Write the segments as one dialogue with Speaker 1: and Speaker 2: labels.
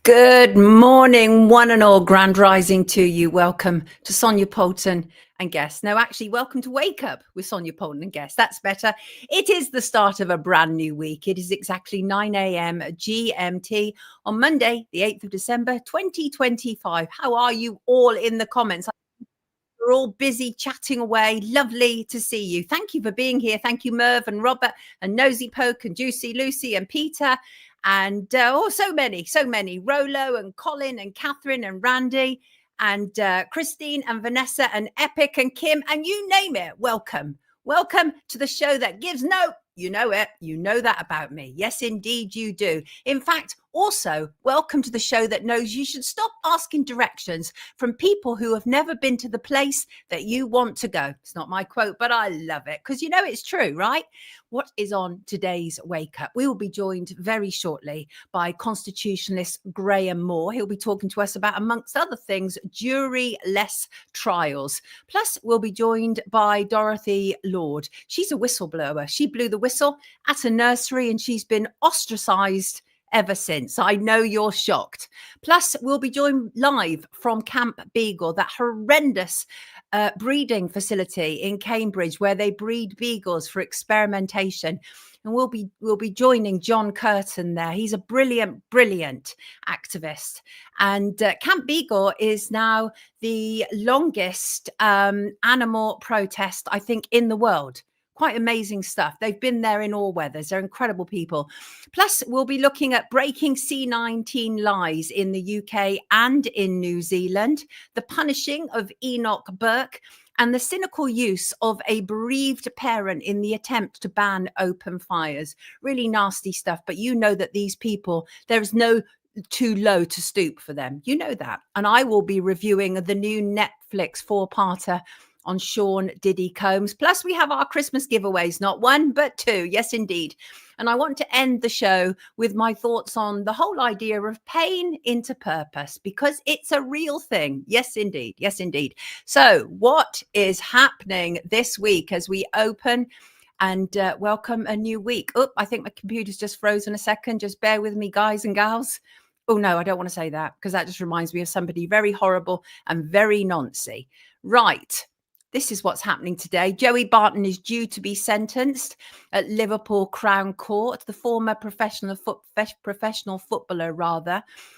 Speaker 1: Good morning, one and all. Grand rising to you. Welcome to Sonia Poulton and guests. No, actually, welcome to Wake Up with Sonia Poulton and guests. That's better. It is the start of a brand new week. It is exactly 9 a.m. GMT on Monday, the 8th of December, 2025. How are you all in the comments? We're all busy chatting away. Lovely to see you. Thank you for being here. Thank you, Merv and Robert and Nosy Poke and Juicy Lucy and Peter and so many. Rolo and Colin and Catherine and Randy and Christine and Vanessa and Epic and Kim and you name it. Welcome to the show that gives no. You know it. You know that about me. Yes, indeed, you do. In fact, also, welcome to the show that knows you should stop asking directions from people who have never been to the place that you want to go. It's not my quote, but I love it because you know it's true, right? What is on today's Wake Up? We will be joined very shortly by constitutionalist Graham Moore. He'll be talking to us about, amongst other things, jury-less trials. Plus, we'll be joined by Dorothy Lord. She's a whistleblower. She blew the whistle at a nursery and she's been ostracized ever since. I know you're shocked. Plus, we'll be joined live from Camp Beagle, that horrendous breeding facility in Cambridge where they breed beagles for experimentation. And we'll be joining John Curtin there. He's a brilliant activist. And Camp Beagle is now the longest animal protest, I think, in the world. Quite amazing stuff. They've been there in all weathers. They're incredible people. Plus, we'll be looking at breaking C-19 lies in the UK and in New Zealand, the punishing of Enoch Burke, and the cynical use of a bereaved parent in the attempt to ban open fires. Really nasty stuff. But you know that these people, there is no too low to stoop for them. You know that. And I will be reviewing the new Netflix 4-parter on Sean Diddy Combs. Plus, we have our Christmas giveaways, not one, but two. Yes, indeed. And I want to end the show with my thoughts on the whole idea of pain into purpose, because it's a real thing. Yes, indeed. Yes, indeed. So what is happening this week as we open and welcome a new week? Oh, I think my computer's just frozen a second. Just bear with me, guys and gals. Oh, no, I don't want to say that because that just reminds me of somebody very horrible and very noncy. Right. This is what's happening today. Joey Barton is due to be sentenced at Liverpool Crown Court. The former professional footballer,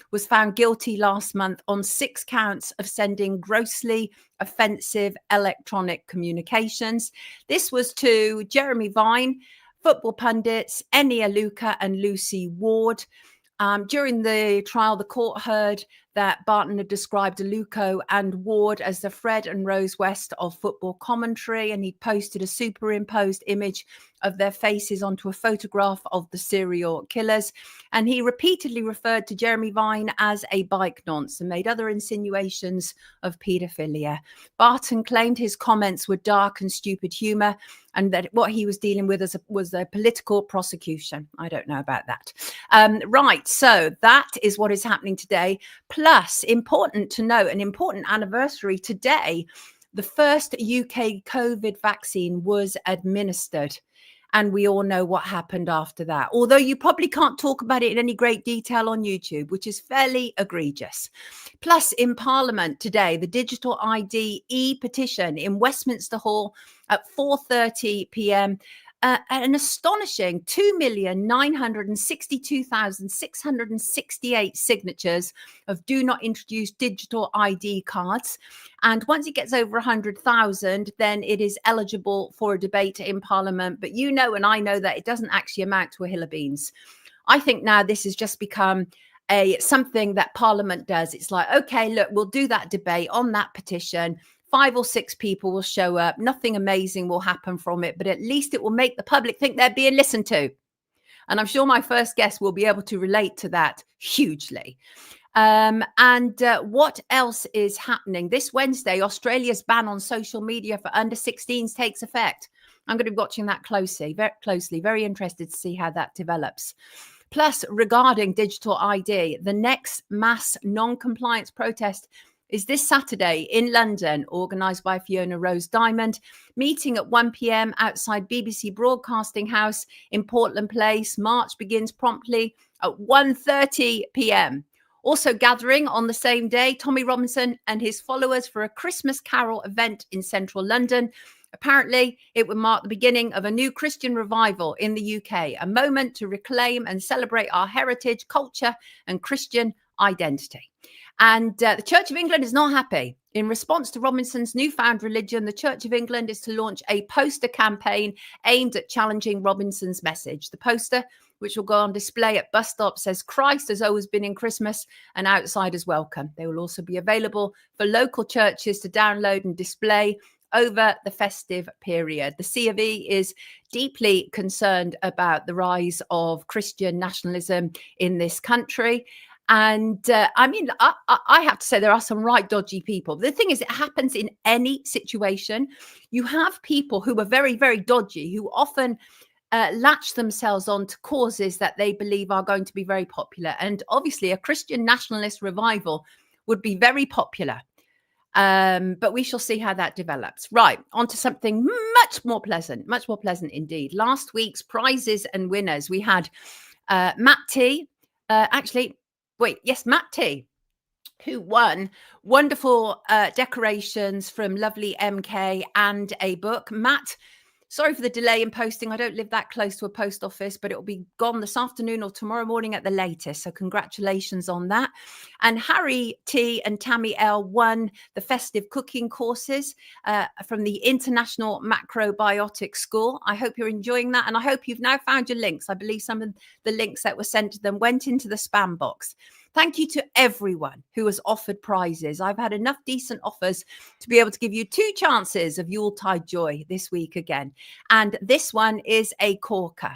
Speaker 1: was found guilty last month on 6 counts of sending grossly offensive electronic communications. This was to Jeremy Vine, football pundits Eni Aluka and Lucy Ward. During the trial, the court heard that Barton had described Aluko and Ward as the Fred and Rose West of football commentary, and he posted a superimposed image of their faces onto a photograph of the serial killers. And he repeatedly referred to Jeremy Vine as a bike nonce and made other insinuations of paedophilia. Barton claimed his comments were dark and stupid humour, and that what he was dealing with was a political prosecution. I don't know about that. Right, so that is what is happening today. Plus, important to note, an important anniversary today, the first UK COVID vaccine was administered. And we all know what happened after that. Although you probably can't talk about it in any great detail on YouTube, which is fairly egregious. Plus, in Parliament today, the digital ID e-petition in Westminster Hall at 4:30 p.m. An astonishing 2,962,668 signatures of do not introduce digital ID cards. And once it gets over 100,000, then it is eligible for a debate in Parliament. But you know, and I know that it doesn't actually amount to a hill of beans. I think now this has just become something that Parliament does. It's like, okay, look, we'll do that debate on that petition. 5 or 6 people will show up. Nothing amazing will happen from it, but at least it will make the public think they're being listened to. And I'm sure my first guest will be able to relate to that hugely. What else is happening? This Wednesday, Australia's ban on social media for under 16s takes effect. I'm going to be watching that closely, very interested to see how that develops. Plus, regarding digital ID, the next mass non-compliance protest is this Saturday in London, organised by Fiona Rose Diamond, meeting at 1 p.m. outside BBC Broadcasting House in Portland Place. March begins promptly at 1:30 p.m. Also gathering on the same day, Tommy Robinson and his followers for a Christmas Carol event in central London. Apparently, it would mark the beginning of a new Christian revival in the UK, a moment to reclaim and celebrate our heritage, culture, and Christian identity. And the Church of England is not happy. In response to Robinson's newfound religion, the Church of England is to launch a poster campaign aimed at challenging Robinson's message. The poster, which will go on display at bus stops, says Christ has always been in Christmas and outsiders welcome. They will also be available for local churches to download and display over the festive period. The C of E is deeply concerned about the rise of Christian nationalism in this country. And I have to say there are some right dodgy people. The thing is, it happens in any situation. You have people who are very, very dodgy, who often latch themselves on to causes that they believe are going to be very popular. And obviously a Christian nationalist revival would be very popular. But we shall see how that develops. Right, on to something much more pleasant indeed. Last week's prizes and winners. We had Matt T. Matt T., who won wonderful decorations from lovely MK and a book. Matt, sorry for the delay in posting. I don't live that close to a post office, but it will be gone this afternoon or tomorrow morning at the latest. So congratulations on that. And Harry T and Tammy L won the festive cooking courses from the International Macrobiotic School. I hope you're enjoying that. And I hope you've now found your links. I believe some of the links that were sent to them went into the spam box. Thank you to everyone who has offered prizes. I've had enough decent offers to be able to give you 2 chances of Yuletide joy this week again. And this one is a corker.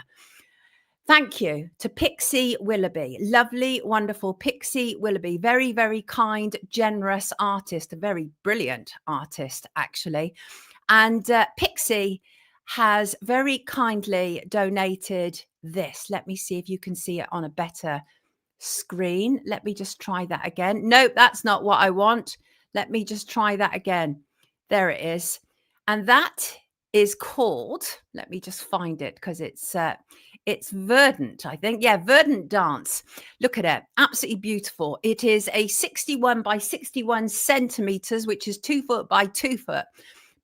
Speaker 1: Thank you to Pixie Willoughby. Lovely, wonderful Pixie Willoughby. Very, very kind, generous artist. A very brilliant artist, actually. And Pixie has very kindly donated this. Let me see if you can see it on a better screen. Let me just try that again. Nope, that's not what I want. Let me just try that again. There it is. And that is called, let me just find it because it's verdant, I think. Yeah, verdant dance. Look at it. Absolutely beautiful. It is a 61 by 61 centimeters, which is 2 foot by 2 foot.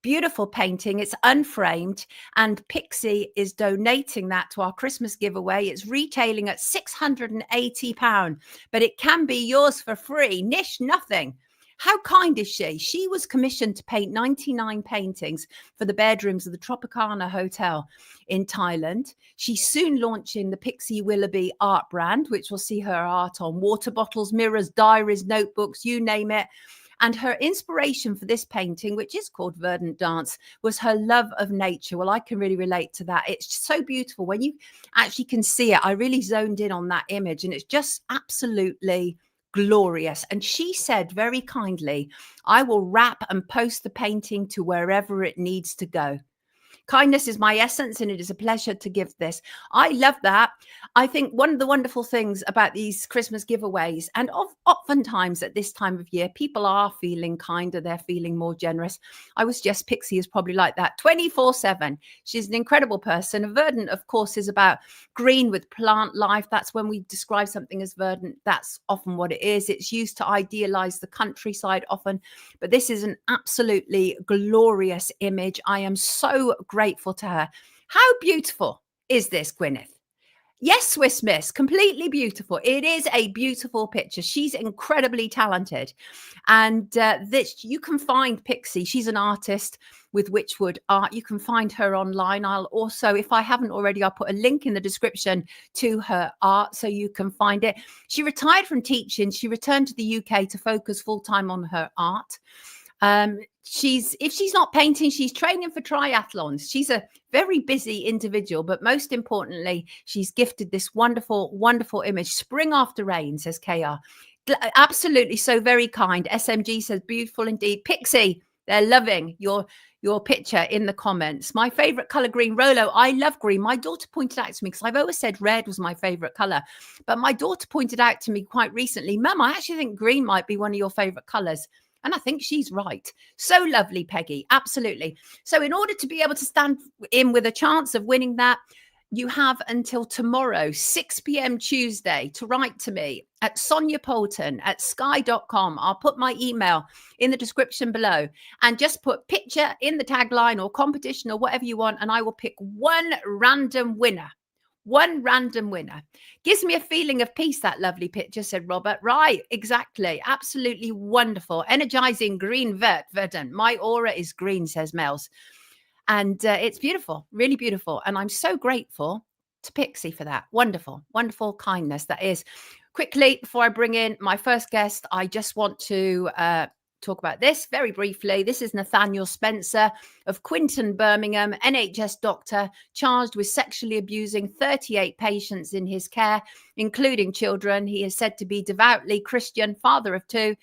Speaker 1: Beautiful painting. It's unframed, and Pixie is donating that to our Christmas giveaway. It's retailing at £680, but it can be yours for free. Nish nothing. How kind is she? She was commissioned to paint 99 paintings for the bedrooms of the Tropicana Hotel in Thailand. She's soon launching the Pixie Willoughby art brand, which will see her art on water bottles, mirrors, diaries, notebooks, you name it. And her inspiration for this painting, which is called Verdant Dance, was her love of nature. Well, I can really relate to that. It's so beautiful. When you actually can see it, I really zoned in on that image, and it's just absolutely glorious. And she said very kindly, I will wrap and post the painting to wherever it needs to go. Kindness is my essence, and it is a pleasure to give this. I love that. I think one of the wonderful things about these Christmas giveaways, and oftentimes at this time of year, people are feeling kinder, they're feeling more generous. I was just, Pixie is probably like that 24/7. She's an incredible person. Verdant, of course, is about green with plant life. That's when we describe something as verdant. That's often what it is. It's used to idealize the countryside often, but this is an absolutely glorious image. I am so grateful to her. How beautiful is this, Gwyneth? Yes, Swiss Miss, completely beautiful. It is a beautiful picture. She's incredibly talented. And this, you can find Pixie. She's an artist with Witchwood Art. You can find her online. I'll also, if I haven't already, I'll put a link in the description to her art so you can find it. She retired from teaching. She returned to the UK to focus full-time on her art. If she's not painting, she's training for triathlons. She's a very busy individual, but most importantly, she's gifted this wonderful, wonderful image. Spring after rain, says KR. Absolutely, so very kind. SMG says beautiful indeed. Pixie, they're loving your picture in the comments. My favorite color, green. Rolo, I love green. My daughter pointed out to me, because I've always said red was my favorite color, but my daughter pointed out to me quite recently, Mum, I actually think green might be one of your favorite colors. And I think she's right. So lovely, Peggy. Absolutely. So in order to be able to stand in with a chance of winning that, you have until tomorrow, 6 p.m. Tuesday, to write to me at Sonia Poulton at sky.com. I'll put my email in the description below, and just put picture in the tagline or competition or whatever you want, and I will pick one random winner. One random winner. Gives me a feeling of peace, that lovely picture, said Robert. Right, exactly. Absolutely wonderful. Energizing green verdant. My aura is green, says Mels. And it's beautiful, really beautiful. And I'm so grateful to Pixie for that. Wonderful, wonderful kindness that is. Quickly, before I bring in my first guest, I just want to talk about this very briefly. This is Nathaniel Spencer of Quinton, Birmingham, NHS doctor, charged with sexually abusing 38 patients in his care, including children. He is said to be devoutly Christian, father of 2.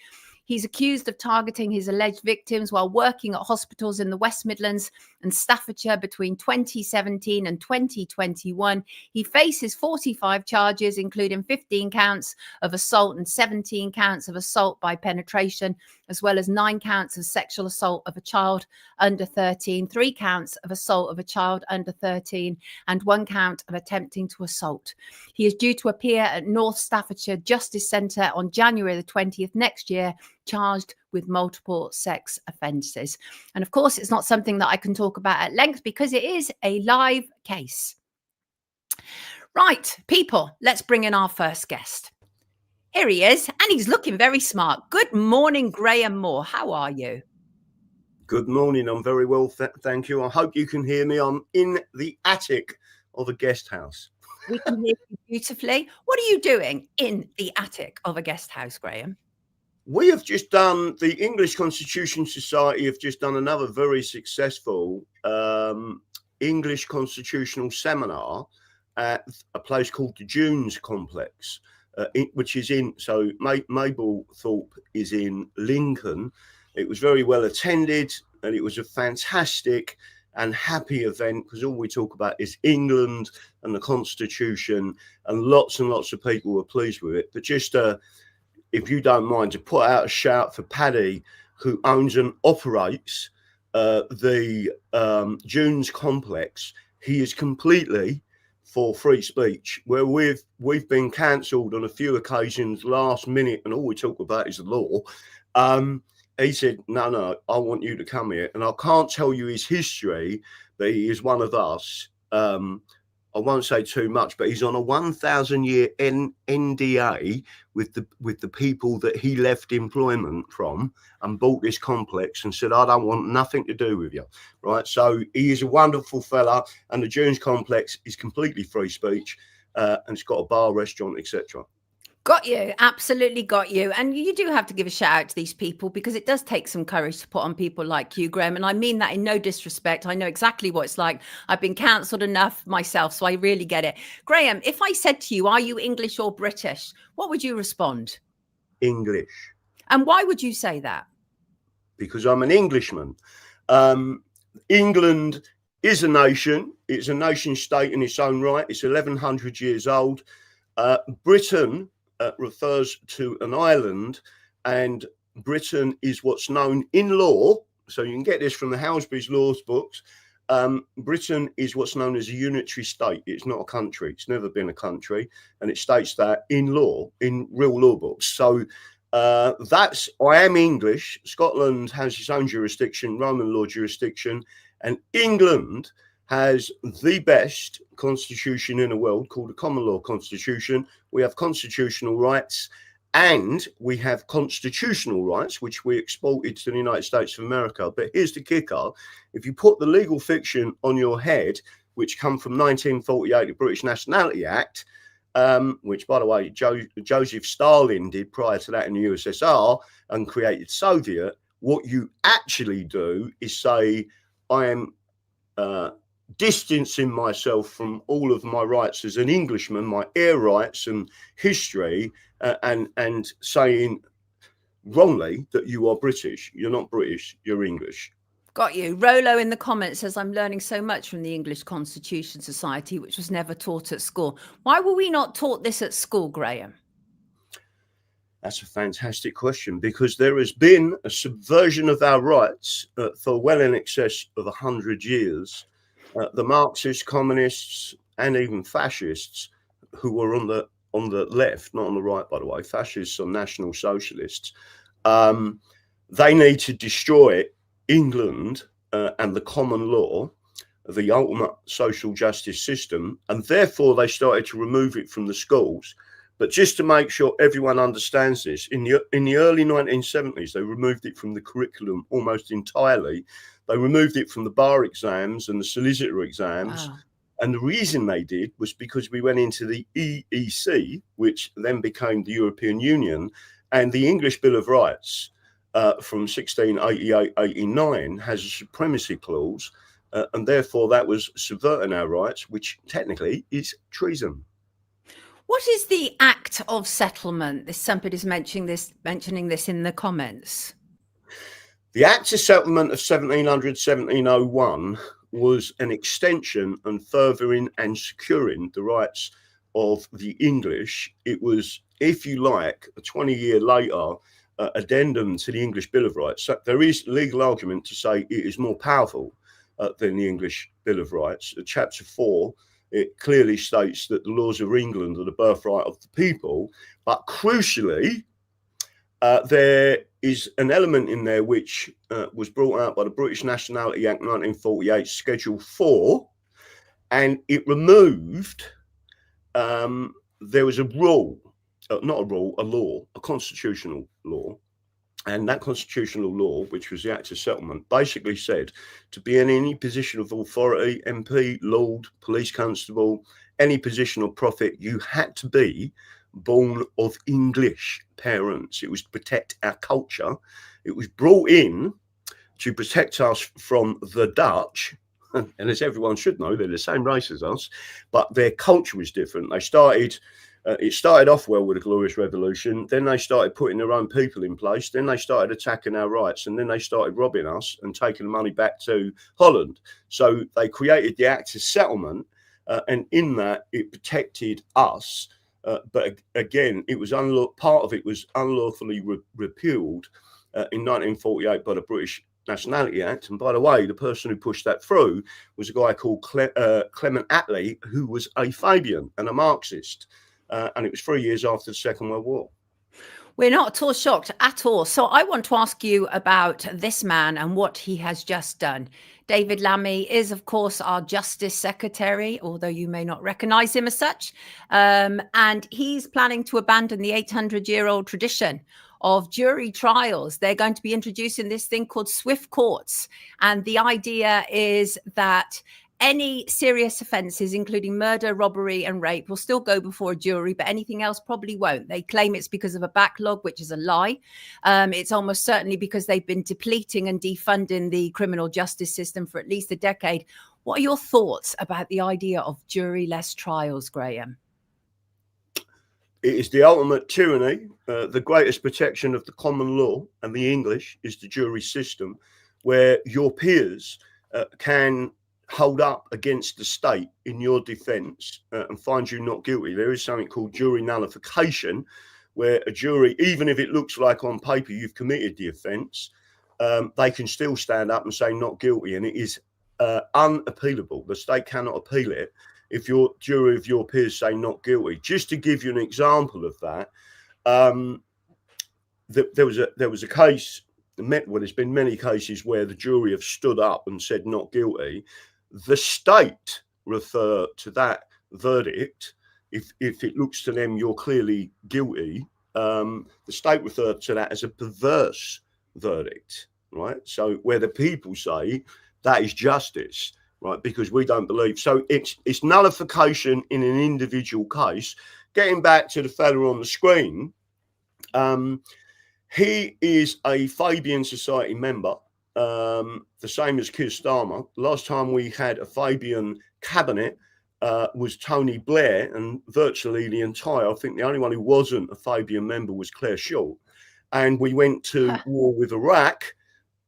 Speaker 1: He's accused of targeting his alleged victims while working at hospitals in the West Midlands and Staffordshire between 2017 and 2021. He faces 45 charges, including 15 counts of assault and 17 counts of assault by penetration, as well as 9 counts of sexual assault of a child under 13, 3 counts of assault of a child under 13, and 1 count of attempting to assault. He is due to appear at North Staffordshire Justice Centre on January the 20th next year, charged with multiple sex offences. And of course, it's not something that I can talk about at length because it is a live case. Right, people, let's bring in our first guest. Here he is, and he's looking very smart. Good morning, Graham Moore. How are you?
Speaker 2: Good morning. I'm very well, thank you. I hope you can hear me. I'm in the attic of a guest house.
Speaker 1: We can hear you beautifully. What are you doing in the attic of a guest house, Graham?
Speaker 2: We have just done, the English Constitution Society have just done another very successful English constitutional seminar at a place called the Dunes Complex, which is in, so Mablethorpe is in Lincoln. It was very well attended, and it was a fantastic and happy event because all we talk about is England and the Constitution, and lots of people were pleased with it. But just if you don't mind, to put out a shout for Paddy, who owns and operates the Dunes Complex. He is completely for free speech, where we've been cancelled on a few occasions last minute, and all we talk about is the law. He said, no, I want you to come here. And I can't tell you his history, but he is one of us. I won't say too much, but he's on a 1,000-year NDA with the people that he left employment from and bought this complex and said, I don't want nothing to do with you. Right. So he is a wonderful fella, and the Dunes Complex is completely free speech, and it's got a bar, restaurant, etc.
Speaker 1: Got you. Absolutely got you. And you do have to give a shout out to these people, because it does take some courage to put on people like you, Graham. And I mean that in no disrespect. I know exactly what it's like. I've been cancelled enough myself, so I really get it. Graham, if I said to you, are you English or British? What would you respond?
Speaker 2: English.
Speaker 1: And why would you say that?
Speaker 2: Because I'm an Englishman. England is a nation. It's a nation state in its own right. It's 1,100 years old. Britain refers to an island, and Britain is what's known in law. So you can get this from the Halsbury's laws books. Britain is what's known as a unitary state. It's not a country. It's never been a country. And it states that in law, in real law books. So I am English. Scotland has its own jurisdiction, Roman law jurisdiction, and England has the best constitution in the world, called the common law constitution. We have constitutional rights, and we have constitutional rights, which we exported to the United States of America. But here's the kicker. If you put the legal fiction on your head, which come from 1948, the British Nationality Act, which, by the way, Joseph Stalin did prior to that in the USSR and created Soviet, what you actually do is say, I am distancing myself from all of my rights as an Englishman, my air rights and history, and saying wrongly that you are British. You're not British, you're English.
Speaker 1: Got you. Rolo in the comments says, I'm learning so much from the English Constitution Society, which was never taught at school. Why were we not taught this at school, Graham?
Speaker 2: That's a fantastic question, because there has been a subversion of our rights for well in excess of 100 years. The Marxist, communists, and even fascists who were on the left, not on the right, by the way, fascists or national socialists, they need to destroy England and the common law, the ultimate social justice system, and therefore they started to remove it from the schools. But just to make sure everyone understands this, in the early 1970s, they removed it from the curriculum almost entirely. They removed it from the bar exams and the solicitor exams.
Speaker 1: Wow.
Speaker 2: And the reason they did was because we went into the EEC, which then became the European Union, and the English Bill of Rights from 1688-89 has a supremacy clause, and therefore that was subverting our rights, which technically is treason.
Speaker 1: What is the Act of Settlement? Somebody's mentioning this in the comments.
Speaker 2: The Act of Settlement of 1700-1701 was an extension and furthering and securing the rights of the English. It was, if you like, a 20-year later addendum to the English Bill of Rights. So there is legal argument to say it is more powerful than the English Bill of Rights. Chapter 4, it clearly states that the laws of England are the birthright of the people, but crucially, there is an element in there which was brought out by the British Nationality Act 1948, Schedule 4, and it removed, there was a rule, not a rule, a law, a constitutional law. And that constitutional law, which was the Act of Settlement, basically said to be in any position of authority, MP, Lord, police constable, any position of profit, you had to be born of English parents. It was to protect our culture. It was brought in to protect us from the Dutch. And as everyone should know, they're the same race as us, but their culture was different. They started... it started off well with the Glorious Revolution. Then they started putting their own people in place. Then they started attacking our rights. And then they started robbing us and taking the money back to Holland. So they created the Act of Settlement. And in that, it protected us. But again, it was part of it was unlawfully repealed in 1948 by the British Nationality Act. And by the way, the person who pushed that through was a guy called Clement Attlee, who was a Fabian and a Marxist. And it was 3 years after the Second World War.
Speaker 1: We're not at all shocked at all. So I want to ask you about this man and what he has just done. David Lammy is, of course, our Justice Secretary, although you may not recognize him as such. And he's planning to abandon the 800-year-old tradition of jury trials. They're going to be introducing this thing called swift courts. And the idea is that any serious offences, including murder, robbery and rape, will still go before a jury, but anything else probably won't. They claim it's because of a backlog, which is a lie. It's almost certainly because they've been depleting and defunding the criminal justice system for at least a decade. What are your thoughts about the idea of jury-less trials, Graham?
Speaker 2: It is the ultimate tyranny. The greatest protection of the common law and the English is the jury system, where your peers can hold up against the state in your defence and find you not guilty. There is something called jury nullification, where a jury, even if it looks like on paper you've committed the offence, they can still stand up and say not guilty, and it is unappealable. The state cannot appeal it if your jury of your peers say not guilty. Just to give you an example of that, there was a case. Well, there's been many cases where the jury have stood up and said not guilty. The state refer to that verdict. If it looks to them you're clearly guilty, the state refer to that as a perverse verdict, right? So where the people say that is justice, right? Because we don't believe. So it's nullification in an individual case. Getting back to the fella on the screen, he is a Fabian Society member. The same as Keir Starmer. Last time we had a Fabian cabinet was Tony Blair, and virtually the entire, I think the only one who wasn't a Fabian member was Claire Short. And we went to war with Iraq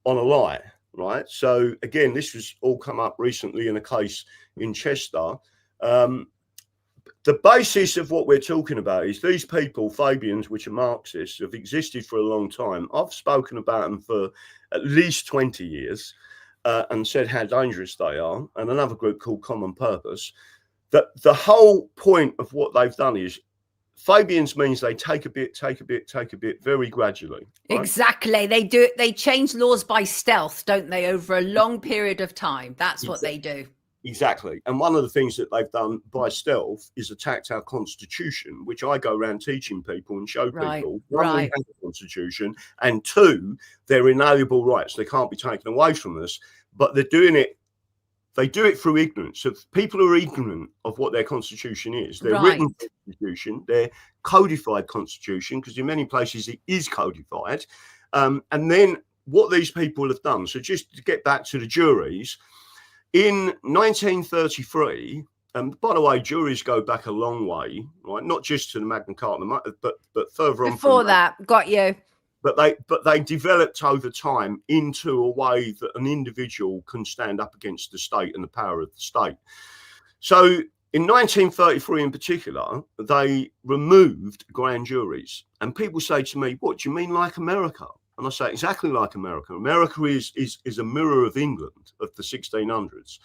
Speaker 2: on a lie, right? So again, this was all come up recently in a case in Chester. The basis of what we're talking about is these people, Fabians, which are Marxists, have existed for a long time. I've spoken about them for at least 20 years and said how dangerous they are. And another group called Common Purpose. the whole point of what they've done is Fabians means they take a bit, very gradually.
Speaker 1: Right? Exactly. They do it. They change laws by stealth, don't they, over a long period of time? That's what they do.
Speaker 2: Exactly. And one of the things that they've done by stealth is attacked our constitution, which I go around teaching people and show people. One, we have a constitution, and two, they're inalienable rights. They can't be taken away from us, but they're doing it. They do it through ignorance. So people are ignorant of what their constitution is. Their written constitution, their codified constitution, because in many places it is codified. And then what these people have done. So just to get back to the juries, in 1933, and by the way, juries go back a long way, right? Not just to the Magna Carta, but further on.
Speaker 1: Before that, got you.
Speaker 2: But they developed over time into a way that an individual can stand up against the state and the power of the state. So in 1933 in particular, they removed grand juries. And people say to me, what do you mean like America? And I say exactly like America. America is a mirror of England of the 1600s.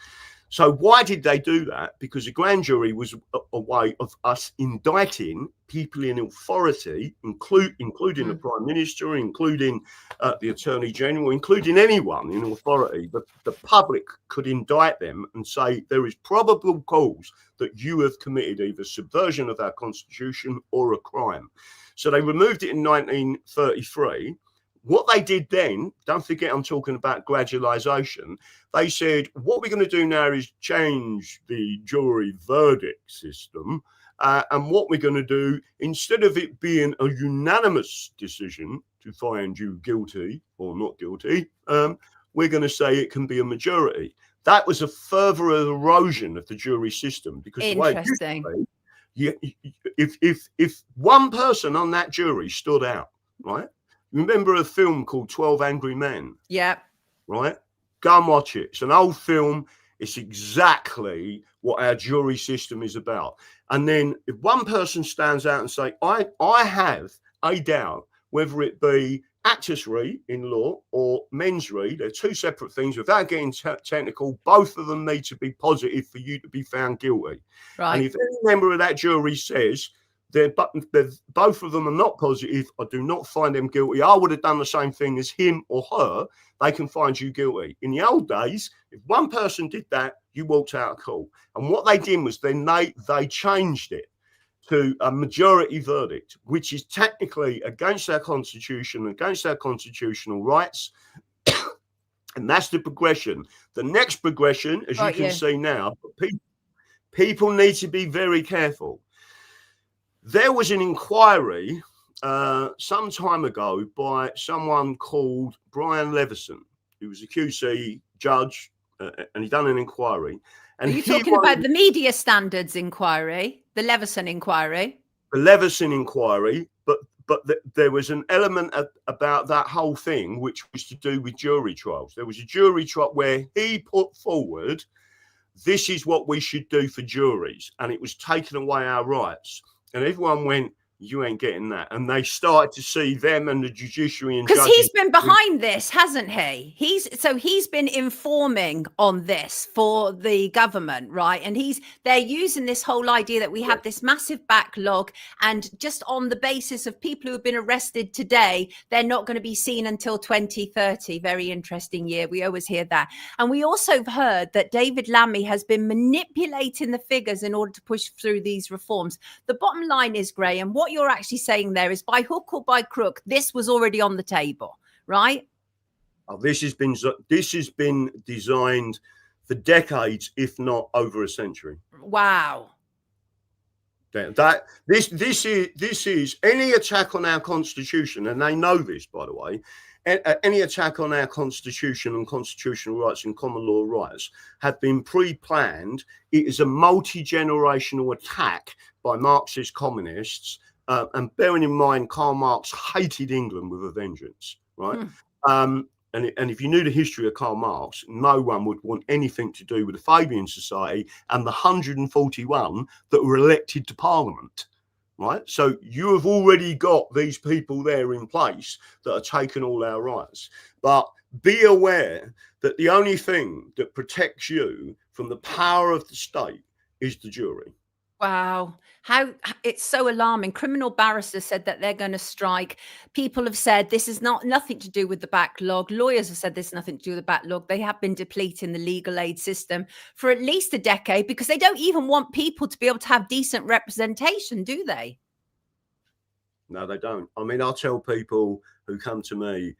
Speaker 2: So why did they do that? Because a grand jury was a way of us indicting people in authority, including the Prime Minister, including the Attorney General, including anyone in authority. But the public could indict them and say there is probable cause that you have committed either subversion of our constitution or a crime. So they removed it in 1933. What they did then, don't forget I'm talking about gradualisation, they said, what we're going to do now is change the jury verdict system. And what we're going to do, instead of it being a unanimous decision to find you guilty or not guilty, we're going to say it can be a majority. That was a further erosion of the jury system. Because
Speaker 1: interesting.
Speaker 2: If one person on that jury stood out, right? Remember a film called 12 Angry Men?
Speaker 1: Yeah.
Speaker 2: Right? Go and watch it. It's an old film. It's exactly what our jury system is about. And then if one person stands out and say, I have a doubt, whether it be actus re in law or mens re, they're two separate things. Without getting technical, both of them need to be positive for you to be found guilty. Right. And if any member of that jury says, both of them are not positive, I do not find them guilty, I would have done the same thing as him or her, they can find you guilty. In the old days, if one person did that, you walked out of court. And what they did was then they changed it to a majority verdict, which is technically against our constitution, against our constitutional rights. And that's the progression. The next progression, as you can see now, people need to be very careful. There was an inquiry some time ago by someone called Brian Leveson, who was a QC judge, and he done an inquiry. And
Speaker 1: are you talking about the media standards inquiry, the Leveson inquiry?
Speaker 2: The Leveson inquiry, but there was an element about that whole thing which was to do with jury trials. There was a jury trial where he put forward, this is what we should do for juries, and it was taking away our rights. And everyone went, you ain't getting that. And they started to see them and the judiciary and
Speaker 1: because he's been behind this, hasn't he? He's been informing on this for the government, right? And they're using this whole idea that we have this massive backlog, and just on the basis of people who have been arrested today, they're not going to be seen until 2030. Very interesting year. We always hear that. And we also heard that David Lammy has been manipulating the figures in order to push through these reforms. The bottom line is, Graham, what you're actually saying there is, by hook or by crook, this was already on the table, right?
Speaker 2: Oh, this has been designed for decades, if not over a century.
Speaker 1: Wow.
Speaker 2: This is any attack on our constitution, and they know this, by the way. Any attack on our constitution and constitutional rights and common law rights have been pre-planned. It is a multi-generational attack by Marxist communists. And bearing in mind, Karl Marx hated England with a vengeance, right? And if you knew the history of Karl Marx, no one would want anything to do with the Fabian Society and the 141 that were elected to Parliament, right? So you have already got these people there in place that are taking all our rights. But be aware that the only thing that protects you from the power of the state is the jury.
Speaker 1: Wow. How it's so alarming. Criminal barristers said that they're going to strike. People have said this is nothing to do with the backlog. Lawyers have said this is nothing to do with the backlog. They have been depleting the legal aid system for at least a decade because they don't even want people to be able to have decent representation, do they?
Speaker 2: No, they don't. I mean, I'll tell people who come to me,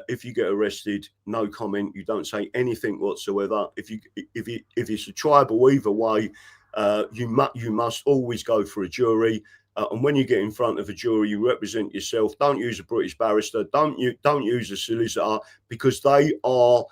Speaker 2: if you get arrested, no comment. You don't say anything whatsoever. If it's a tribal either way, you must always go for a jury. And when you get in front of a jury, you represent yourself. Don't use a British barrister. Don't use a solicitor, because they are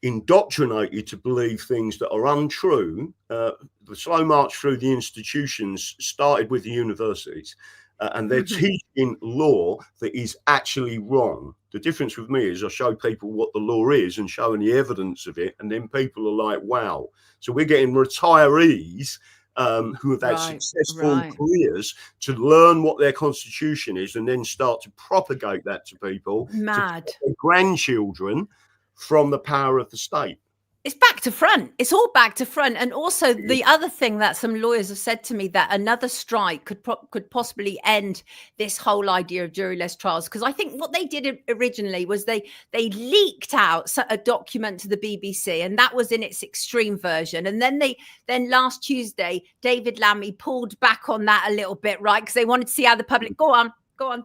Speaker 2: indoctrinated to believe things that are untrue. The slow march through the institutions started with the universities. And they're teaching law that is actually wrong. The difference with me is I show people what the law is and showing the evidence of it, and then people are like, wow. So we're getting retirees who have had successful careers to learn what their constitution is and then start to propagate that to people,
Speaker 1: Mad.
Speaker 2: to their grandchildren from the power of the state.
Speaker 1: It's back to front. It's all back to front. And also the other thing that some lawyers have said to me, that another strike could possibly end this whole idea of juryless trials. Because I think what they did originally was they leaked out a document to the BBC, and that was in its extreme version. And then last Tuesday, David Lammy pulled back on that a little bit, right? Because they wanted to see how the public go on,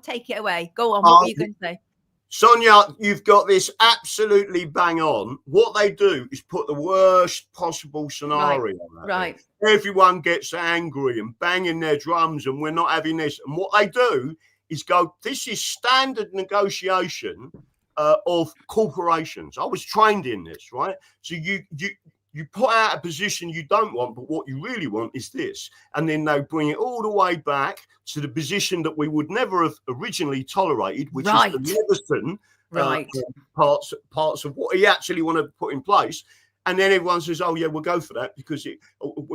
Speaker 1: take it away. Go on. What were you going to say?
Speaker 2: Sonia, you've got this absolutely bang on. What they do is put the worst possible scenario out there. Everyone gets angry and banging their drums, and we're not having this. And what they do is go, this is standard negotiation of corporations. I was trained in this, right? So you put out a position you don't want, but what you really want is this. And then they bring it all the way back to the position that we would never have originally tolerated, which is the Leveson parts of what he actually wanted to put in place. And then everyone says, oh, yeah, we'll go for that because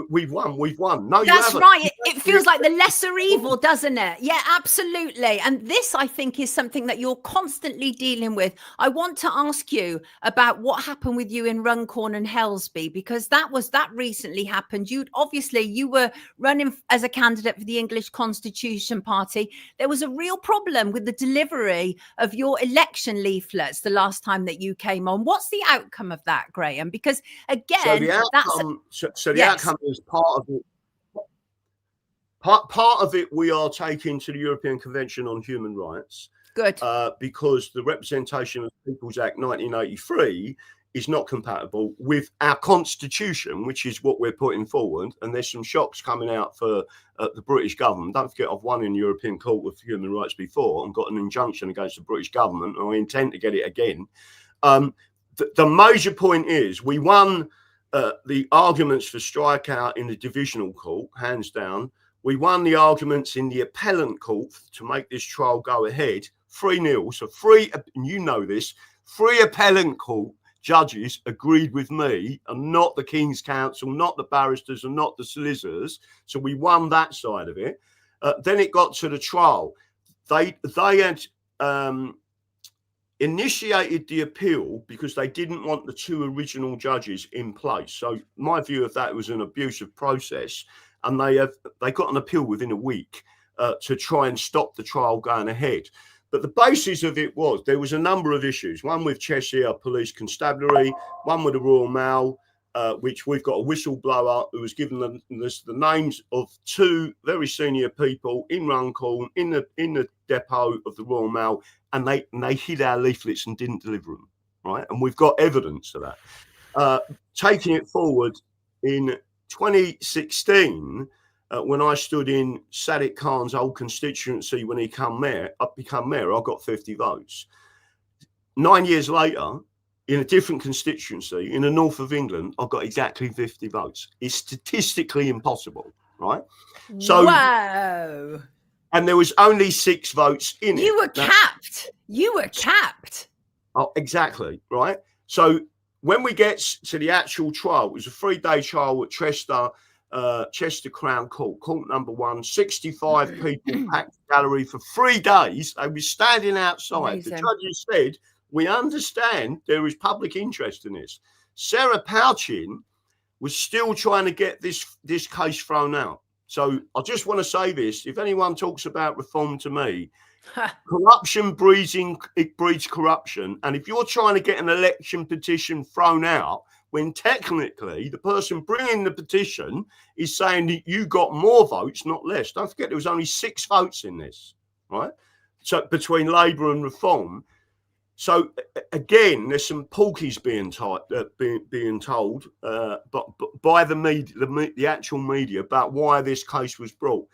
Speaker 2: we've won. No,
Speaker 1: that's right. It feels like the lesser evil, doesn't it? Yeah, absolutely. And this, I think, is something that you're constantly dealing with. I want to ask you about what happened with you in Runcorn and Helsby, because that recently happened. You were running as a candidate for the English Constitution Party. There was a real problem with the delivery of your election leaflets the last time that you came on. What's the outcome of that, Graham? Because again,
Speaker 2: the outcome is part of it. Part of it we are taking to the European Convention on Human Rights.
Speaker 1: Good.
Speaker 2: Because the Representation of People's Act 1983 is not compatible with our constitution, which is what we're putting forward. And there's some shocks coming out for the British government. Don't forget, I've won in the European Court of Human Rights before and got an injunction against the British government, and I intend to get it again. The major point is we won the arguments for strikeout in the divisional court, hands down. We won the arguments in the appellant court to make this trial go ahead, 3-0. So and you know this, 3 appellant court judges agreed with me, and not the King's Counsel, not the barristers, and not the solicitors. So we won that side of it. Then it got to the trial. They had initiated the appeal because they didn't want the 2 original judges in place. So my view of that was an abusive process, and they got an appeal within a week to try and stop the trial going ahead. But the basis of it was there was a number of issues. One with Cheshire Police Constabulary, one with the Royal Mail, which we've got a whistleblower who was given the names of 2 very senior people in Runcorn, in the depot of the Royal Mail, and they hid our leaflets and didn't deliver them, right? And we've got evidence of that. Taking it forward in 2016, when I stood in Sadiq Khan's old constituency when he became mayor, I got 50 votes. 9 years later, in a different constituency in the north of England, I got exactly 50 votes. It's statistically impossible, right? So,
Speaker 1: wow.
Speaker 2: And there was only 6 votes in it.
Speaker 1: You were capped. You were capped.
Speaker 2: Oh, exactly, right? So when we get to the actual trial, it was a 3-day trial at Chester Crown Court, court number 1, 65 people packed the gallery for 3 days. They were standing outside. Amazing. The judges said, we understand there is public interest in this. Sarah Pouchin was still trying to get this case thrown out. So I just want to say this: if anyone talks about reform to me, corruption breeds corruption. And if you're trying to get an election petition thrown out, when technically the person bringing the petition is saying that you got more votes, not less. Don't forget, there was only 6 votes in this, right? So between Labour and Reform. So again, there's some porkies being told, but by the media, the actual media, about why this case was brought.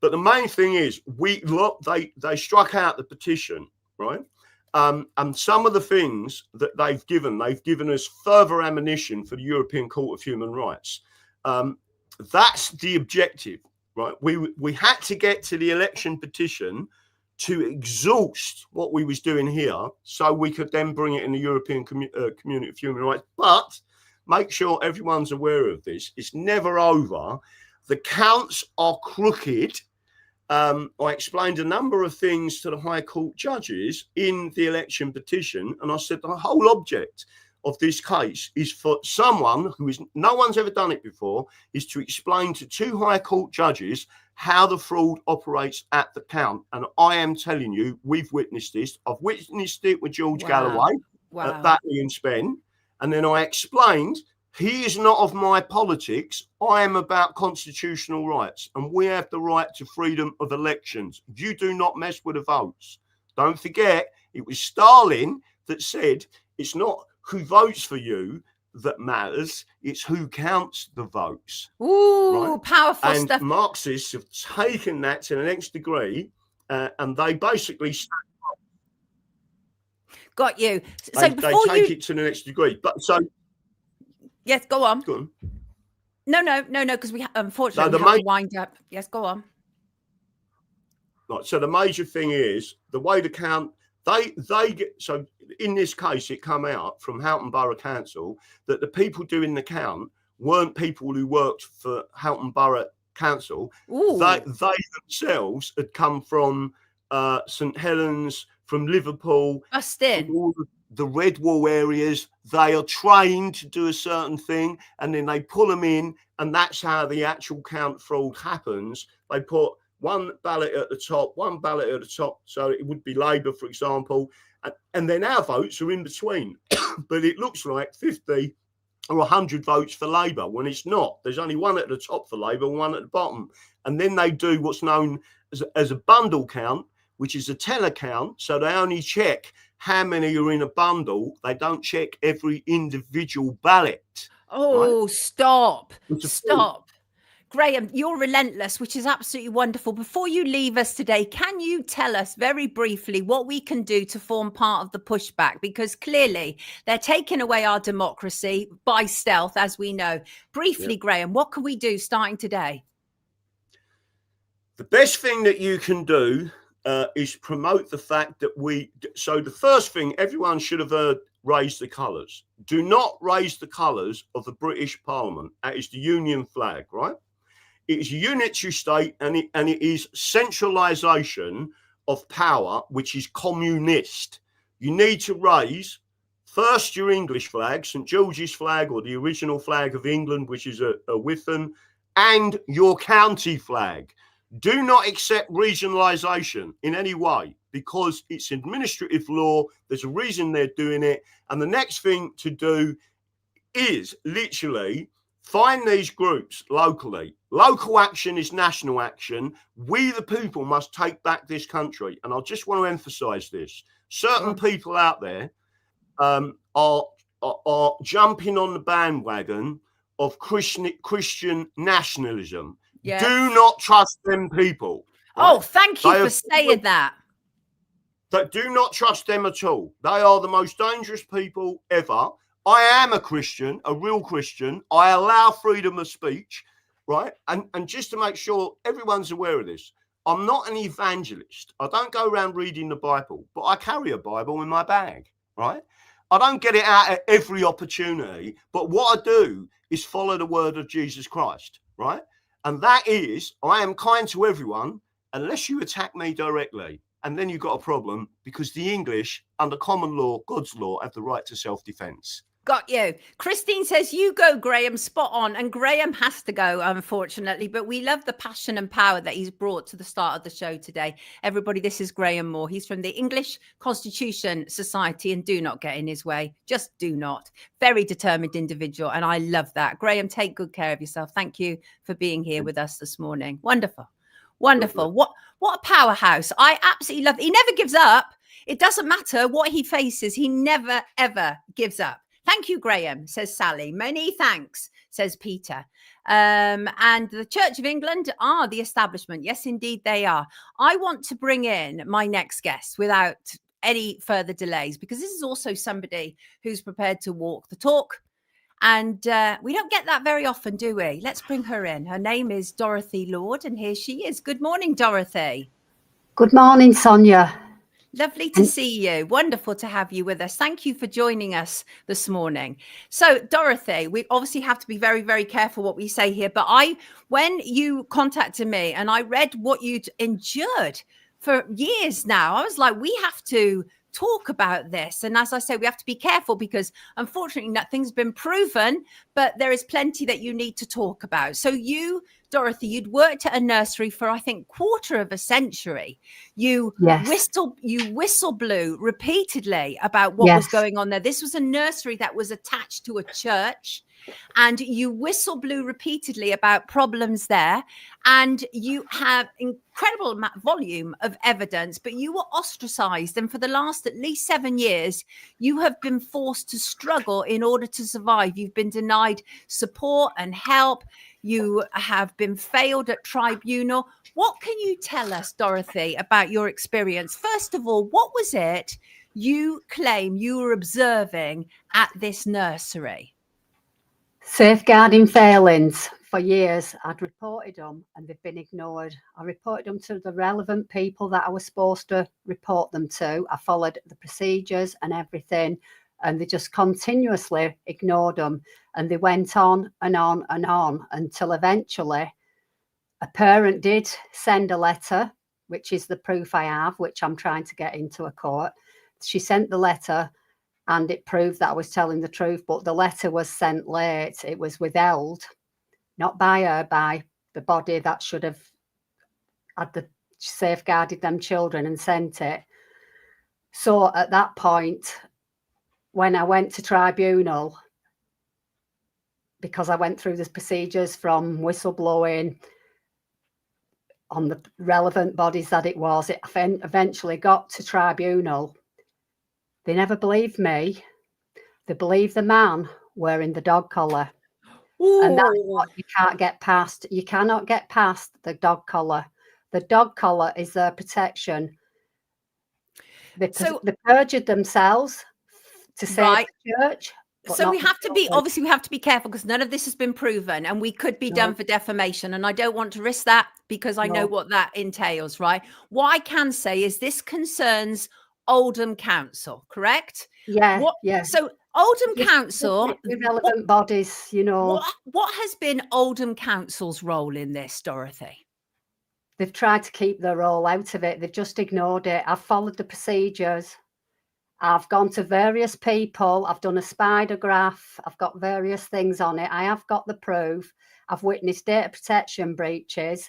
Speaker 2: But the main thing is, they struck out the petition, right? And some of the things that they've given us further ammunition for the European Court of Human Rights. That's the objective, right? We had to get to the election petition to exhaust what we was doing here, so we could then bring it in the European Community of Human Rights. But make sure everyone's aware of this. It's never over. The counts are crooked. I explained a number of things to the High Court judges in the election petition, and I said the whole object of this case is for someone who is, no one's ever done it before, is to explain to 2 High Court judges how the fraud operates at the count. And I am telling you, we've witnessed this. I've witnessed it with George Galloway at Batley and Spen. And then I explained, he is not of my politics. I am about constitutional rights. And we have the right to freedom of elections. You do not mess with the votes. Don't forget, it was Stalin that said, it's not who votes for you that matters, it's who counts the votes.
Speaker 1: Ooh, right? Powerful
Speaker 2: and
Speaker 1: stuff.
Speaker 2: Marxists have taken that to the next degree, and they basically
Speaker 1: got you. So
Speaker 2: they take it to the next degree. But so
Speaker 1: yes, go on.
Speaker 2: Go on.
Speaker 1: No, because we unfortunately have to wind up. Yes, go on.
Speaker 2: Right. So the major thing is the way to count. They get, so in this case, it come out from Houghton Borough Council that the people doing the count weren't people who worked for Houghton Borough Council. They themselves had come from St Helens, from Liverpool, from all the Red Wall areas. They are trained to do a certain thing, and then they pull them in, and that's how the actual count fraud happens. They put one ballot at the top, one ballot at the top. So it would be Labour, for example. And then our votes are in between. But it looks like 50 or 100 votes for Labour when it's not. There's only one at the top for Labour, one at the bottom. And then they do what's known as a bundle count, which is a teller count. So they only check how many are in a bundle. They don't check every individual ballot.
Speaker 1: Oh, right? Stop. Graham, you're relentless, which is absolutely wonderful. Before you leave us today, can you tell us very briefly what we can do to form part of the pushback? Because clearly they're taking away our democracy by stealth, as we know. Briefly, Graham, what can we do starting today?
Speaker 2: The best thing that you can do is promote the fact that so the first thing, everyone should have heard, raise the colours. Do not raise the colours of the British Parliament. That is the Union flag, right? It is a unitary state, and it is centralisation of power, which is communist. You need to raise first your English flag, St George's flag, or the original flag of England, which is a Witham, and your county flag. Do not accept regionalisation in any way, because it's administrative law. There's a reason they're doing it. And the next thing to do is literally find these groups locally. Local action is national action. We, the people, must take back this country. And I just want to emphasise this. Certain people out there are jumping on the bandwagon of Christian nationalism. Yes. Do not trust them people.
Speaker 1: Right? Oh, thank you for saying that.
Speaker 2: Do not trust them at all. They are the most dangerous people ever. I am a Christian, a real Christian. I allow freedom of speech, right? And just to make sure everyone's aware of this, I'm not an evangelist. I don't go around reading the Bible, but I carry a Bible in my bag, right? I don't get it out at every opportunity, but what I do is follow the word of Jesus Christ, right? And that is, I am kind to everyone unless you attack me directly. And then you've got a problem, because the English, under common law, God's law, have the right to self-defense.
Speaker 1: Got you. Christine says, you go, Graham, spot on. And Graham has to go, unfortunately, but we love the passion and power that he's brought to the start of the show today. Everybody, this is Graham Moore. He's from the English Constitution Society, and do not get in his way. Just do not. Very determined individual. And I love that. Graham, take good care of yourself. Thank you for being here with us this morning. Wonderful. Wonderful. What a powerhouse. I absolutely love it. He never gives up. It doesn't matter what he faces. He never, ever gives up. Thank you, Graham, says Sally. Many thanks, says Peter. And the Church of England are the establishment. Yes, indeed, they are. I want to bring in my next guest without any further delays, because this is also somebody who's prepared to walk the talk. And we don't get that very often, do we? Let's bring her in. Her name is Dorothy Lord, and here she is. Good morning, Dorothy.
Speaker 3: Good morning, Sonia.
Speaker 1: Lovely to see you. Wonderful to have you with us. Thank you for joining us this morning. So, Dorothy, we obviously have to be very, very careful what we say here. But when you contacted me and I read what you'd endured for years now, I was like, we have to talk about this. And as I say, we have to be careful because unfortunately nothing's been proven, but there is plenty that you need to talk about. So you, Dorothy, you'd worked at a nursery for, I think, quarter of a century. You whistle blew repeatedly about what was going on there. This was a nursery that was attached to a church, and you whistle blew repeatedly about problems there. And you have incredible volume of evidence, but you were ostracized. And for the last at least 7 years, you have been forced to struggle in order to survive. You've been denied support and help. You have been failed at tribunal. What can you tell us, Dorothy, about your experience? First of all, what was it you claim you were observing at this nursery?
Speaker 3: Safeguarding failings. For years, I'd reported them and they've been ignored. I reported them to the relevant people that I was supposed to report them to. I followed the procedures and everything, and they just continuously ignored them. And they went on and on and on until eventually a parent did send a letter, which is the proof I have, which I'm trying to get into a court. She sent the letter and it proved that I was telling the truth, but the letter was sent late. It was withheld, not by her, by the body that should have had safeguarded them children and sent it. So at that point, when I went to tribunal, because I went through the procedures from whistleblowing on the relevant bodies that it was, it eventually got to tribunal. They never believed me. They believed the man wearing the dog collar. Ooh. And that's what you can't get past. You cannot get past the dog collar. The dog collar is their protection. They perjured themselves to save the church.
Speaker 1: So we have to be, obviously we have to be careful because none of this has been proven and we could be done for defamation. And I don't want to risk that because I know what that entails, right? What I can say is this concerns Oldham Council, correct?
Speaker 3: Yeah.
Speaker 1: So Oldham Council,
Speaker 3: irrelevant bodies, you know.
Speaker 1: What has been Oldham Council's role in this, Dorothy?
Speaker 3: They've tried to keep their role out of it. They've just ignored it. I've followed the procedures. I've gone to various people. I've done a spider graph. I've got various things on it. I have got the proof. I've witnessed data protection breaches,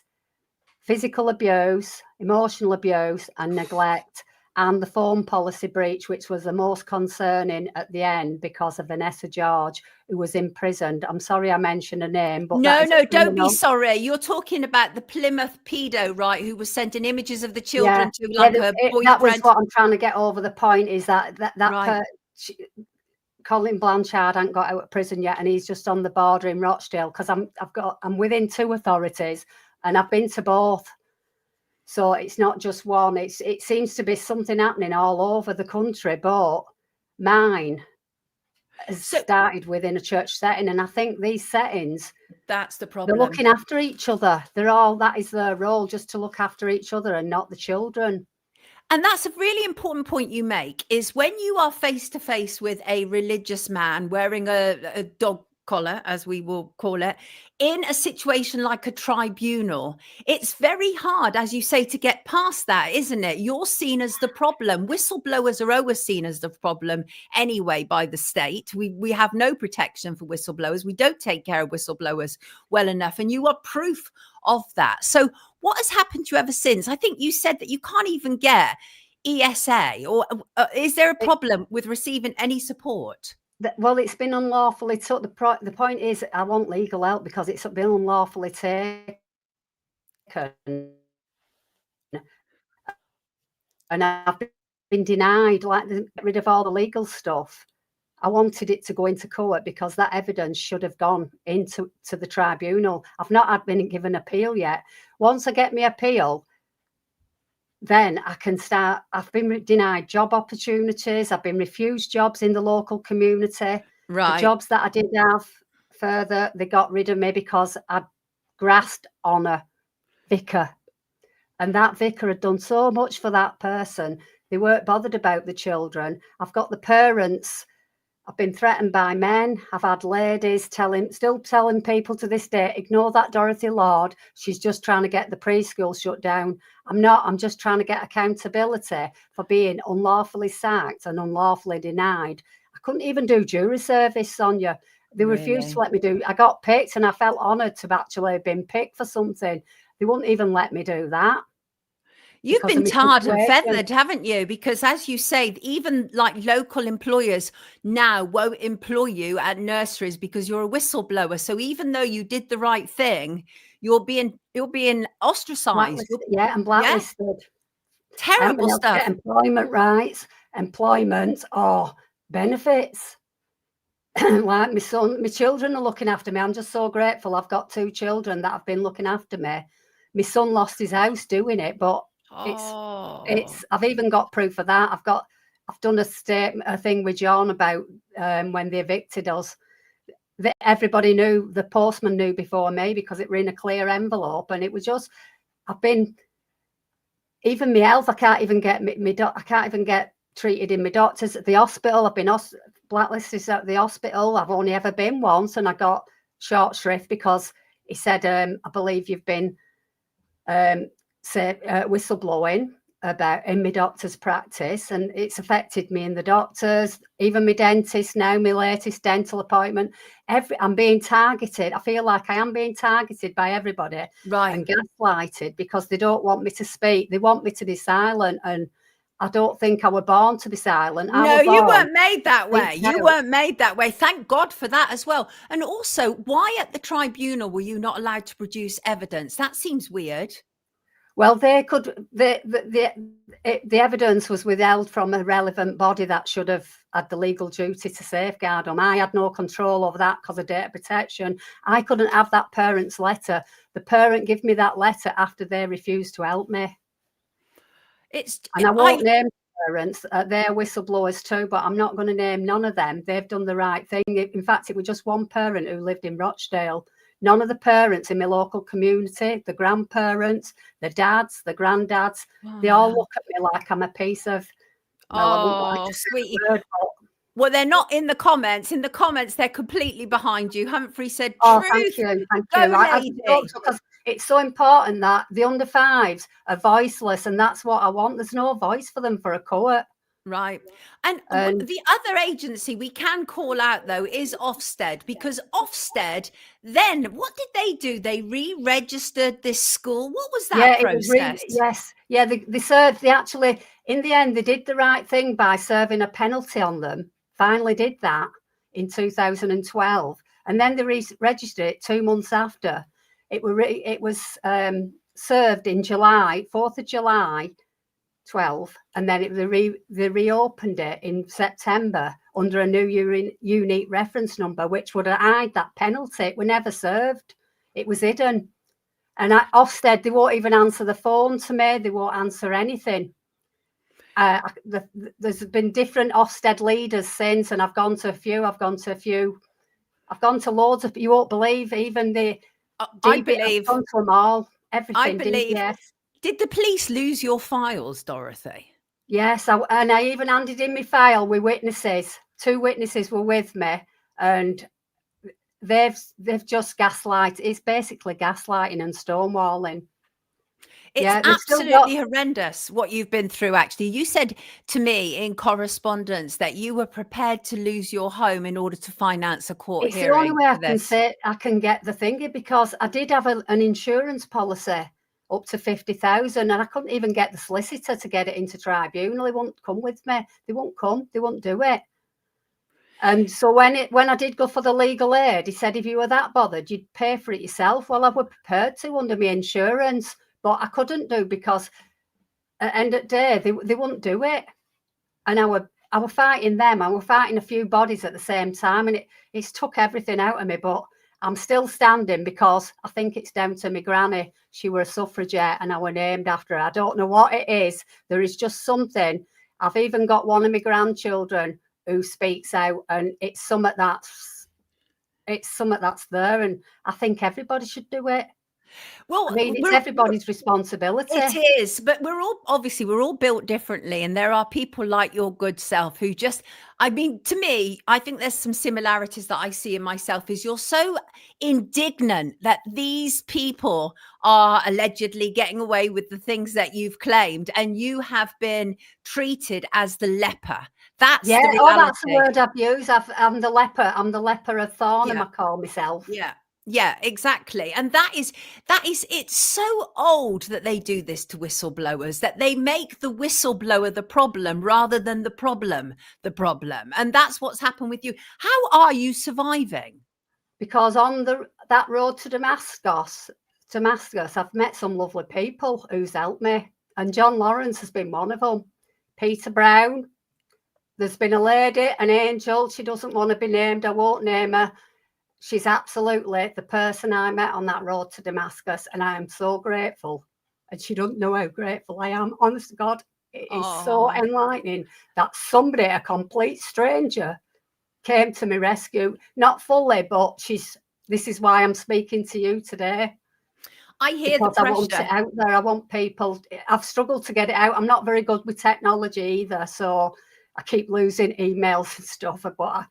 Speaker 3: physical abuse, emotional abuse and neglect, and the phone policy breach, which was the most concerning at the end because of Vanessa George, who was imprisoned. I'm sorry I mentioned a name, but
Speaker 1: no, don't be sorry. You're talking about the Plymouth pedo, right? Who was sending images of the children to like her boyfriend.
Speaker 3: That was what I'm trying to get over the point. Is that right. Colin Blanchard hasn't got out of prison yet, and he's just on the border in Rochdale because I'm within two authorities, and I've been to both. So it's not just one. It seems to be something happening all over the country, but mine has started within a church setting. And I think these settings,
Speaker 1: that's the problem.
Speaker 3: They're looking after each other. That is their role, just to look after each other and not the children.
Speaker 1: And that's a really important point you make, is when you are face to face with a religious man wearing a dog collar, as we will call it, in a situation like a tribunal. It's very hard, as you say, to get past that, isn't it? You're seen as the problem. Whistleblowers are always seen as the problem anyway by the state. We have no protection for whistleblowers. We don't take care of whistleblowers well enough, and you are proof of that. So what has happened to you ever since? I think you said that you can't even get ESA, or is there a problem with receiving any support?
Speaker 3: Well, it's been unlawfully took. The point is, I want legal help because it's been unlawfully taken, and I've been denied. Like, get rid of all the legal stuff. I wanted it to go into court because that evidence should have gone into the tribunal. I've not been given appeal yet. Once I get my appeal, then I can start. I've been denied job opportunities. I've been refused jobs in the local community.
Speaker 1: Right.
Speaker 3: The jobs that I did have further, they got rid of me because I grasped on a vicar. And that vicar had done so much for that person. They weren't bothered about the children. I've got the parents. I've been threatened by men. I've had ladies still telling people to this day, ignore that Dorothy Lord. She's just trying to get the preschool shut down. I'm not. I'm just trying to get accountability for being unlawfully sacked and unlawfully denied. I couldn't even do jury service, Sonia. They refused to let me do. I got picked and I felt honoured to actually have been picked for something. They wouldn't even let me do that.
Speaker 1: You've been tarred and feathered, haven't you? Because as you say, even like local employers now won't employ you at nurseries because you're a whistleblower. So even though you did the right thing, you're being ostracized.
Speaker 3: And blacklisted.
Speaker 1: Yeah. Terrible stuff.
Speaker 3: Employment rights, employment, or benefits. Like my children are looking after me. I'm just so grateful. I've got 2 children that have been looking after me. My son lost his house doing it, but I've even got proof of that. I've done a thing with John about when they evicted us. Everybody knew, the postman knew before me because it were in a clear envelope, and it was just, even my health, I can't even get treated in my doctors at the hospital. I've been blacklisted at the hospital. I've only ever been once, and I got short shrift because he said, I believe you've been whistleblowing about in my doctor's practice, and it's affected me in the doctors, even my dentist now, my latest dental appointment. I'm being targeted. I feel like I am being targeted by everybody,
Speaker 1: right,
Speaker 3: and gaslighted because they don't want me to speak. They want me to be silent, and I don't think I were born to be silent.
Speaker 1: No, you weren't made that way. You weren't made that way. Thank God for that as well. And also, why at the tribunal were you not allowed to produce evidence? That seems weird.
Speaker 3: Well, they could. The evidence was withheld from a relevant body that should have had the legal duty to safeguard them. I had no control over that because of data protection. I couldn't have that parent's letter. The parent gave me that letter after they refused to help me. I won't name parents. They're whistleblowers too, but I'm not going to name none of them. They've done the right thing. In fact, it was just one parent who lived in Rochdale. None of the parents in my local community, the grandparents, the dads, the granddads, they all look at me like I'm a piece of...
Speaker 1: sweetie. Well, they're not in the comments. In the comments, they're completely behind you. Humphrey said, truth.
Speaker 3: Thank you. Because it's so important that the under 5s are voiceless, and that's what I want. There's no voice for them for a court.
Speaker 1: Right. And the other agency we can call out, though, is Ofsted, because Ofsted, then what did they do? They re-registered this school. What was that process?
Speaker 3: They served, they actually, in the end, they did the right thing by serving a penalty on them. Finally did that in 2012. And then they re-registered it 2 months after. It was served in July, 4th of July, 12, and then they reopened it in September under a new unique reference number, which would hide that penalty. It was never served. It was hidden. And Ofsted, they won't even answer the phone to me. They won't answer anything. There's been different Ofsted leaders since, and I've gone to a few. I've gone to loads of, you won't believe, even the...
Speaker 1: I believe.
Speaker 3: I've gone to them all. Everything.
Speaker 1: I believe.
Speaker 3: Yes.
Speaker 1: Did the police lose your files, Dorothy?
Speaker 3: Yes, and I even handed in my file with witnesses. 2 witnesses were with me, and they've just gaslight. It's basically gaslighting and stonewalling.
Speaker 1: It's absolutely horrendous what you've been through, actually. You said to me in correspondence that you were prepared to lose your home in order to finance a court hearing.
Speaker 3: It's the only way I can say I can get the thingy, because I did have an insurance policy up to 50,000, and I couldn't even get the solicitor to get it into tribunal. He won't come with me. They won't come. They won't do it. And so when I did go for the legal aid, he said, if you were that bothered, you'd pay for it yourself. Well, I was prepared to under my insurance, but I couldn't do, because at the end of the day, they wouldn't do it. And I were fighting them. I were fighting a few bodies at the same time, and it's took everything out of me. But I'm still standing, because I think it's down to my granny. She were a suffragette, and I were named after her. I don't know what it is. There is just something. I've even got one of my grandchildren who speaks out, and it's something that's there, and I think everybody should do it.
Speaker 1: Well,
Speaker 3: I mean, it's everybody's responsibility.
Speaker 1: It is, but we're all built differently, and there are people like your good self who just, I mean, to me, I think there's some similarities that I see in myself. Is you're so indignant that these people are allegedly getting away with the things that you've claimed, and you have been treated as the leper. That's the reality.
Speaker 3: That's the word I've used. I'm the leper. I'm the leper of Thornham. I call myself.
Speaker 1: Yeah, exactly. And that is, it's so old that they do this to whistleblowers, that they make the whistleblower the problem rather than the problem. And that's what's happened with you. How are you surviving?
Speaker 3: Because on that road to Damascus, I've met some lovely people who's helped me. And John Lawrence has been one of them. Peter Brown. There's been a lady, an angel. She doesn't want to be named. I won't name her. She's absolutely the person I met on that road to Damascus, and I am so grateful. And she doesn't know how grateful I am. Honest to God, it is so enlightening that somebody, a complete stranger, came to my rescue. Not fully, but this is why I'm speaking to you today.
Speaker 1: I hear
Speaker 3: because
Speaker 1: the pressure.
Speaker 3: I want it out there. I want people. I've struggled to get it out. I'm not very good with technology either, so I keep losing emails and stuff. But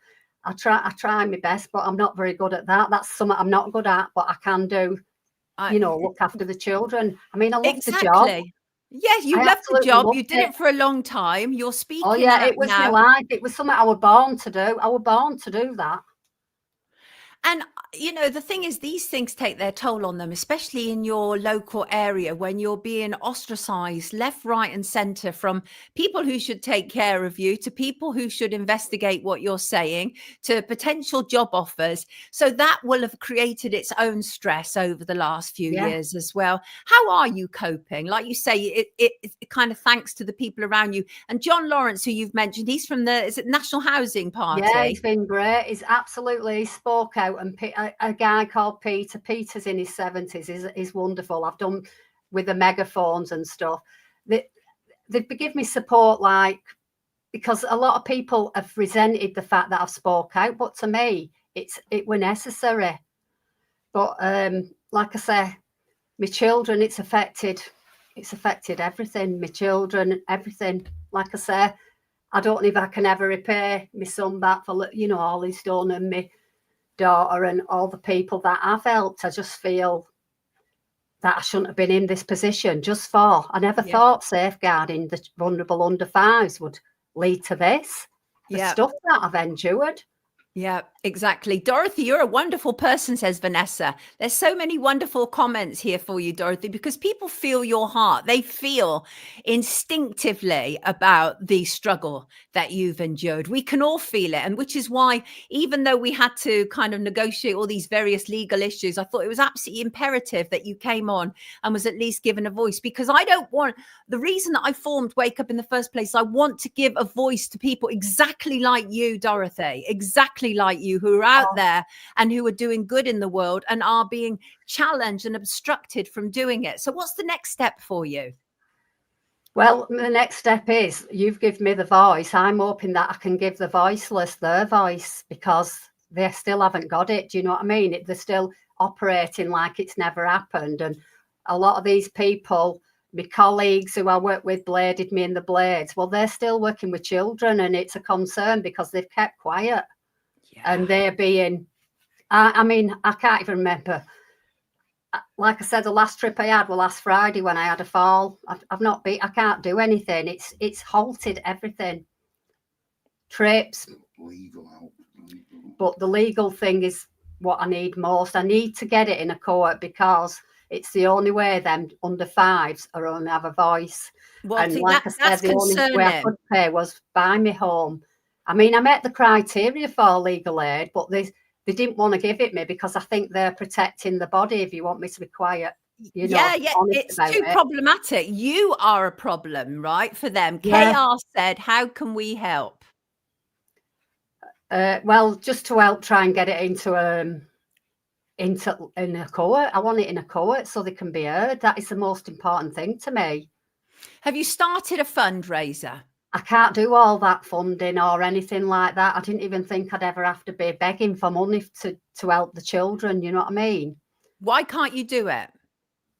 Speaker 3: I try my best, but I'm not very good at that. That's something I'm not good at, but I can do, look after the children. I mean, I love the job.
Speaker 1: Yeah, you love the job. You did it for a long time. You're speaking.
Speaker 3: Oh, yeah, it was my life. It was something I was born to do. I was born to do that.
Speaker 1: And, the thing is, these things take their toll on them, especially in your local area when you're being ostracized left, right and center, from people who should take care of you to people who should investigate what you're saying to potential job offers. So that will have created its own stress over the last few years as well. How are you coping? Like you say, it kind of thanks to the people around you. And John Lawrence, who you've mentioned, he's from is it National Housing Party?
Speaker 3: Yeah, he's been great. He spoke out. And a guy called Peter's in his 70s, is wonderful. I've done with the megaphones and stuff. They give me support, because a lot of people have resented the fact that I've spoke out, but to me, it were necessary. But like I say, my children, it's affected everything. My children, everything. Like I say, I don't know if I can ever repay my son back for all he's done, and me daughter and all the people that I've helped. I just feel that I shouldn't have been in this position I never thought safeguarding the vulnerable under fives would lead to this. The stuff that I've endured.
Speaker 1: Yeah, exactly. Dorothy, you're a wonderful person, says Vanessa. There's so many wonderful comments here for you, Dorothy, because people feel your heart. They feel instinctively about the struggle that you've endured. We can all feel it. And which is why, even though we had to kind of negotiate all these various legal issues, I thought it was absolutely imperative that you came on and was at least given a voice, because the reason that I formed Wake Up in the first place, I want to give a voice to people exactly like you, Dorothy, exactly like you, who are out there and who are doing good in the world and are being challenged and obstructed from doing it. So what's the next step for you?
Speaker 3: Well, the next step is you've given me the voice. I'm hoping that I can give the voiceless their voice, because they still haven't got it. Do you know what I mean? They're still operating like it's never happened. And a lot of these people, my colleagues who I work with, bladed me in the blades. Well, they're still working with children, and it's a concern because they've kept quiet. And they're being I mean, I can't even remember. Like I said, the last trip I had was last Friday when I had a fall. I've not been. I can't do anything. It's halted everything. Trips.
Speaker 4: Legal help.
Speaker 3: But the legal thing is what I need most. I need to get it in a court because it's the only way them under fives are going to have a voice.
Speaker 1: Well,
Speaker 3: And
Speaker 1: see,
Speaker 3: like I said, the only way I could pay was buy me home. I mean, I met the criteria for legal aid, but they didn't want to give it me because I think they're protecting the body. If you want me to be quiet, you know,
Speaker 1: it's too problematic. You are a problem, right, for them.
Speaker 3: Yeah.
Speaker 1: KR said, how can we help?
Speaker 3: Well, just to help try and get it into in a court. I want it in a court so they can be heard. That is the most important thing to me.
Speaker 1: Have you started a fundraiser?
Speaker 3: I can't do all that funding or anything like that. I didn't even think I'd ever have to be begging for money to help the children. You know what I mean?
Speaker 1: Why can't you do it?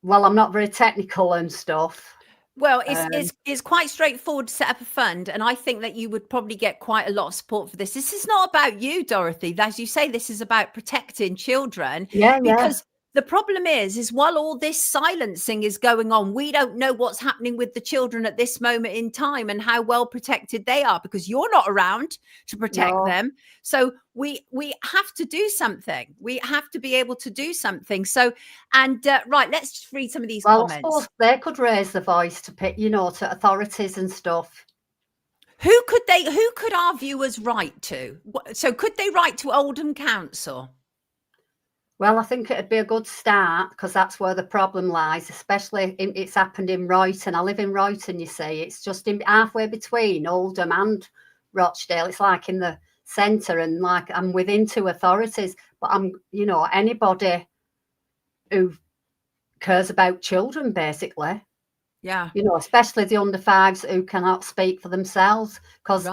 Speaker 3: Well, I'm not very technical and stuff.
Speaker 1: Well, it's quite straightforward to set up a fund, and I think that you would probably get quite a lot of support for this. This is not about you, Dorothy. As you say, this is about protecting children.
Speaker 3: Yeah,
Speaker 1: because the problem is while all this silencing is going on, we don't know what's happening with the children at this moment in time and how well protected they are because you're not around to protect them. So we have to do something. We have to be able to do something. So, and right, let's just read some of these comments.
Speaker 3: I suppose they could raise the voice to pick, you know, to authorities and stuff.
Speaker 1: Who could our viewers write to? So could they write to Oldham Council?
Speaker 3: Well, I think it'd be a good start because that's where the problem lies, especially it's happened in Royton. I live in Royton, you see. It's just halfway between Oldham and Rochdale. It's like in the centre and like I'm within two authorities. But I'm, you know, anybody who cares about children, basically.
Speaker 1: Yeah.
Speaker 3: You know, especially the under fives who cannot speak for themselves because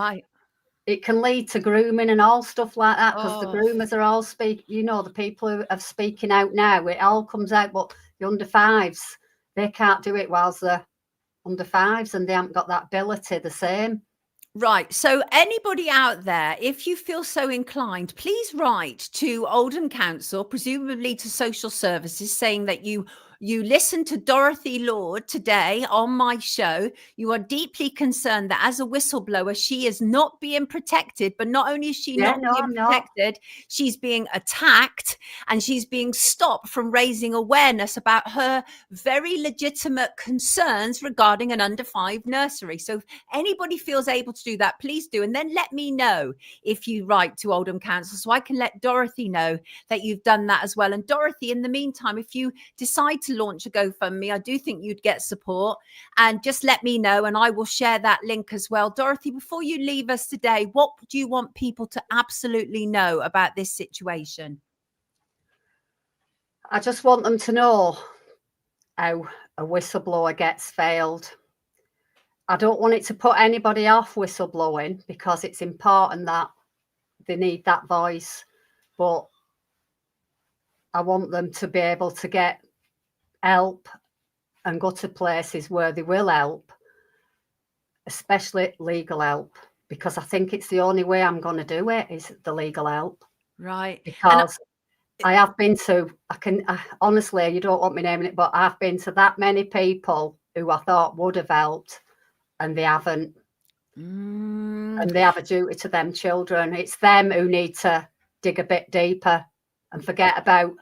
Speaker 3: it can lead to grooming and all stuff like that because the groomers are all you know, the people who are speaking out now, it all comes out, but the under fives, they can't do it whilst they're under fives and they haven't got that ability the same.
Speaker 1: Right. So anybody out there, if you feel so inclined, please write to Oldham Council, presumably to social services, saying that you listened to Dorothy Lord today on my show. You are deeply concerned that as a whistleblower, she is not being protected, but not only is she not being protected, she's being attacked and she's being stopped from raising awareness about her very legitimate concerns regarding an under 5 nursery. So if anybody feels able to do that, please do. And then let me know if you write to Oldham Council so I can let Dorothy know that you've done that as well. And Dorothy, in the meantime, if you decide to launch a GoFundMe, I do think you'd get support, and just let me know and I will share that link as well. Dorothy, before you leave us today, what do you want people to absolutely know about this situation?
Speaker 3: I just want them to know how a whistleblower gets failed. I don't want it to put anybody off whistleblowing because it's important that they need that voice, but I want them to be able to get help and go to places where they will help, especially legal help, because I think it's the only way I'm going to do it is the legal help.
Speaker 1: Right.
Speaker 3: Because I have been to, honestly, you don't want me naming it, but I've been to that many people who I thought would have helped and they haven't. And they have a duty to them children. It's them who need to dig a bit deeper and forget about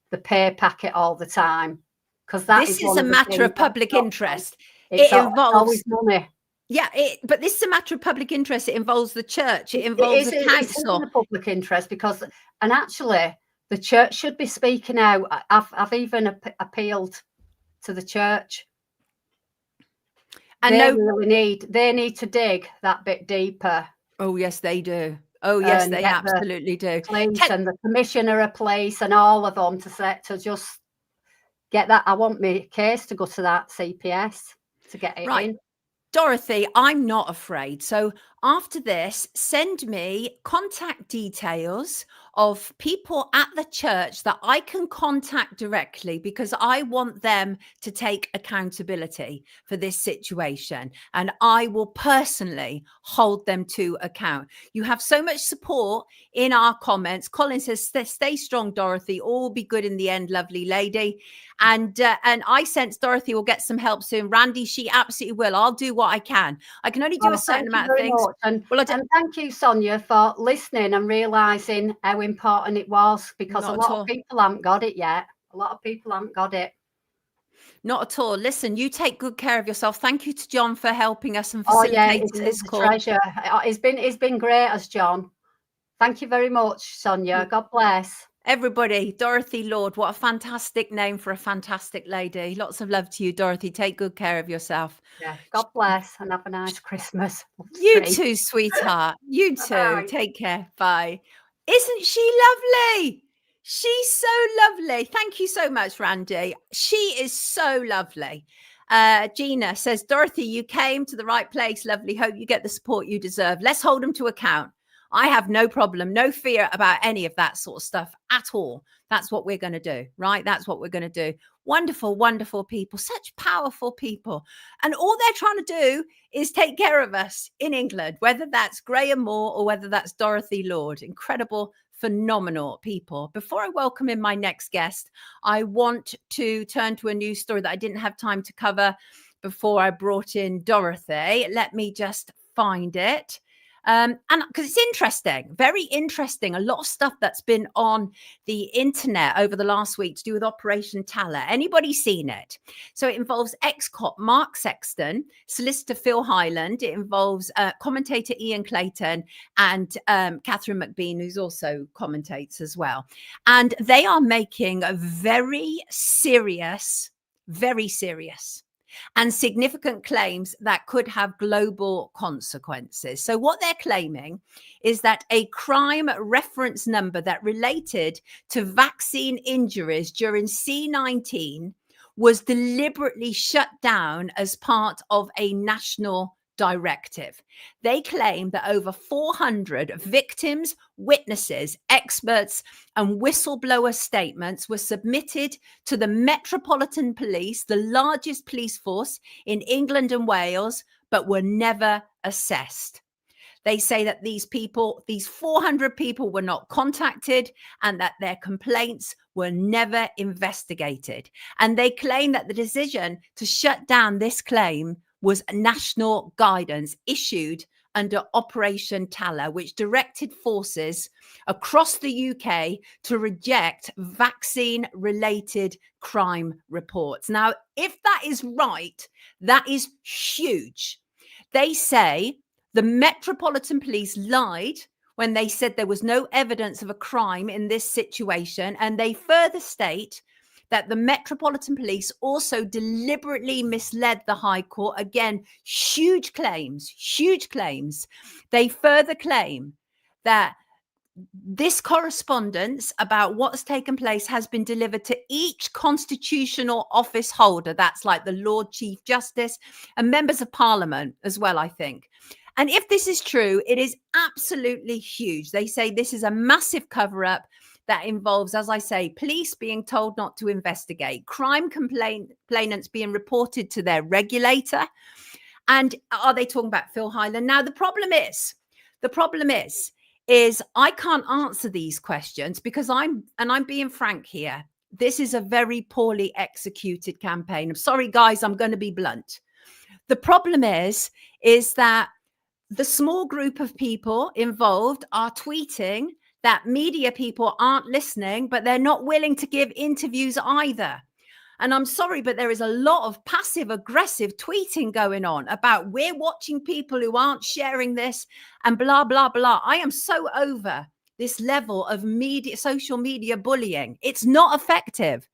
Speaker 3: the pay packet all the time. Because
Speaker 1: this is a matter of public interest.
Speaker 3: It involves always money.
Speaker 1: Yeah, but this is a matter of public interest. It involves the church. It involves the council.
Speaker 3: It's a public interest because, and actually, the church should be speaking out. I've even appealed to the church. And they need to dig that bit deeper.
Speaker 1: Oh yes, they do. Oh yes, they absolutely do.
Speaker 3: And the commissioner of police and all of them to just get that. I want my case to go to that CPS to get it in.
Speaker 1: Dorothy, I'm not afraid. So after this, send me contact details of people at the church that I can contact directly, because I want them to take accountability for this situation, and I will personally hold them to account. You have so much support in our comments. Colin says, stay strong, Dorothy. All will be good in the end, lovely lady. And I sense Dorothy will get some help soon. Randy, she absolutely will. I'll do what I can. I can only do a certain amount of things.
Speaker 3: And thank you, Sonia, for listening and realising how important it was, because a lot of people haven't got it yet. A lot of people haven't got it.
Speaker 1: Not at all. Listen, you take good care of yourself. Thank you to John for helping us and facilitating this call.
Speaker 3: It's a treasure. It's been great as John. Thank you very much, Sonia. God bless.
Speaker 1: Everybody, Dorothy Lord, what a fantastic name for a fantastic lady. Lots of love to you, Dorothy. Take good care of yourself.
Speaker 3: Yeah, God bless and have a nice Christmas.
Speaker 1: You too, sweetheart. You too. Bye. Take care. Bye. Isn't she lovely? She's so lovely. Thank you so much, Randy. She is so lovely. Gina says, Dorothy, you came to the right place. Lovely. Hope you get the support you deserve. Let's hold them to account. I have no problem, no fear about any of that sort of stuff at all. That's what we're going to do, right? That's what we're going to do. Wonderful, wonderful people, such powerful people. And all they're trying to do is take care of us in England, whether that's Graham Moore or whether that's Dorothy Lord. Incredible, phenomenal people. Before I welcome in my next guest, I want to turn to a news story that I didn't have time to cover before I brought in Dorothy. Let me just find it. And because it's interesting, very interesting, a lot of stuff that's been on the internet over the last week to do with Operation Talla. Anybody seen it? So it involves ex-cop Mark Sexton, solicitor Phil Highland. It involves commentator Ian Clayton and Catherine McBean, who's also commentates as well. And they are making a very serious and significant claims that could have global consequences. So what they're claiming is that a crime reference number that related to vaccine injuries during C-19 was deliberately shut down as part of a national directive. They claim that over 400 victims, witnesses, experts, and whistleblower statements were submitted to the Metropolitan Police, the largest police force in England and Wales, but were never assessed. They say that these 400 people were not contacted and that their complaints were never investigated. And they claim that the decision to shut down this claim was national guidance issued under Operation Talla, which directed forces across the UK to reject vaccine-related crime reports. Now, if that is right, that is huge. They say the Metropolitan Police lied when they said there was no evidence of a crime in this situation, and they further state that the Metropolitan Police also deliberately misled the High Court. Again, huge claims. They further claim that this correspondence about what's taken place has been delivered to each constitutional office holder. That's like the Lord Chief Justice and members of Parliament as well, I think. And if this is true, it is absolutely huge. They say this is a massive cover-up that involves, as I say, police being told not to investigate, crime complainants being reported to their regulator. And are they talking about Phil Highland? Now, the problem is I can't answer these questions because I'm being frank here. This is a very poorly executed campaign. I'm sorry, guys, I'm going to be blunt. The problem is that the small group of people involved are tweeting that media people aren't listening, but they're not willing to give interviews either. And I'm sorry, but there is a lot of passive aggressive tweeting going on about we're watching people who aren't sharing this and blah, blah, blah. I am so over this level of social media bullying. It's not effective.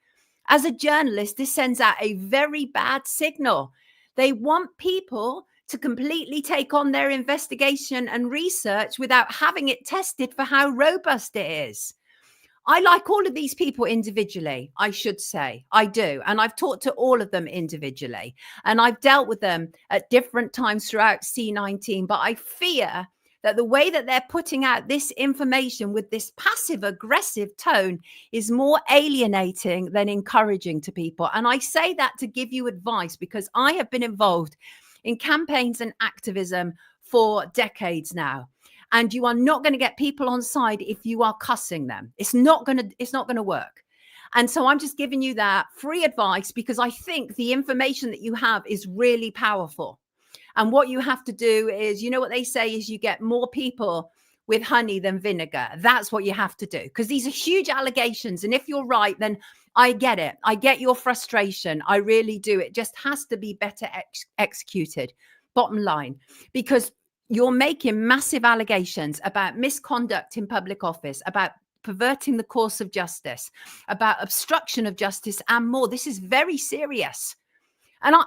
Speaker 1: As a journalist, this sends out a very bad signal. They want people to completely take on their investigation and research without having it tested for how robust it is. I like all of these people individually, I should say. I do. And I've talked to all of them individually. And I've dealt with them at different times throughout C19. But I fear that the way that they're putting out this information with this passive aggressive tone is more alienating than encouraging to people. And I say that to give you advice, because I have been involved in campaigns and activism for decades now. And you are not going to get people on side if you are cussing them. It's not going to work. And so I'm just giving you that free advice, because I think the information that you have is really powerful. And what you have to do is, you know what they say is you get more people with honey than vinegar. That's what you have to do, because these are huge allegations. And if you're right, then I get it. I get your frustration. I really do. It just has to be better executed. Bottom line, because you're making massive allegations about misconduct in public office, about perverting the course of justice, about obstruction of justice, and more. This is very serious. And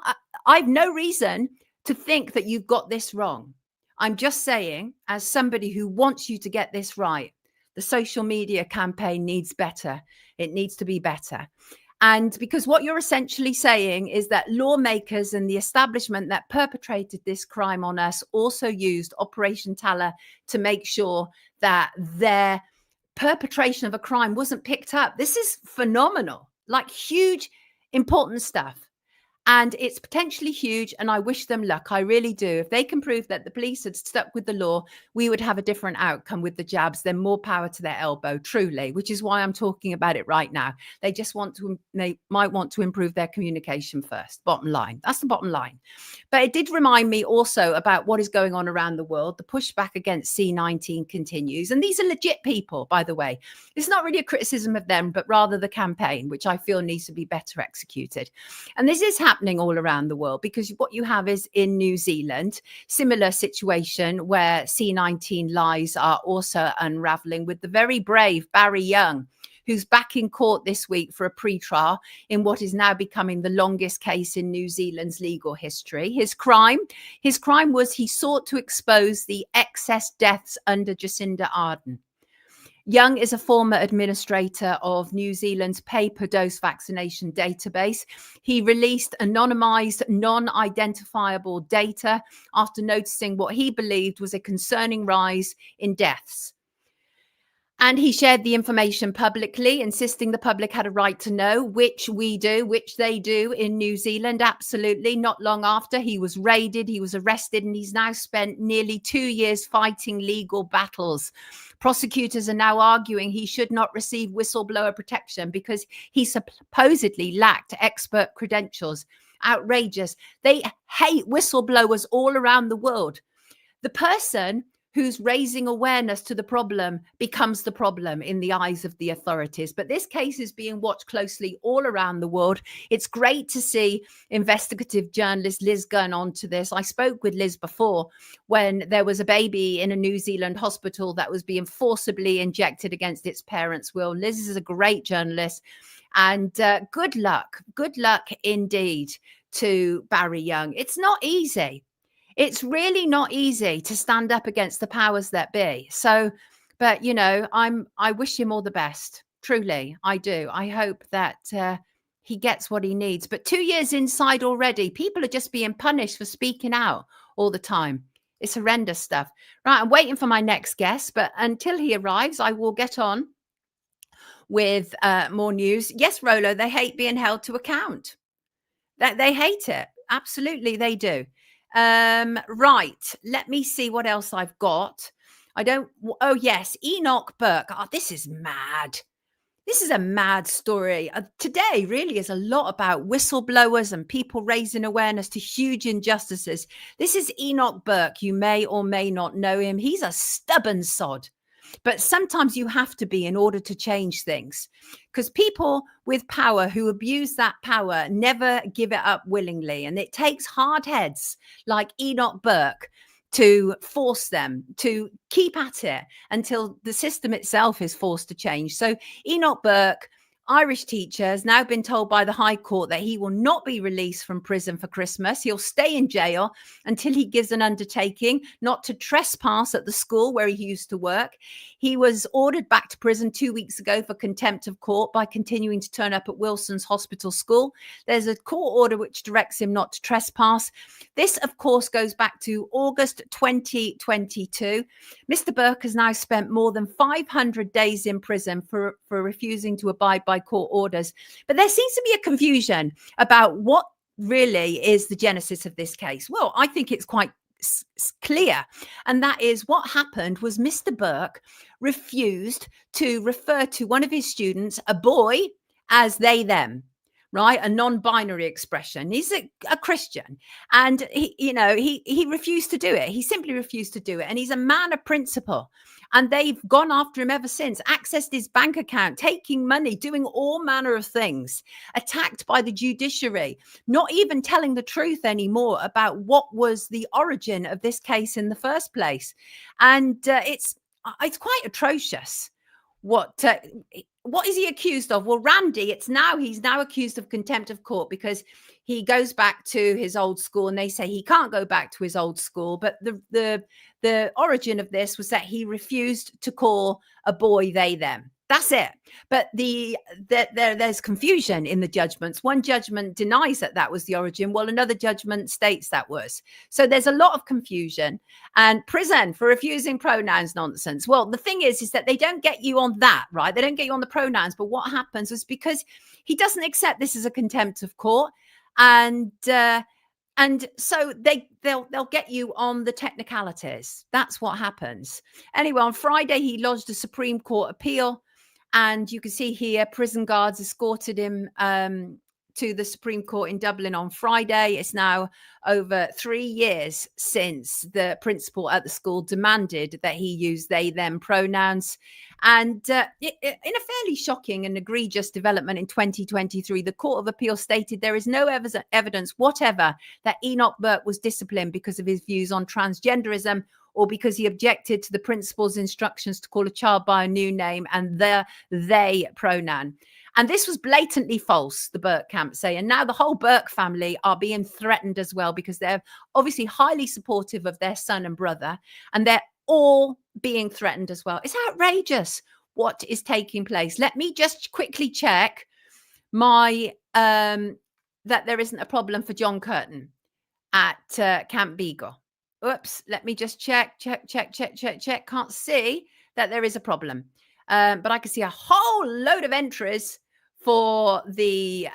Speaker 1: I've no reason to think that you've got this wrong. I'm just saying, as somebody who wants you to get this right, the social media campaign needs better. It needs to be better. And because what you're essentially saying is that lawmakers and the establishment that perpetrated this crime on us also used Operation Talla to make sure that their perpetration of a crime wasn't picked up. This is phenomenal, like huge, important stuff. And it's potentially huge, and I wish them luck. I really do. If they can prove that the police had stuck with the law, we would have a different outcome with the jabs. Then more power to their elbow, truly, which is why I'm talking about it right now. They just might want to improve their communication first. Bottom line. That's the bottom line. But it did remind me also about what is going on around the world. The pushback against C19 continues. And these are legit people, by the way. It's not really a criticism of them, but rather the campaign, which I feel needs to be better executed. And this is happening all around the world, because what you have is in New Zealand, similar situation where C19 lies are also unraveling, with the very brave Barry Young, who's back in court this week for a pre-trial in what is now becoming the longest case in New Zealand's legal history. His crime was he sought to expose the excess deaths under Jacinda Ardern. Young is a former administrator of New Zealand's pay-per-dose vaccination database. He released anonymized, non-identifiable data after noticing what he believed was a concerning rise in deaths. And he shared the information publicly, insisting the public had a right to know, which they do in New Zealand. Absolutely. Not long after, he was raided, he was arrested, and he's now spent nearly 2 years fighting legal battles. Prosecutors are now arguing he should not receive whistleblower protection because he supposedly lacked expert credentials. Outrageous. They hate whistleblowers all around the world. The person who's raising awareness to the problem becomes the problem in the eyes of the authorities. But this case is being watched closely all around the world. It's great to see investigative journalist Liz going on to this. I spoke with Liz before when there was a baby in a New Zealand hospital that was being forcibly injected against its parents' will. Liz is a great journalist, and good luck indeed to Barry Young. It's not easy. It's really not easy to stand up against the powers that be. So, but I wish him all the best. Truly, I do. I hope that he gets what he needs. But 2 years inside already, people are just being punished for speaking out all the time. It's horrendous stuff. Right, I'm waiting for my next guest, but until he arrives, I will get on with more news. Yes, Rolo, they hate being held to account. That they hate it. Absolutely, they do. Right, let me see what else I've got. Oh yes, Enoch Burke. Oh, this is mad. This is a mad story. Today really is a lot about whistleblowers and people raising awareness to huge injustices. This is Enoch Burke. You may or may not know him. He's a stubborn sod. But sometimes you have to be in order to change things, because people with power who abuse that power never give it up willingly. And it takes hard heads like Enoch Burke to force them to keep at it until the system itself is forced to change. So Enoch Burke Irish teacher has now been told by the High Court that he will not be released from prison for Christmas. He'll stay in jail until he gives an undertaking not to trespass at the school where he used to work. He was ordered back to prison 2 weeks ago for contempt of court by continuing to turn up at Wilson's Hospital School. There's a court order which directs him not to trespass. This, of course, goes back to August 2022. Mr. Burke has now spent more than 500 days in prison for refusing to abide by court orders. But there seems to be a confusion about what really is the genesis of this case. Well, I think it's quite clear. And that is what happened was Mr. Burke refused to refer to one of his students, a boy, as they, them. Right, a non-binary expression. He's a Christian, and he refused to do it. He simply refused to do it, and he's a man of principle. And they've gone after him ever since. Accessed his bank account, taking money, doing all manner of things. Attacked by the judiciary, not even telling the truth anymore about what was the origin of this case in the first place. And it's quite atrocious. What is he accused of? Well, Randy, he's now accused of contempt of court because he goes back to his old school, and they say he can't go back to his old school. But the origin of this was that he refused to call a boy they, them. That's it. But there's confusion in the judgments. One judgment denies that was the origin, while another judgment states that was. So there's a lot of confusion. And prison for refusing pronouns nonsense. Well, the thing is that they don't get you on that, right? They don't get you on the pronouns. But what happens is because he doesn't accept this as a contempt of court, and so they'll get you on the technicalities. That's what happens. Anyway, on Friday, he lodged a Supreme Court appeal. And you can see here, prison guards escorted him to the Supreme Court in Dublin on Friday. It's now over 3 years since the principal at the school demanded that he use they, them pronouns. And in a fairly shocking and egregious development in 2023, the Court of Appeal stated there is no evidence whatever that Enoch Burke was disciplined because of his views on transgenderism, or because he objected to the principal's instructions to call a child by a new name and the they pronoun. And this was blatantly false, the Burke camp say. And now the whole Burke family are being threatened as well, because they're obviously highly supportive of their son and brother, and they're all being threatened as well. It's outrageous what is taking place. Let me just quickly check my that there isn't a problem for John Curtin at Camp Beagle. Oops, let me just check. Can't see that there is a problem. But I can see a whole load of entries for the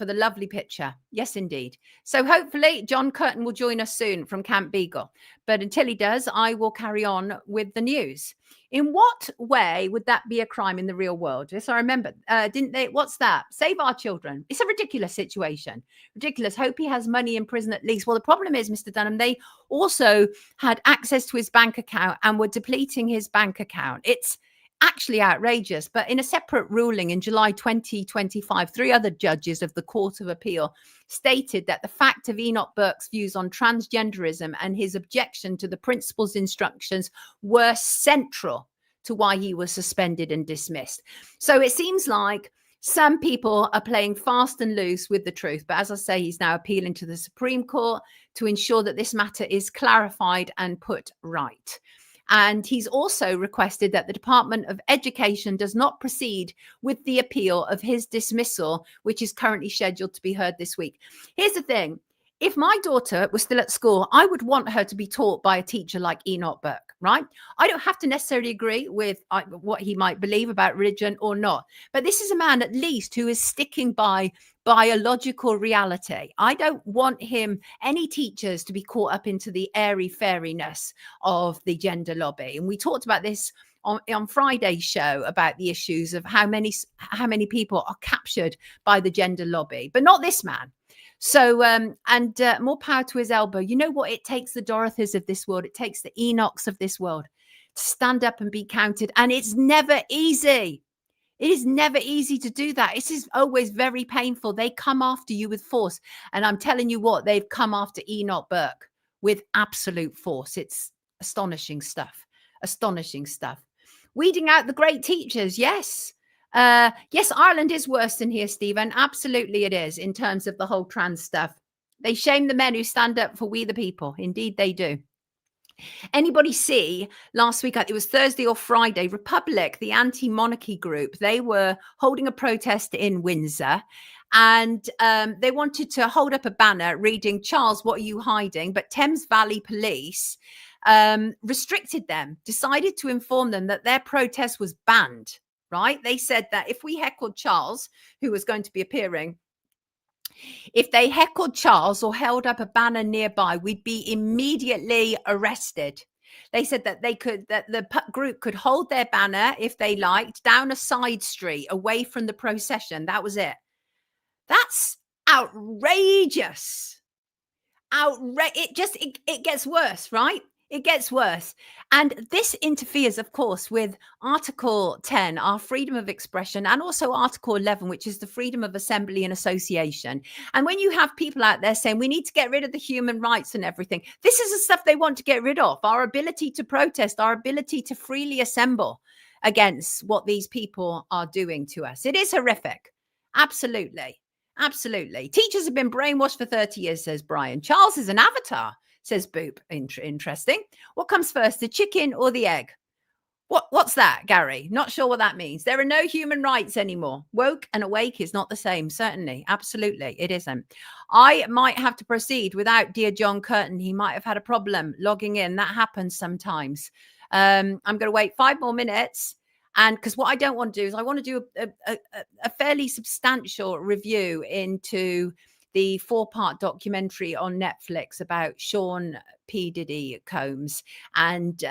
Speaker 1: lovely picture. Yes, indeed. So hopefully John Curtin will join us soon from Camp Beagle. But until he does, I will carry on with the news. In what way would that be a crime in the real world? Yes, I remember. Didn't they? What's that? Save our children. It's a ridiculous situation. Ridiculous. Hope he has money in prison at least. Well, the problem is, Mr. Dunham, they also had access to his bank account and were depleting his bank account. It's actually outrageous. But in a separate ruling in July 2025, 3 other judges of the Court of Appeal stated that the fact of Enoch Burke's views on transgenderism and his objection to the principal's instructions were central to why he was suspended and dismissed. So it seems like some people are playing fast and loose with the truth. But as I say, he's now appealing to the Supreme Court to ensure that this matter is clarified and put right. And he's also requested that the Department of Education does not proceed with the appeal of his dismissal, which is currently scheduled to be heard this week. Here's the thing. If my daughter was still at school, I would want her to be taught by a teacher like Enoch Burke, right? I don't have to necessarily agree with what he might believe about religion or not. But this is a man, at least, who is sticking by biological reality. I don't want any teachers to be caught up into the airy-fairiness of the gender lobby. And we talked about this on Friday's show about the issues of how many people are captured by the gender lobby, but not this man. So, more power to his elbow. You know what? It takes the Dorothys of this world. It takes the Enochs of this world to stand up and be counted. And it's never easy. It is never easy to do that. It is always very painful. They come after you with force. And I'm telling you what, they've come after Enoch Burke with absolute force. It's astonishing stuff. Astonishing stuff. Weeding out the great teachers. Yes. Yes, Ireland is worse than here, Stephen. Absolutely it is, in terms of the whole trans stuff. They shame the men who stand up for we the people. Indeed, they do. Anybody see last week, it was Thursday or Friday, Republic, the Anti-Monarchy Group, they were holding a protest in Windsor, and they wanted to hold up a banner reading, "Charles, what are you hiding?" But Thames Valley Police restricted them, decided to inform them that their protest was banned, right? They said that if we heckled Charles, who was going to be appearing, if they heckled Charles or held up a banner nearby, we'd be immediately arrested. They said that the group could hold their banner if they liked down a side street away from the procession. That was it. That's outrageous. It gets worse, right? It gets worse. And this interferes, of course, with Article 10, our freedom of expression, and also Article 11, which is the freedom of assembly and association. And when you have people out there saying we need to get rid of the human rights and everything, this is the stuff they want to get rid of: our ability to protest, our ability to freely assemble against what these people are doing to us. It is horrific. Absolutely. Absolutely. Teachers have been brainwashed for 30 years, says Brian. Charles is an avatar, says Boop. Interesting. What comes first, the chicken or the egg? What's that, Gary? Not sure what that means. There are no human rights anymore. Woke and awake is not the same. Certainly. Absolutely. It isn't. I might have to proceed without dear John Curtin. He might have had a problem logging in. That happens sometimes. I'm going to wait 5 more minutes. And because what I don't want to do is I want to do a fairly substantial review into the 4-part documentary on Netflix about Sean P. Diddy Combs. And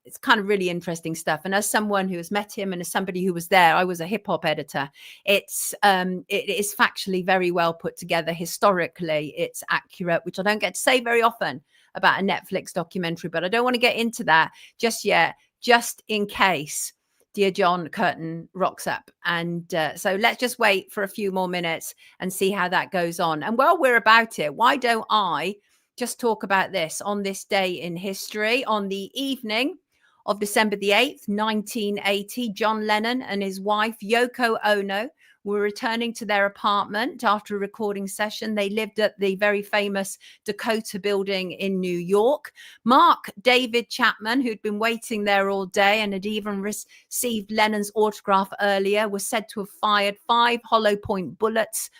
Speaker 1: it's kind of really interesting stuff. And as someone who has met him and as somebody who was there, I was a hip hop editor. It is factually very well put together. Historically, it's accurate, which I don't get to say very often about a Netflix documentary. But I don't want to get into that just yet, just in case dear John Curtin rocks up. And so let's just wait for a few more minutes and see how that goes on. And while we're about it, why don't I just talk about this on this day in history? On the evening of December the 8th, 1980, John Lennon and his wife, Yoko Ono, were returning to their apartment after a recording session. They lived at the very famous Dakota building in New York. Mark David Chapman, who'd been waiting there all day and had even received Lennon's autograph earlier, was said to have fired 5 hollow point bullets.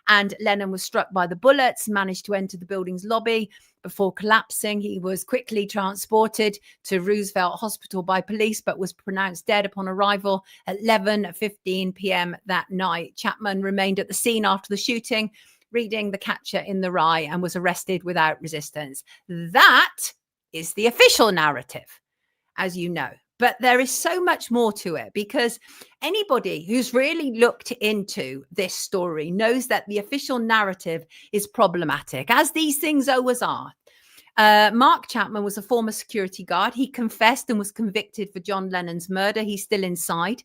Speaker 1: And Lennon was struck by the bullets, managed to enter the building's lobby. Before collapsing, he was quickly transported to Roosevelt Hospital by police, but was pronounced dead upon arrival at 11:15 p.m. that night. Chapman remained at the scene after the shooting, reading The Catcher in the Rye, and was arrested without resistance. That is the official narrative, as you know. But there is so much more to it, because anybody who's really looked into this story knows that the official narrative is problematic, as these things always are. Mark Chapman was a former security guard. He confessed and was convicted for John Lennon's murder. He's still inside.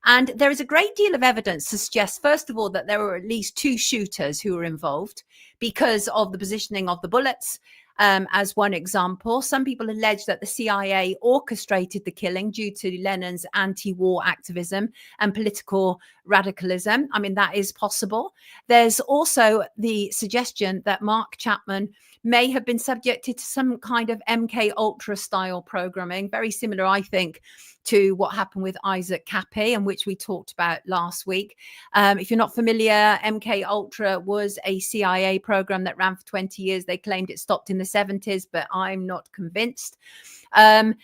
Speaker 1: And there is a great deal of evidence to suggest, first of all, that there were at least 2 shooters who were involved because of the positioning of the bullets. As one example, some people allege that the CIA orchestrated the killing due to Lennon's anti-war activism and political radicalism. I mean, that is possible. There's also the suggestion that Mark Chapman may have been subjected to some kind of MK Ultra style programming, very similar, I think, to what happened with Isaac Kappy, and which we talked about last week. If you're not familiar, MK Ultra was a CIA program that ran for 20 years. They claimed it stopped in the 70s, but I'm not convinced. And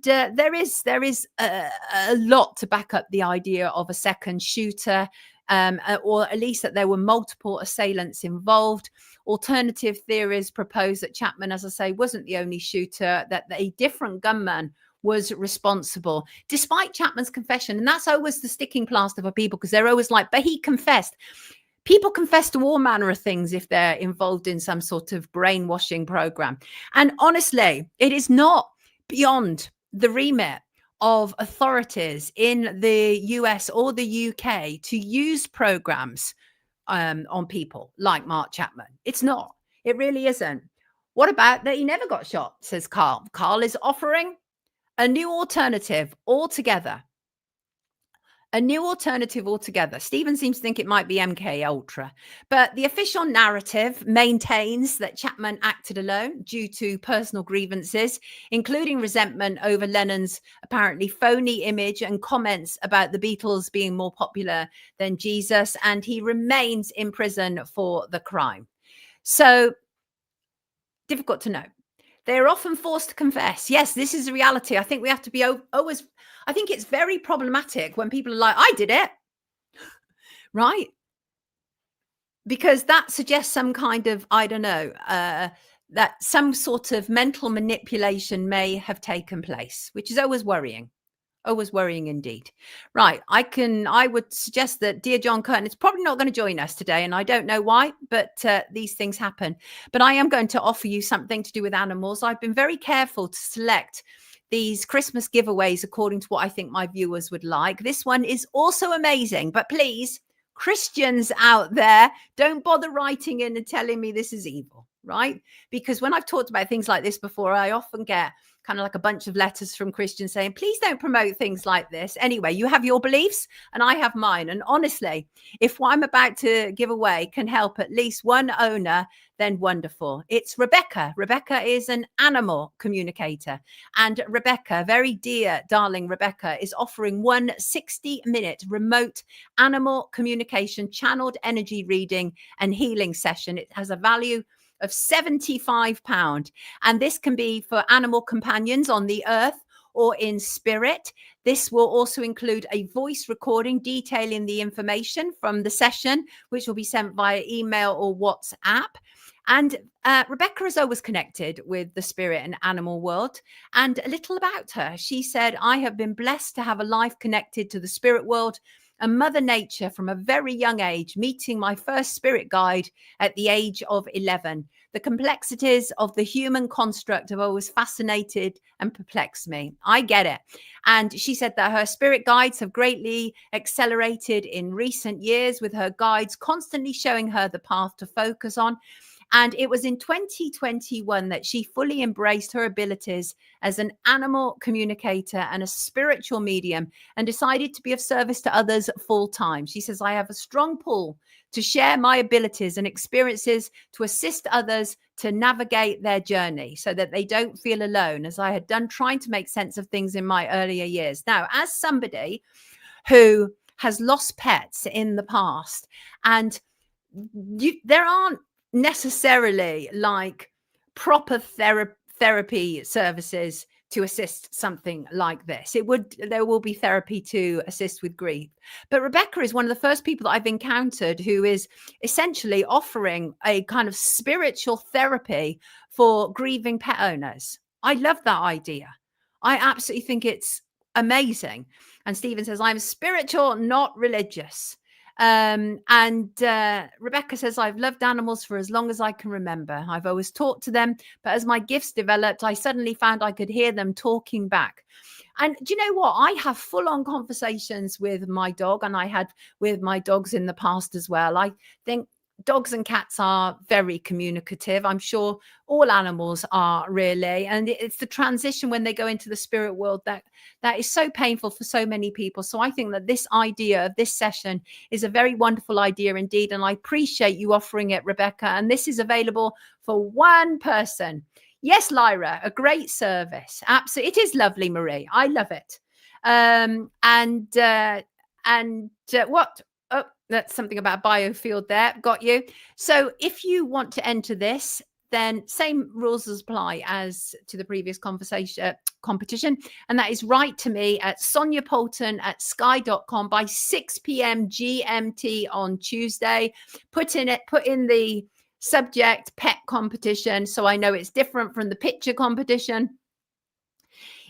Speaker 1: there is a lot to back up the idea of a second shooter, or at least that there were multiple assailants involved. Alternative theories propose that Chapman, as I say, wasn't the only shooter, that a different gunman was responsible, despite Chapman's confession. And that's always the sticking plaster for people, because they're always like, but he confessed. People confess to all manner of things if they're involved in some sort of brainwashing program. And honestly, it is not beyond the remit of authorities in the US or the UK to use programs on people like Mark Chapman. It's not. It really isn't. What about that he never got shot, says Carl. Carl is offering a new alternative altogether. A new alternative altogether. Stephen seems to think it might be MK Ultra, but the official narrative maintains that Chapman acted alone due to personal grievances, including resentment over Lennon's apparently phony image and comments about the Beatles being more popular than Jesus, and he remains in prison for the crime. So, difficult to know. They're often forced to confess. Yes, this is a reality. I think we have to be always, I think it's very problematic when people are like, I did it, right? Because that suggests some kind of, I don't know, that some sort of mental manipulation may have taken place, which is always worrying. Always worrying indeed. Right. I would suggest that dear John Curtin is probably not going to join us today. And I don't know why, but these things happen. But I am going to offer you something to do with animals. I've been very careful to select these Christmas giveaways according to what I think my viewers would like. This one is also amazing, but please, Christians out there, don't bother writing in and telling me this is evil, right? Because when I've talked about things like this before, I often get kind of like a bunch of letters from Christians saying, please don't promote things like this. Anyway, you have your beliefs and I have mine. And honestly, if what I'm about to give away can help at least one owner, then wonderful. It's Rebekah. Rebekah is an animal communicator. And Rebekah, very dear, darling Rebekah, is offering one 60-minute remote animal communication, channeled energy reading and healing session. It has a value of £75, and this can be for animal companions on the earth or in spirit. This will also include a voice recording detailing the information from the session, which will be sent via email or WhatsApp. And Rebekah is always connected with the spirit and animal world. And a little about her. She said, I have been blessed to have a life connected to the spirit world and Mother Nature from a very young age, meeting my first spirit guide at the age of 11. The complexities of the human construct have always fascinated and perplexed me. I get it. And she said that her spirit guides have greatly accelerated in recent years, with her guides constantly showing her the path to focus on. And it was in 2021 that she fully embraced her abilities as an animal communicator and a spiritual medium and decided to be of service to others full time. She says, I have a strong pull to share my abilities and experiences to assist others to navigate their journey so that they don't feel alone, as I had done trying to make sense of things in my earlier years. Now, as somebody who has lost pets in the past, and there aren't necessarily like proper therapy services to assist something like this. There will be therapy to assist with grief. But Rebekah is one of the first people that I've encountered who is essentially offering a kind of spiritual therapy for grieving pet owners. I love that idea. I absolutely think it's amazing. And Stephen says, I'm spiritual, not religious. Rebekah says, I've loved animals for as long as I can remember. I've always talked to them, but as my gifts developed, I suddenly found I could hear them talking back. And do you know what? I have full-on conversations with my dog, and I had with my dogs in the past as well. I think dogs and cats are very communicative. I'm sure all animals are, really. And it's the transition when they go into the spirit world that is so painful for so many people. So I think that this idea of this session is a very wonderful idea indeed. And I appreciate you offering it, Rebekah. And this is available for one person. Yes, Lyra, a great service. Absolutely. It is lovely, Marie. I love it. What? Oh, that's something about biofield there. Got you. So if you want to enter this, then same rules apply as to the previous competition. And that is write to me at Sonia Poulton at sky.com by 6 p.m. GMT on Tuesday. Put in the subject pet competition, so I know it's different from the picture competition,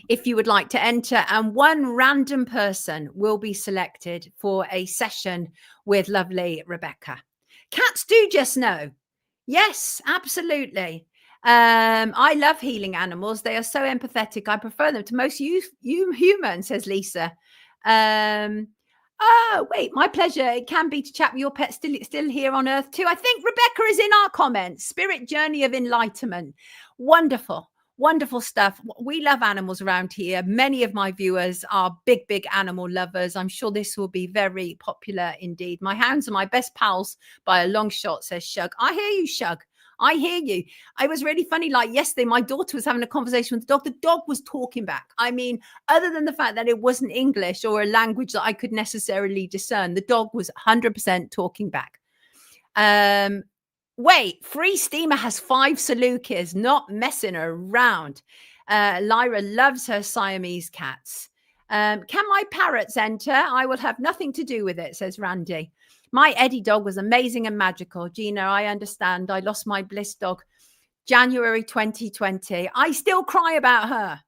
Speaker 1: if you would like to enter, and one random person will be selected for a session with lovely Rebekah. Cats do just know. Yes, absolutely. I love healing animals. They are so empathetic. I prefer them to most humans, says Lisa. Oh, wait, my pleasure. It can be to chat with your pet still here on Earth too. I think Rebekah is in our comments. Spirit journey of enlightenment. Wonderful. Wonderful stuff. We love animals around here. Many of my viewers are big animal lovers. I'm sure this will be very popular indeed. My hounds are my best pals by a long shot, says Shug. I hear you, Shug. I hear you. It was really funny. Like yesterday, my daughter was having a conversation with the dog. The dog was talking back. I mean, other than the fact that it wasn't English or a language that I could necessarily discern, the dog was 100% talking back. Wait, Free Steamer has 5 Salukis, not messing around. Lyra loves her Siamese cats. Can my parrots enter? I will have nothing to do with it, says Randy. My Eddie dog was amazing and magical. Gina, I understand. I lost my Bliss dog January 2020. I still cry about her.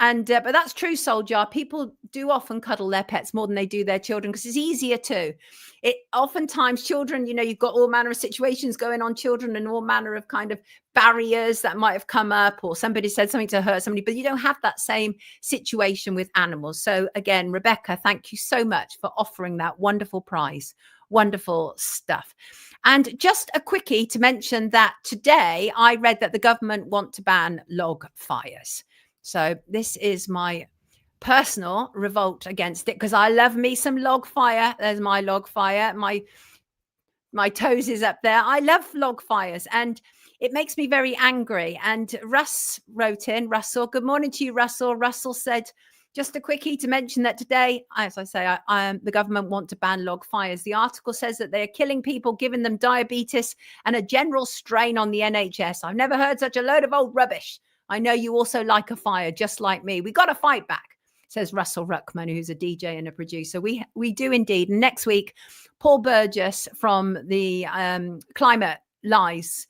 Speaker 1: And but that's true, Soldier. People do often cuddle their pets more than they do their children because it's easier to. It oftentimes children, you've got all manner of situations going on, children, and all manner of kind of barriers that might have come up, or somebody said something to hurt somebody, but you don't have that same situation with animals. So again, Rebekah, thank you so much for offering that wonderful prize. Wonderful stuff. And just a quickie to mention that today I read that the government want to ban log fires. So this is my personal revolt against it because I love me some log fire. There's my log fire. My toes is up there. I love log fires and it makes me very angry. And Russ wrote in, Russell, good morning to you, Russell. Russell said, just a quickie to mention that today, as I say, the government want to ban log fires. The article says that they're killing people, giving them diabetes and a general strain on the NHS. I've never heard such a load of old rubbish. I know you also like a fire, just like me. We got to fight back, says Russell Ruckman, who's a DJ and a producer. We do indeed. Next week, Paul Burgess from the Climate Lies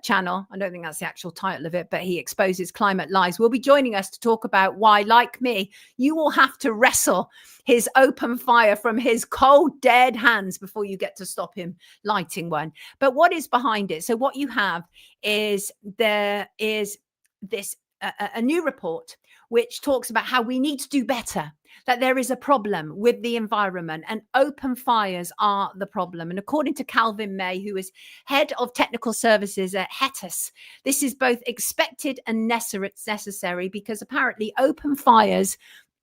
Speaker 1: channel. I don't think that's the actual title of it, but he exposes climate lies. Will be joining us to talk about why, like me, you will have to wrestle his open fire from his cold, dead hands before you get to stop him lighting one. But what is behind it? So what you have is there is this a new report which talks about how we need to do better, that there is a problem with the environment and open fires are the problem. And according to Calvin May, who is head of technical services at HETUS, this is both expected and necessary because apparently open fires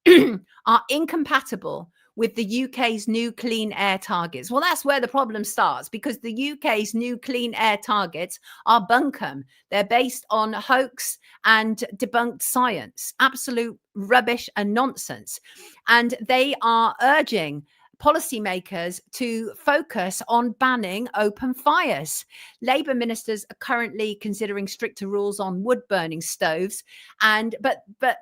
Speaker 1: are incompatible with the UK's new clean air targets. Well, that's where the problem starts because the UK's new clean air targets are bunkum. They're based on hoax and debunked science, absolute rubbish and nonsense. And they are urging policymakers to focus on banning open fires. Labour ministers are currently considering stricter rules on wood burning stoves. But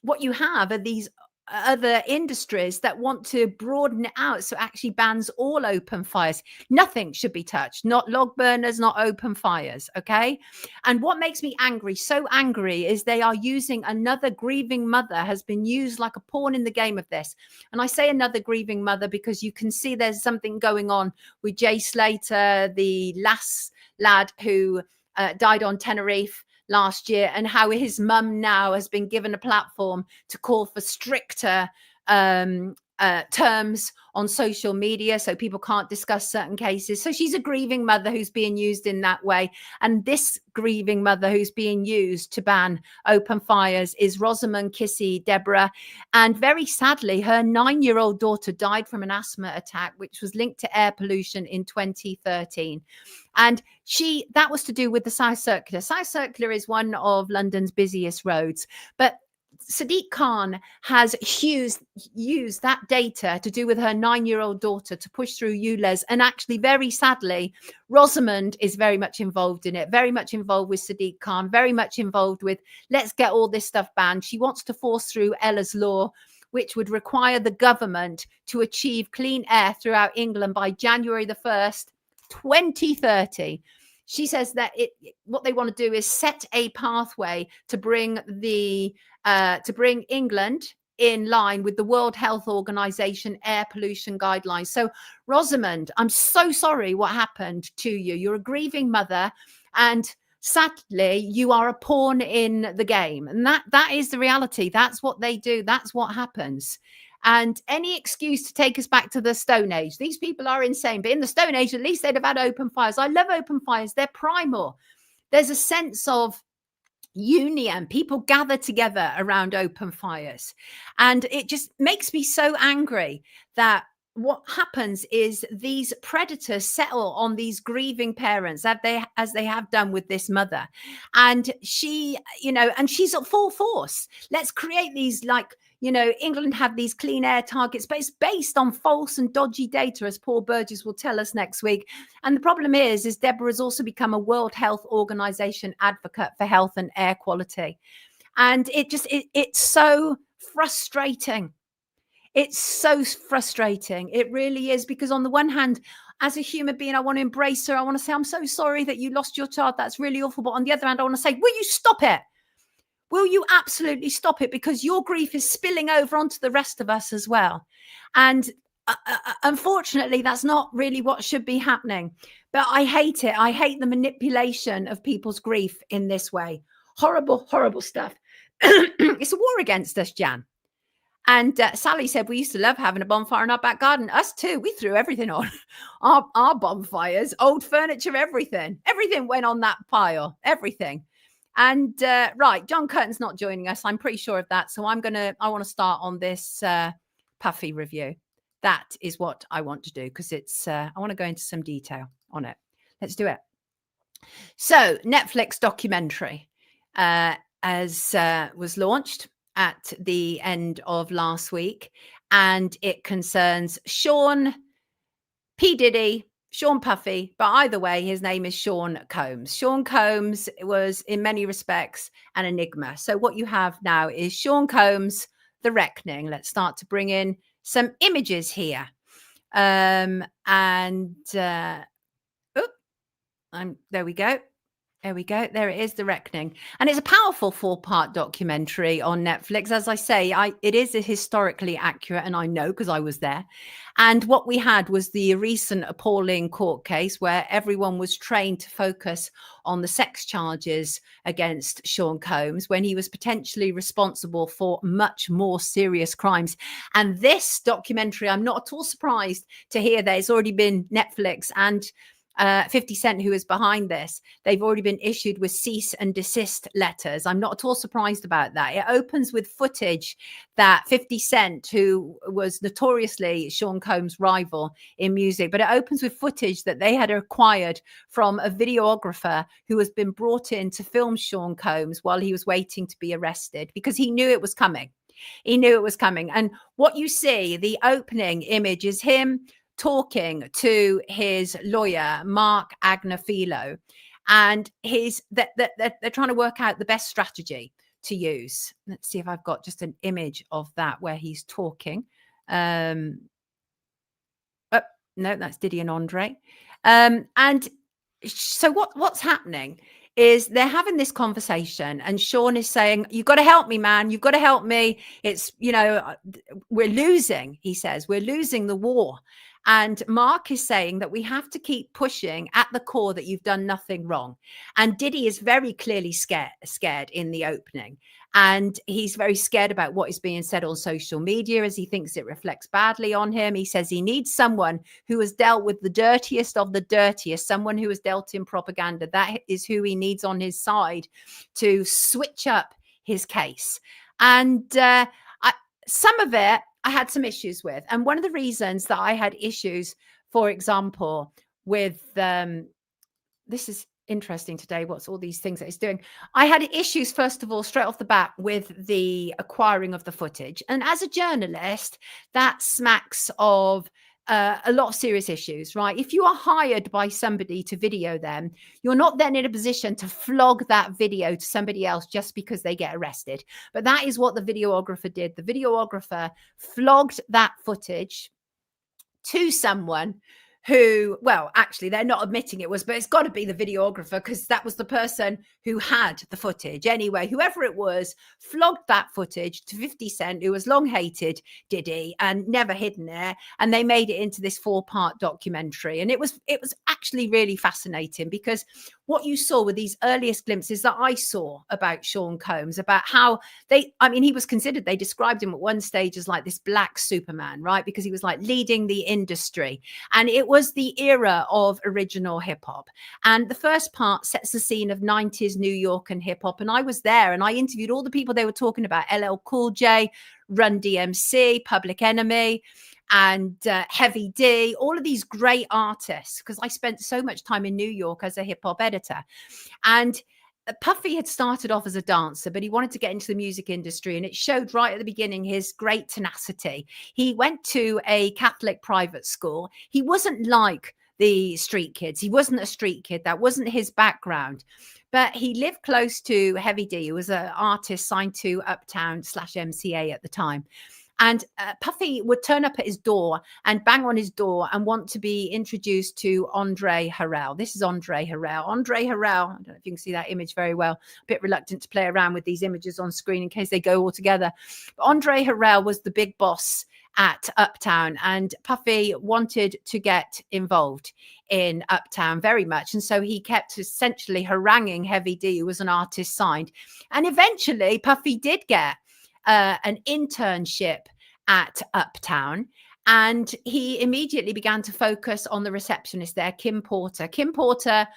Speaker 1: what you have are these other industries that want to broaden it out so it actually bans all open fires. Nothing should be touched, not log burners, not open fires. Okay. And what makes me angry, so angry, is they are using another grieving mother has been used like a pawn in the game of this. And I say another grieving mother because you can see there's something going on with Jay Slater, the lad who died on Tenerife last year, and how his mum now has been given a platform to call for stricter terms on social media so people can't discuss certain cases. So she's a grieving mother who's being used in that way. And this grieving mother who's being used to ban open fires is Rosamund Kissy Deborah. And very sadly, her 9-year-old daughter died from an asthma attack, which was linked to air pollution in 2013. And that was to do with the South Circular. South Circular is one of London's busiest roads, but Sadiq Khan has used that data to do with her 9-year-old daughter to push through ULEZ. And actually, very sadly, Rosamund is very much involved in it, very much involved with Sadiq Khan, very much involved with let's get all this stuff banned. She wants to force through Ella's law, which would require the government to achieve clean air throughout England by January the 1st, 2030. She says that what they want to do is set a pathway to bring England in line with the World Health Organization air pollution guidelines. So, Rosamund, I'm so sorry what happened to you. You're a grieving mother, and sadly, you are a pawn in the game. And that is the reality. That's what they do. That's what happens. And any excuse to take us back to the Stone Age. These people are insane. But in the Stone Age, at least they'd have had open fires. I love open fires. They're primal. there's a sense of union. People gather together around open fires, and it just makes me so angry that what happens is these predators settle on these grieving parents as they have done with this mother, and she, and she's at full force. Let's create these, like, England have these clean air targets, but it's based on false and dodgy data, as Paul Burgess will tell us next week. And the problem is Deborah has also become a World Health Organization advocate for health and air quality. And it's so frustrating. It's so frustrating. It really is, because on the one hand, as a human being, I want to embrace her. I want to say, I'm so sorry that you lost your child. That's really awful. But on the other hand, I want to say, will you stop it? Will you absolutely stop it? Because your grief is spilling over onto the rest of us as well. And unfortunately, that's not really what should be happening. But I hate it. I hate the manipulation of people's grief in this way. Horrible, horrible stuff. It's a war against us, Jan. And Sally said, we used to love having a bonfire in our back garden. Us too. We threw everything on our bonfires, old furniture, everything. Everything went on that pile, everything. And right, John Curtin's not joining us. I'm pretty sure of that. So I want to start on this Puffy review. That is what I want to do, because I want to go into some detail on it. Let's do it. So Netflix documentary was launched at the end of last week, and it concerns Sean P. Diddy, Sean Puffy, but either way, his name is Sean Combs. Sean Combs was in many respects an enigma. So what you have now is Sean Combs, The Reckoning. Let's start to bring in some images here. There we go. There we go. There it is, The Reckoning. And it's a powerful 4-part documentary on Netflix. As I say, it is historically accurate, and I know because I was there. And what we had was the recent appalling court case where everyone was trained to focus on the sex charges against Sean Combs when he was potentially responsible for much more serious crimes. And this documentary, I'm not at all surprised to hear that it's already been Netflix and 50 Cent, who is behind this. They've already been issued with cease and desist letters. I'm not at all surprised about that. It opens with footage that 50 Cent, who was notoriously Sean Combs' rival in music, but it opens with footage that they had acquired from a videographer who has been brought in to film Sean Combs while he was waiting to be arrested, because he knew it was coming. He knew it was coming. And what you see, the opening image, is him talking to his lawyer, Mark Agnafilo, and they're trying to work out the best strategy to use. Let's see if I've got just an image of that where he's talking. No, that's Diddy and Andre. And so what's happening is they're having this conversation, and Sean is saying, you've got to help me, man. You've got to help me. It's, we're losing, he says. We're losing the war. And Mark is saying that we have to keep pushing at the core that you've done nothing wrong. And Diddy is very clearly scared in the opening. And he's very scared about what is being said on social media, as he thinks it reflects badly on him. He says he needs someone who has dealt with the dirtiest of the dirtiest, someone who has dealt in propaganda. That is who he needs on his side to switch up his case. And some of it I had some issues with. And one of the reasons that I had issues, for example, with this is interesting today, what's all these things that it's doing. I had issues, first of all, straight off the bat, with the acquiring of the footage. And as a journalist, that smacks of a lot of serious issues, right? If you are hired by somebody to video them, you're not then in a position to flog that video to somebody else just because they get arrested. But that is what the videographer did. The videographer flogged that footage to someone who, well, actually, they're not admitting it was, but it's got to be the videographer, because that was the person who had the footage. Anyway, whoever it was flogged that footage to 50 Cent, who has long hated Diddy and never hidden it. And they made it into this 4-part documentary. And it was actually really fascinating, because what you saw were these earliest glimpses that I saw about Sean Combs, about how he was considered, they described him at one stage as like this black Superman, right? Because he was like leading the industry. And it was the era of original hip hop. And the first part sets the scene of 90s New York and hip hop. And I was there and I interviewed all the people they were talking about: LL Cool J, Run DMC, Public Enemy, and Heavy D, all of these great artists, because I spent so much time in New York as a hip hop editor. And Puffy had started off as a dancer, but he wanted to get into the music industry. And it showed right at the beginning his great tenacity. He went to a Catholic private school. He wasn't like the street kids. He wasn't a street kid. That wasn't his background. But he lived close to Heavy D, who was an artist signed to Uptown/MCA at the time. And Puffy would turn up at his door and bang on his door and want to be introduced to Andre Harrell. This is Andre Harrell. Andre Harrell, I don't know if you can see that image very well. A bit reluctant to play around with these images on screen in case they go all together. But Andre Harrell was the big boss at Uptown, and Puffy wanted to get involved in Uptown very much. And so he kept essentially haranguing Heavy D, who was an artist signed. And eventually Puffy did get an internship at Uptown, and he immediately began to focus on the receptionist there, Kim Porter. Kim Porter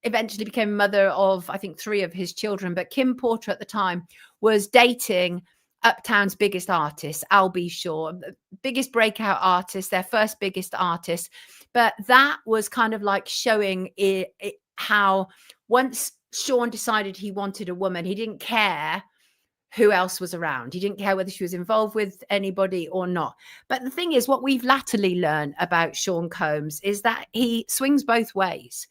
Speaker 1: eventually became mother of, I think, 3 of his children, but Kim Porter at the time was dating Uptown's biggest artist, Al B. Shaw, biggest breakout artist, their first biggest artist. But that was kind of like showing how once Sean decided he wanted a woman, he didn't care who else was around. He didn't care whether she was involved with anybody or not. But the thing is, what we've latterly learned about Sean Combs is that he swings both ways.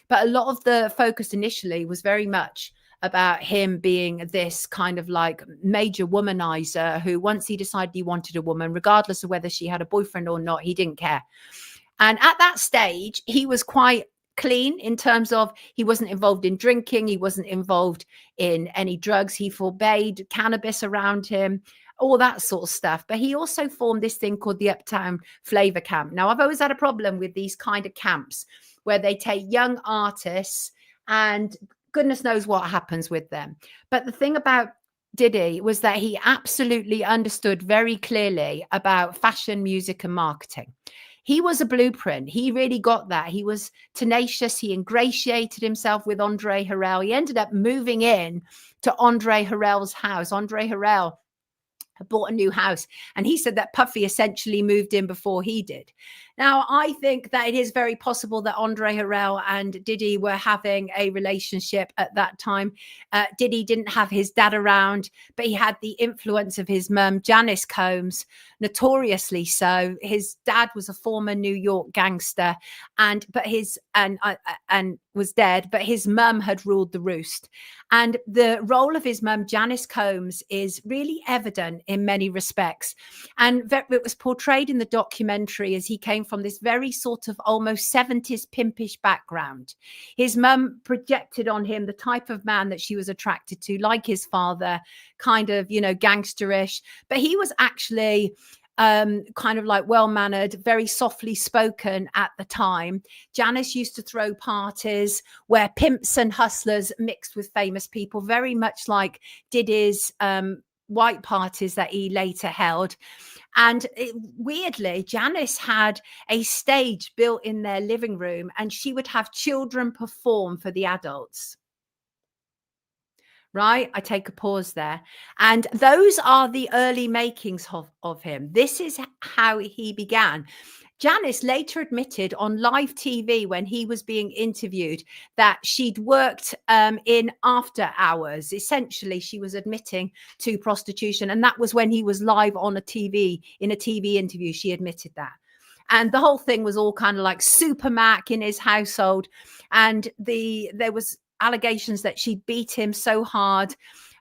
Speaker 1: But a lot of the focus initially was very much about him being this kind of like major womanizer who, once he decided he wanted a woman, regardless of whether she had a boyfriend or not, he didn't care. And at that stage, he was quite clean in terms of he wasn't involved in drinking, he wasn't involved in any drugs, he forbade cannabis around him, all that sort of stuff. But he also formed this thing called the Uptown Flavor Camp. Now, I've always had a problem with these kind of camps where they take young artists and goodness knows what happens with them. But the thing about Diddy was that he absolutely understood very clearly about fashion, music, and marketing. He was a blueprint. He really got that. He was tenacious. He ingratiated himself with Andre Harrell. He ended up moving in to Andre Harrell's house. Andre Harrell had bought a new house, and he said that Puffy essentially moved in before he did. Now, I think that it is very possible that Andre Harrell and Diddy were having a relationship at that time. Diddy didn't have his dad around, but he had the influence of his mum, Janice Combs, notoriously so. His dad was a former New York gangster, and was dead, but his mum had ruled the roost. And the role of his mum, Janice Combs, is really evident in many respects. And it was portrayed in the documentary as he came from this very sort of almost 70s pimpish background. His mum projected on him the type of man that she was attracted to, like his father, kind of, gangsterish. But he was actually kind of like well-mannered, very softly spoken at the time. Janice used to throw parties where pimps and hustlers mixed with famous people, very much like Diddy's white parties that he later held. And weirdly, Janice had a stage built in their living room, and she would have children perform for the adults. Right? I take a pause there. And those are the early makings of him. This is how he began. Janice later admitted on live TV when he was being interviewed that she'd worked in after hours. Essentially, she was admitting to prostitution. And that was when he was live on in a TV interview. She admitted that. And the whole thing was all kind of like super Mac in his household. And there was allegations that she beat him so hard.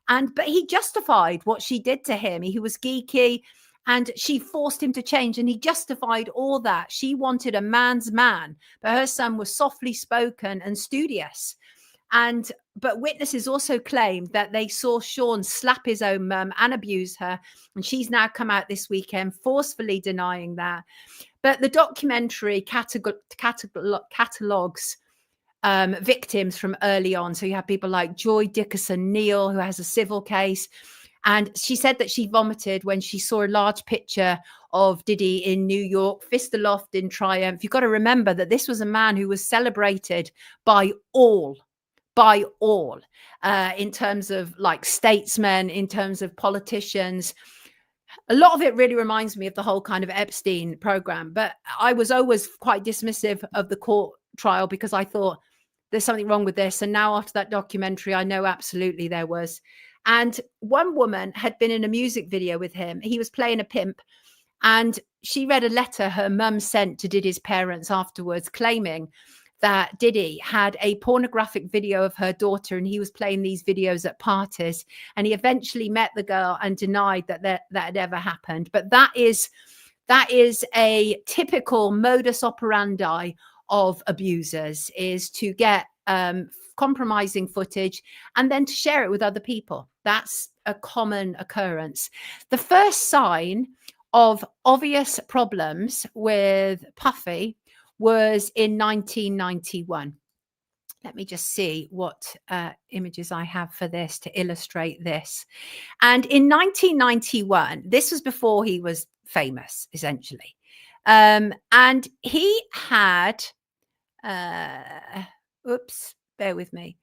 Speaker 1: But he justified what she did to him. He was geeky. And she forced him to change, and he justified all that. She wanted a man's man, but her son was softly spoken and studious. But witnesses also claimed that they saw Sean slap his own mum and abuse her. And she's now come out this weekend forcefully denying that. But the documentary catalogues victims from early on. So you have people like Joy Dickerson Neal, who has a civil case. And she said that she vomited when she saw a large picture of Diddy in New York, fist aloft in triumph. You've got to remember that this was a man who was celebrated by all in terms of like statesmen, in terms of politicians. A lot of it really reminds me of the whole kind of Epstein program, but I was always quite dismissive of the court trial because I thought there's something wrong with this. And now after that documentary, I know absolutely there was. And one woman had been in a music video with him. He was playing a pimp, and she read a letter her mum sent to Diddy's parents afterwards, claiming that Diddy had a pornographic video of her daughter, and he was playing these videos at parties. And he eventually met the girl and denied that had ever happened. But that is a typical modus operandi of abusers, is to get compromising footage and then to share it with other people. That's a common occurrence. The first sign of obvious problems with Puffy was in 1991. Let me just see what images I have for this to illustrate this. And in 1991, this was before he was famous, essentially. And he had, oops, bear with me.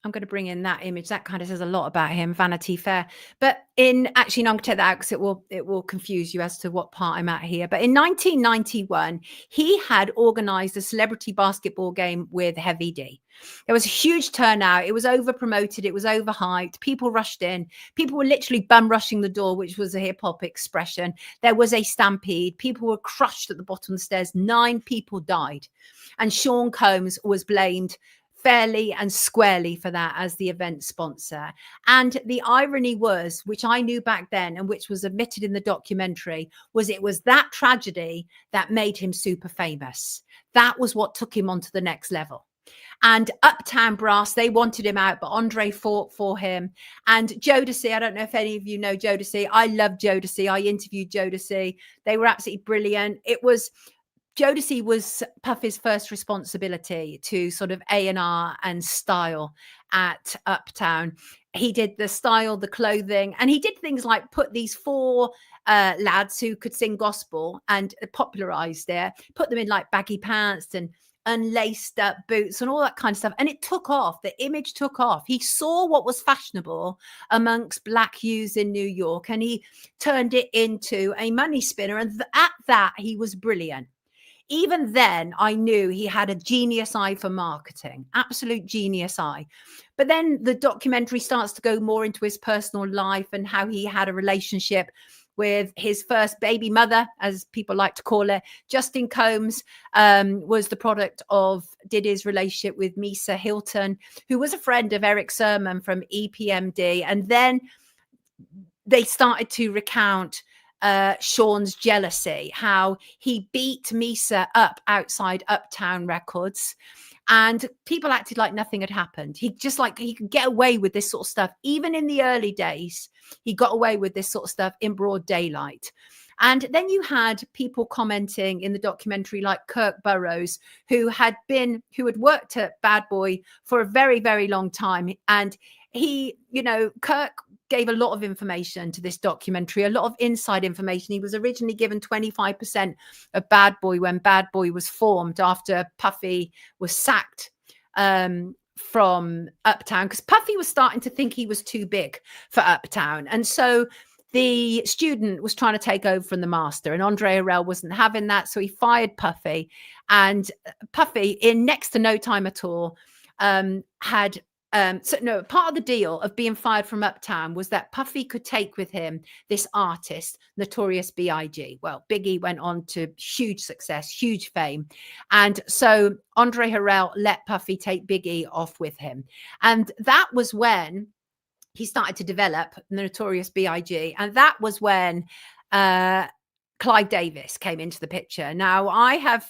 Speaker 1: I'm going to bring in that image. That kind of says a lot about him, Vanity Fair. But no, I'm going to take that out because it will confuse you as to what part I'm at here. But in 1991, he had organized a celebrity basketball game with Heavy D. There was a huge turnout. It was over promoted. It was overhyped. People rushed in. People were literally bum rushing the door, which was a hip hop expression. There was a stampede. People were crushed at the bottom of the stairs. 9 people died. And Sean Combs was blamed fairly and squarely for that as the event sponsor. And the irony was, which I knew back then and which was admitted in the documentary, was it was that tragedy that made him super famous. That was what took him on to the next level. And Uptown Brass, they wanted him out, but Andre fought for him. And Jodeci, I don't know if any of you know Jodeci. I love Jodeci. I interviewed Jodeci. They were absolutely brilliant. Jodeci was Puffy's first responsibility to sort of A&R and style at Uptown. He did the style, the clothing, and he did things like put these 4 lads who could sing gospel and popularized it, put them in like baggy pants and unlaced up boots and all that kind of stuff. And it took off. The image took off. He saw what was fashionable amongst black youths in New York, and he turned it into a money spinner. And at that, he was brilliant. Even then, I knew he had a genius eye for marketing, absolute genius eye. But then the documentary starts to go more into his personal life and how he had a relationship with his first baby mother, as people like to call it. Justin Combs was the product of Diddy's relationship with Misa Hilton, who was a friend of Eric Sermon from EPMD. And then they started to recount Sean's jealousy, how he beat Misa up outside Uptown Records, and people acted like nothing had happened. He could get away with this sort of stuff. Even in the early days, he got away with this sort of stuff in broad daylight. And then you had people commenting in the documentary like Kirk Burroughs, who had worked at Bad Boy for a very, very long time. And Kirk gave a lot of information to this documentary, a lot of inside information. He was originally given 25% of Bad Boy when Bad Boy was formed after Puffy was sacked from Uptown, because Puffy was starting to think he was too big for Uptown. And so the student was trying to take over from the master, and Andre Harrell wasn't having that. So he fired Puffy, and Puffy, in next to no time at all, part of the deal of being fired from Uptown was that Puffy could take with him this artist, Notorious B.I.G. Well, Biggie went on to huge success, huge fame. And so Andre Harrell let Puffy take Biggie off with him. And that was when he started to develop the Notorious B.I.G. And that was when Clive Davis came into the picture. Now, I have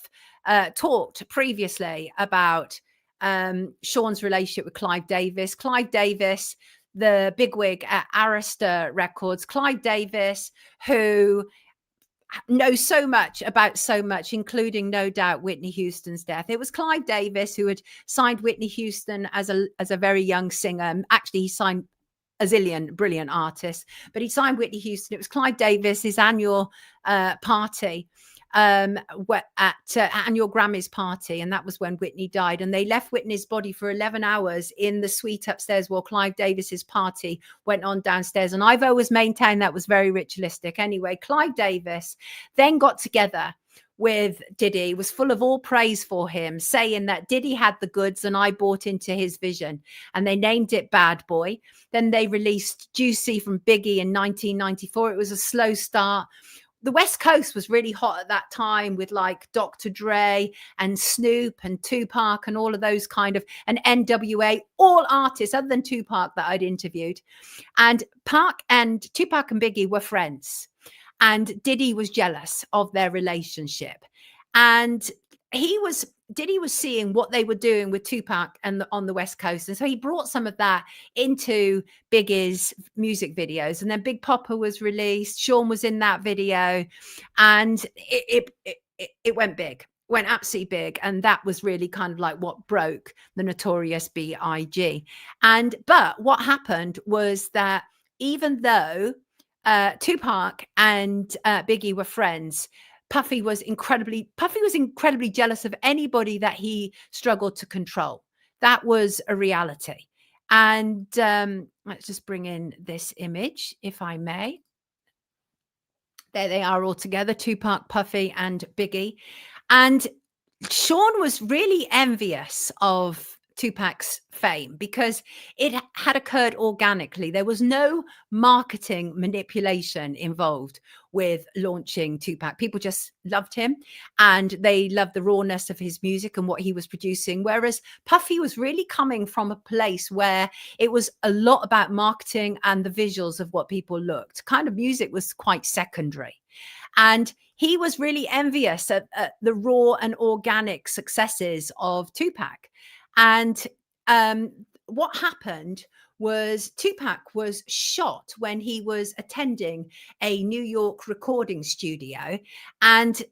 Speaker 1: talked previously about Sean's relationship with Clive Davis. Clive Davis, the bigwig at Arista Records. Clive Davis, who know so much about so much, including no doubt Whitney Houston's death. It was Clive Davis who had signed Whitney Houston as a very young singer. Actually, he signed a zillion brilliant artists, but he signed Whitney Houston. It was Clive Davis, his annual party, at annual Grammys party, and that was when Whitney died. And they left Whitney's body for 11 hours in the suite upstairs while Clive Davis's party went on downstairs. And I've always maintained that was very ritualistic. Anyway, Clive Davis then got together with Diddy, was full of all praise for him, saying that Diddy had the goods and I bought into his vision. And they named it Bad Boy. Then they released Juicy from Biggie in 1994. It was a slow start. The West Coast was really hot at that time with like Dr. Dre and Snoop and Tupac and all of those kind of, and NWA, all artists other than Tupac that I'd interviewed. And Tupac and Biggie were friends. And Diddy was jealous of their relationship. And Diddy was seeing what they were doing with Tupac and on the West Coast. And so he brought some of that into Biggie's music videos. And then Big Poppa was released. Sean was in that video. And it went big, went absolutely big. And that was really kind of like what broke the Notorious B.I.G. But what happened was that even though Tupac and Biggie were friends, Puffy was incredibly jealous of anybody that he struggled to control. That was a reality. And let's just bring in this image, if I may. There they are all together, Tupac, Puffy, and Biggie. And Sean was really envious of Tupac's fame because it had occurred organically. There was no marketing manipulation involved with launching Tupac. People just loved him and they loved the rawness of his music and what he was producing. Whereas Puffy was really coming from a place where it was a lot about marketing and the visuals of what people looked. Kind of music was quite secondary. And he was really envious at the raw and organic successes of Tupac. And what happened was Tupac was shot when he was attending a New York recording studio, and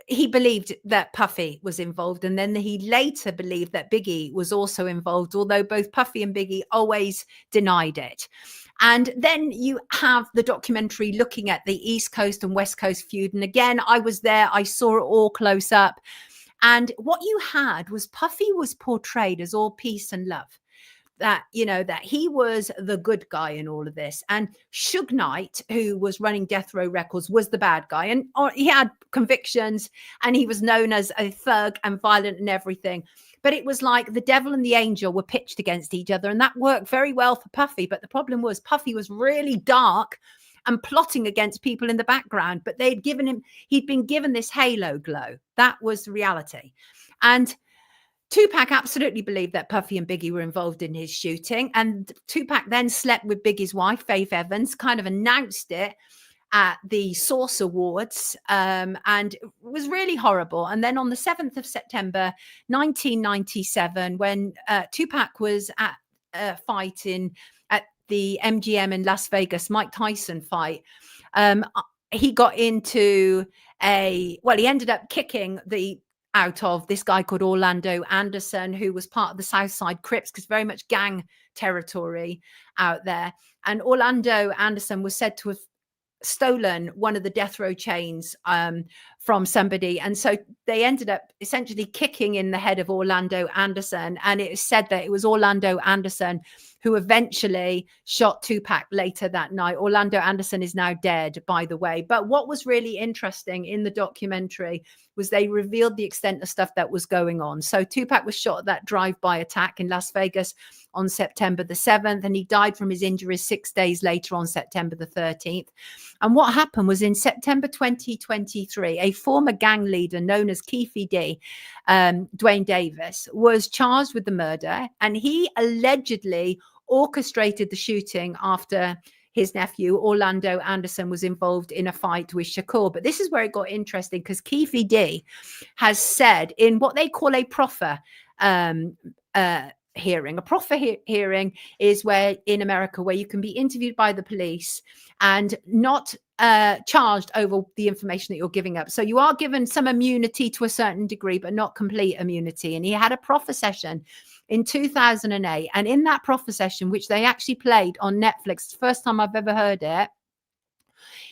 Speaker 1: he believed that Puffy was involved. And then he later believed that Biggie was also involved, although both Puffy and Biggie always denied it. And then you have the documentary looking at the East Coast and West Coast feud. And again, I was there. I saw it all close up. And what you had was Puffy was portrayed as all peace and love, that, you know, that he was the good guy in all of this. And Suge Knight, who was running Death Row Records, was the bad guy. And he had convictions and he was known as a thug and violent and everything. But it was like the devil and the angel were pitched against each other. And that worked very well for Puffy. But the problem was Puffy was really dark and plotting against people in the background, but he'd been given this halo glow. That was the reality. And Tupac absolutely believed that Puffy and Biggie were involved in his shooting. And Tupac then slept with Biggie's wife, Faith Evans, kind of announced it at the Source Awards, and it was really horrible. And then on the 7th of September, 1997, when Tupac was at a fight at the MGM in Las Vegas, Mike Tyson fight, he got into he ended up kicking out of this guy called Orlando Anderson, who was part of the Southside Crips, because very much gang territory out there. And Orlando Anderson was said to have stolen one of the death row chains from somebody. And so they ended up essentially kicking in the head of Orlando Anderson. And it is said that it was Orlando Anderson who eventually shot Tupac later that night. Orlando Anderson is now dead, by the way. But what was really interesting in the documentary was they revealed the extent of stuff that was going on. So Tupac was shot at that drive-by attack in Las Vegas on September the 7th, and he died from his injuries 6 days later on September the 13th. And what happened was in September 2023, a former gang leader known as Keefe D, Dwayne Davis, was charged with the murder, and he allegedly orchestrated the shooting after his nephew Orlando Anderson was involved in a fight with Shakur. But this is where it got interesting, because Keefe D has said in what they call a proffer hearing. A proffer hearing is where in America where you can be interviewed by the police and not charged over the information that you're giving up. So you are given some immunity to a certain degree, but not complete immunity. And he had a proffer session in 2008. And in that proffer session, which they actually played on Netflix, the first time I've ever heard it,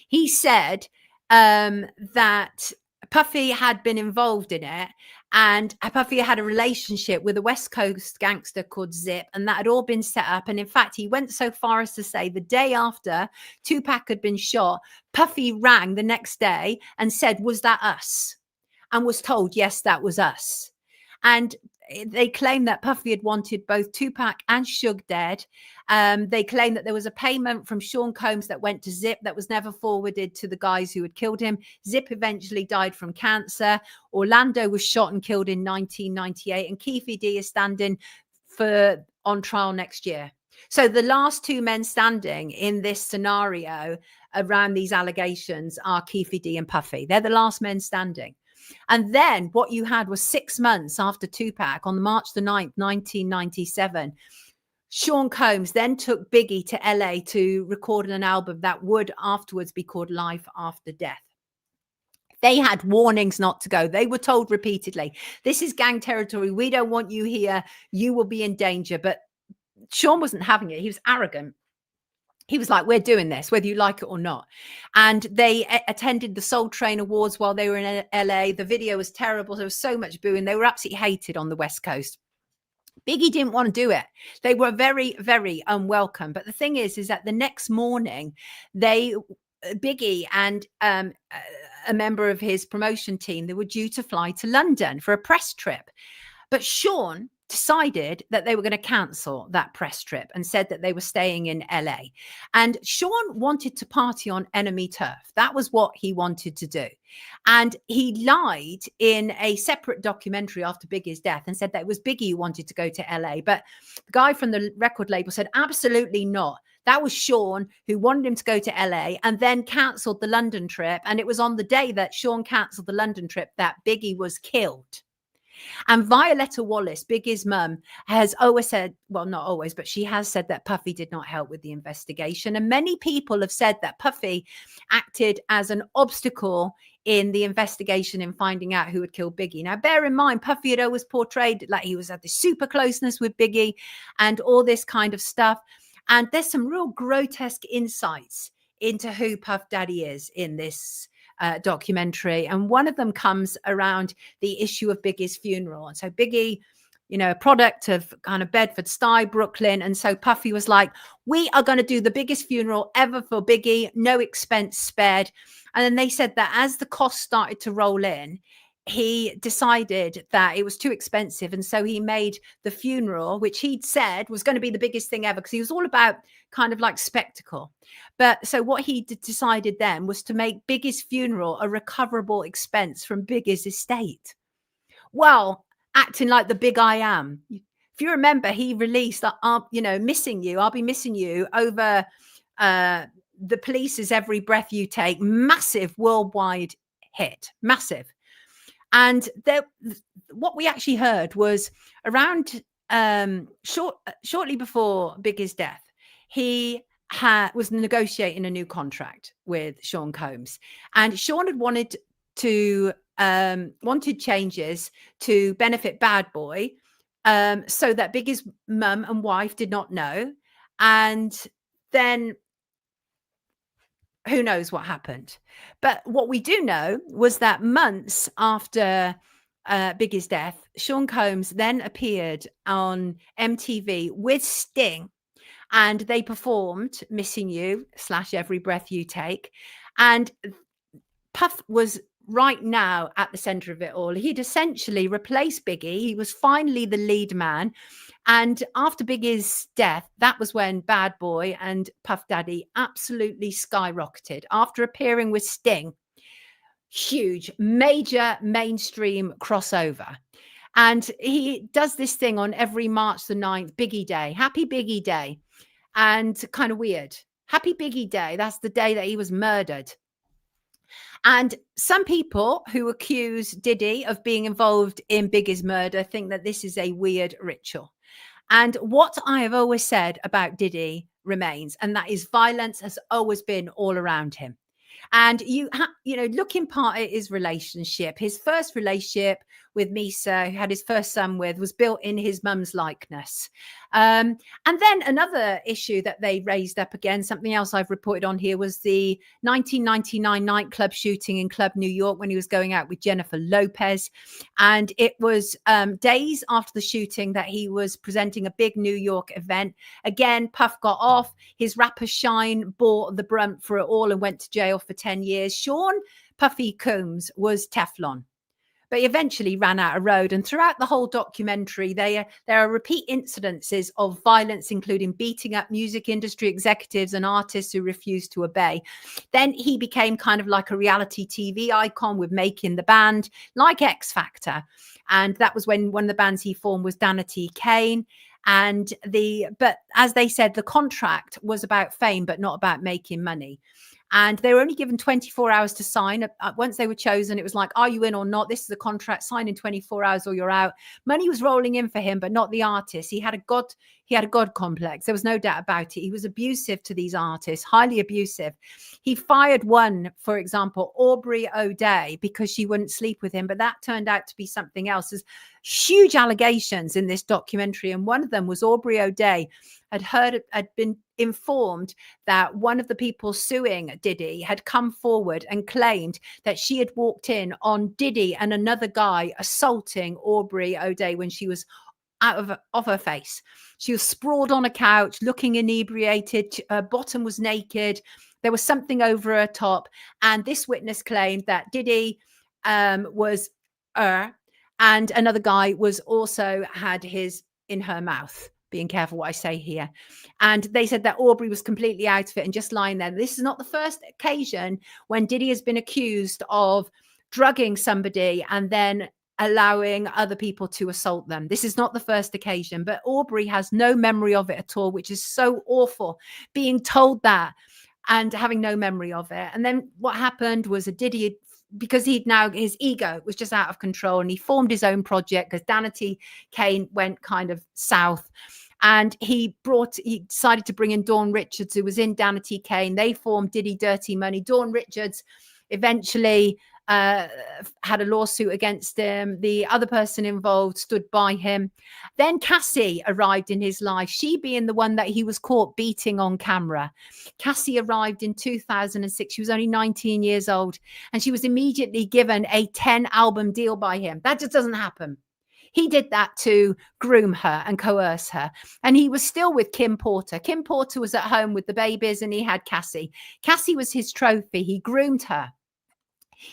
Speaker 1: he said that Puffy had been involved in it, and Puffy had a relationship with a West Coast gangster called Zip, and that had all been set up. And in fact, he went so far as to say the day after Tupac had been shot, Puffy rang the next day and said, "Was that us?" and was told, "Yes, that was us." And they claim that Puffy had wanted both Tupac and Suge dead. They claim that there was a payment from Sean Combs that went to Zip that was never forwarded to the guys who had killed him. Zip eventually died from cancer. Orlando was shot and killed in 1998. And Keefe D is standing on trial next year. So the last two men standing in this scenario around these allegations are Keefe D and Puffy. They're the last men standing. And then what you had was 6 months after Tupac, on March the 9th, 1997, Sean Combs then took Biggie to LA to record an album that would afterwards be called Life After Death. They had warnings not to go. They were told repeatedly, "This is gang territory. We don't want you here. You will be in danger." But Sean wasn't having it. He was arrogant. He was like, "We're doing this, whether you like it or not." And they attended the Soul Train Awards while they were in LA. The video was terrible. There was so much booing. They were absolutely hated on the West Coast. Biggie didn't want to do it. They were very, very unwelcome. But the thing is that the next morning, Biggie and a member of his promotion team, they were due to fly to London for a press trip. But Sean decided that they were going to cancel that press trip and said that they were staying in LA. And Sean wanted to party on enemy turf. That was what he wanted to do. And he lied in a separate documentary after Biggie's death and said that it was Biggie who wanted to go to LA. But the guy from the record label said, absolutely not. That was Sean who wanted him to go to LA and then cancelled the London trip. And it was on the day that Sean cancelled the London trip that Biggie was killed. And Violetta Wallace, Biggie's mum, has always said, well, not always, but she has said that Puffy did not help with the investigation. And many people have said that Puffy acted as an obstacle in the investigation in finding out who had killed Biggie. Now, bear in mind, Puffy had always portrayed like he was at this super closeness with Biggie and all this kind of stuff. And there's some real grotesque insights into who Puff Daddy is in this documentary. And one of them comes around the issue of Biggie's funeral. And so Biggie, you know, a product of kind of Bedford-Stuy, Brooklyn. And so Puffy was like, we are going to do the biggest funeral ever for Biggie, no expense spared. And then they said that as the cost started to roll in, he decided that it was too expensive. And so he made the funeral, which he'd said was going to be the biggest thing ever, because he was all about kind of like spectacle. But so what he decided then was to make Biggie's funeral a recoverable expense from Biggie's estate. Well, acting like the big I am. If you remember, he released that, Missing You, I'll Be Missing You over the Police's Every Breath You Take. Massive worldwide hit, massive. And what we actually heard was around shortly before Biggie's death, he was negotiating a new contract with Sean Combs, and Sean had wanted changes to benefit Bad Boy, so that Biggie's mum and wife did not know, and then who knows what happened. But what we do know was that months after Biggie's death, Sean Combs then appeared on MTV with Sting, and they performed Missing You / Every Breath You Take. And Puff was right now at the center of it all. He'd essentially replaced Biggie. He was finally the lead man. And after Biggie's death, that was when Bad Boy and Puff Daddy absolutely skyrocketed after appearing with Sting. Huge, major mainstream crossover. And he does this thing on every March the 9th, Biggie Day, Happy Biggie Day. And kind of weird. Happy Biggie Day. That's the day that he was murdered. And some people who accuse Diddy of being involved in Biggie's murder think that this is a weird ritual. And what I have always said about Diddy remains, and that is violence has always been all around him. And you know, look in part at his relationship. His first relationship with Misa, who had his first son with, was built in his mum's likeness. And then another issue that they raised up again, something else I've reported on here, was the 1999 nightclub shooting in Club New York when he was going out with Jennifer Lopez. And it was days after the shooting that he was presenting a big New York event. Again, Puff got off. His rapper Shine bore the brunt for it all and went to jail for 10 years. Sean Puffy Combs was Teflon, but he eventually ran out of road. And throughout the whole documentary, there are repeat incidences of violence, including beating up music industry executives and artists who refused to obey. Then he became kind of like a reality TV icon with Making the Band, like X Factor. And that was when one of the bands he formed was Danity Kane. But as they said, the contract was about fame, but not about making money. And they were only given 24 hours to sign. Once they were chosen, it was like, are you in or not? This is a contract, sign in 24 hours or you're out. Money was rolling in for him, but not the artist. He had a God complex. There was no doubt about it. He was abusive to these artists, highly abusive. He fired one, for example, Aubrey O'Day, because she wouldn't sleep with him. But that turned out to be something else. There's huge allegations in this documentary. And one of them was Aubrey O'Day had been informed that one of the people suing Diddy had come forward and claimed that she had walked in on Diddy and another guy assaulting Aubrey O'Day when she was out of her face. She was sprawled on a couch, looking inebriated. Her bottom was naked. There was something over her top. And this witness claimed that Diddy was and another guy was also had his in her mouth. Being careful what I say here. And they said that Aubrey was completely out of it and just lying there. This is not the first occasion when Diddy has been accused of drugging somebody and then allowing other people to assault them. This is not the first occasion, but Aubrey has no memory of it at all, which is so awful, being told that and having no memory of it. And then what happened was Diddy, because his ego was just out of control, and he formed his own project because Danity Kane went kind of south. And he decided to bring in Dawn Richards, who was in Danity Kane. They formed Diddy Dirty Money. Dawn Richards eventually had a lawsuit against him. The other person involved stood by him. Then Cassie arrived in his life, she being the one that he was caught beating on camera. Cassie arrived in 2006. She was only 19 years old, and she was immediately given a 10-album deal by him. That just doesn't happen. He did that to groom her and coerce her. And he was still with Kim Porter. Kim Porter was at home with the babies, and he had Cassie. Cassie was his trophy. He groomed her.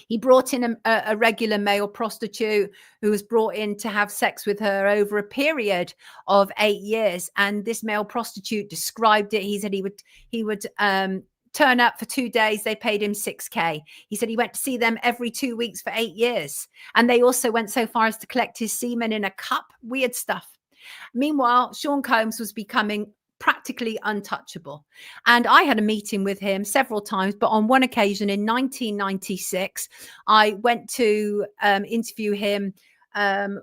Speaker 1: He brought in a regular male prostitute who was brought in to have sex with her over a period of 8 years. And this male prostitute described it. He said he would turn up for 2 days. They paid him $6,000. He said he went to see them every 2 weeks for 8 years. And they also went so far as to collect his semen in a cup. Weird stuff. Meanwhile, Sean Combs was becoming practically untouchable. And I had a meeting with him several times, but on one occasion in 1996, I went to interview him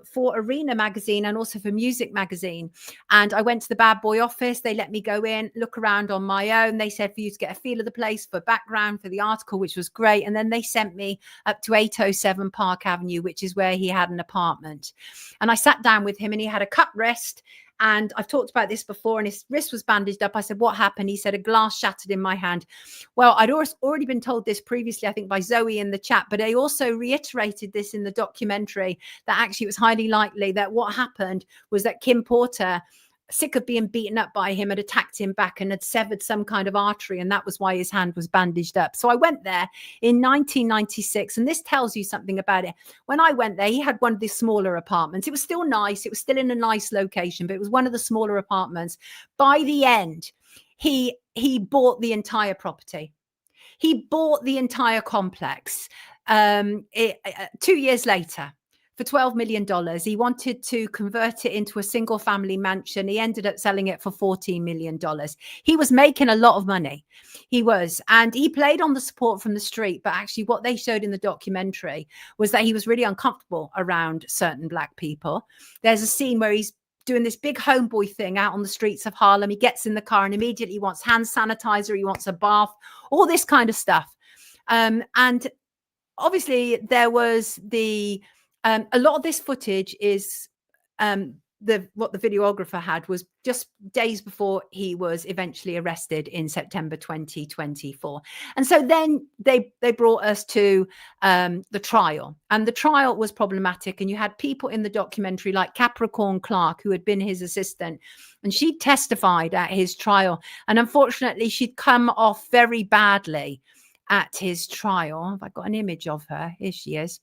Speaker 1: for Arena magazine and also for Music magazine. And I went to the Bad Boy office. They let me go in, look around on my own. They said for you to get a feel of the place, for background, for the article, which was great. And then they sent me up to 807 Park Avenue, which is where he had an apartment. And I sat down with him, and he had a cut wrist. And I've talked about this before, and his wrist was bandaged up. I said, what happened? He said, a glass shattered in my hand. Well, I'd already been told this previously, I think by Zoe in the chat, but they also reiterated this in the documentary, that actually it was highly likely that what happened was that Kim Porter, sick of being beaten up by him, had attacked him back and had severed some kind of artery, and that was why his hand was bandaged up. So I went there in 1996, and this tells you something about it. When I went there, he had one of the smaller apartments. It was still nice. It was still in a nice location, but it was one of the smaller apartments. By the end, he bought the entire property. He bought the entire complex. 2 years later, for $12 million. He wanted to convert it into a single family mansion. He ended up selling it for $14 million. He was making a lot of money. He was. And he played on the support from the street. But actually what they showed in the documentary was that he was really uncomfortable around certain Black people. There's a scene where he's doing this big homeboy thing out on the streets of Harlem. He gets in the car and immediately wants hand sanitizer. He wants a bath, all this kind of stuff. And obviously there was a lot of this footage is what the videographer had was just days before he was eventually arrested in September 2024. And so then they brought us to the trial, and the trial was problematic. And you had people in the documentary like Capricorn Clark, who had been his assistant, and she testified at his trial. And unfortunately, she'd come off very badly at his trial. Have I got an image of her? Here she is.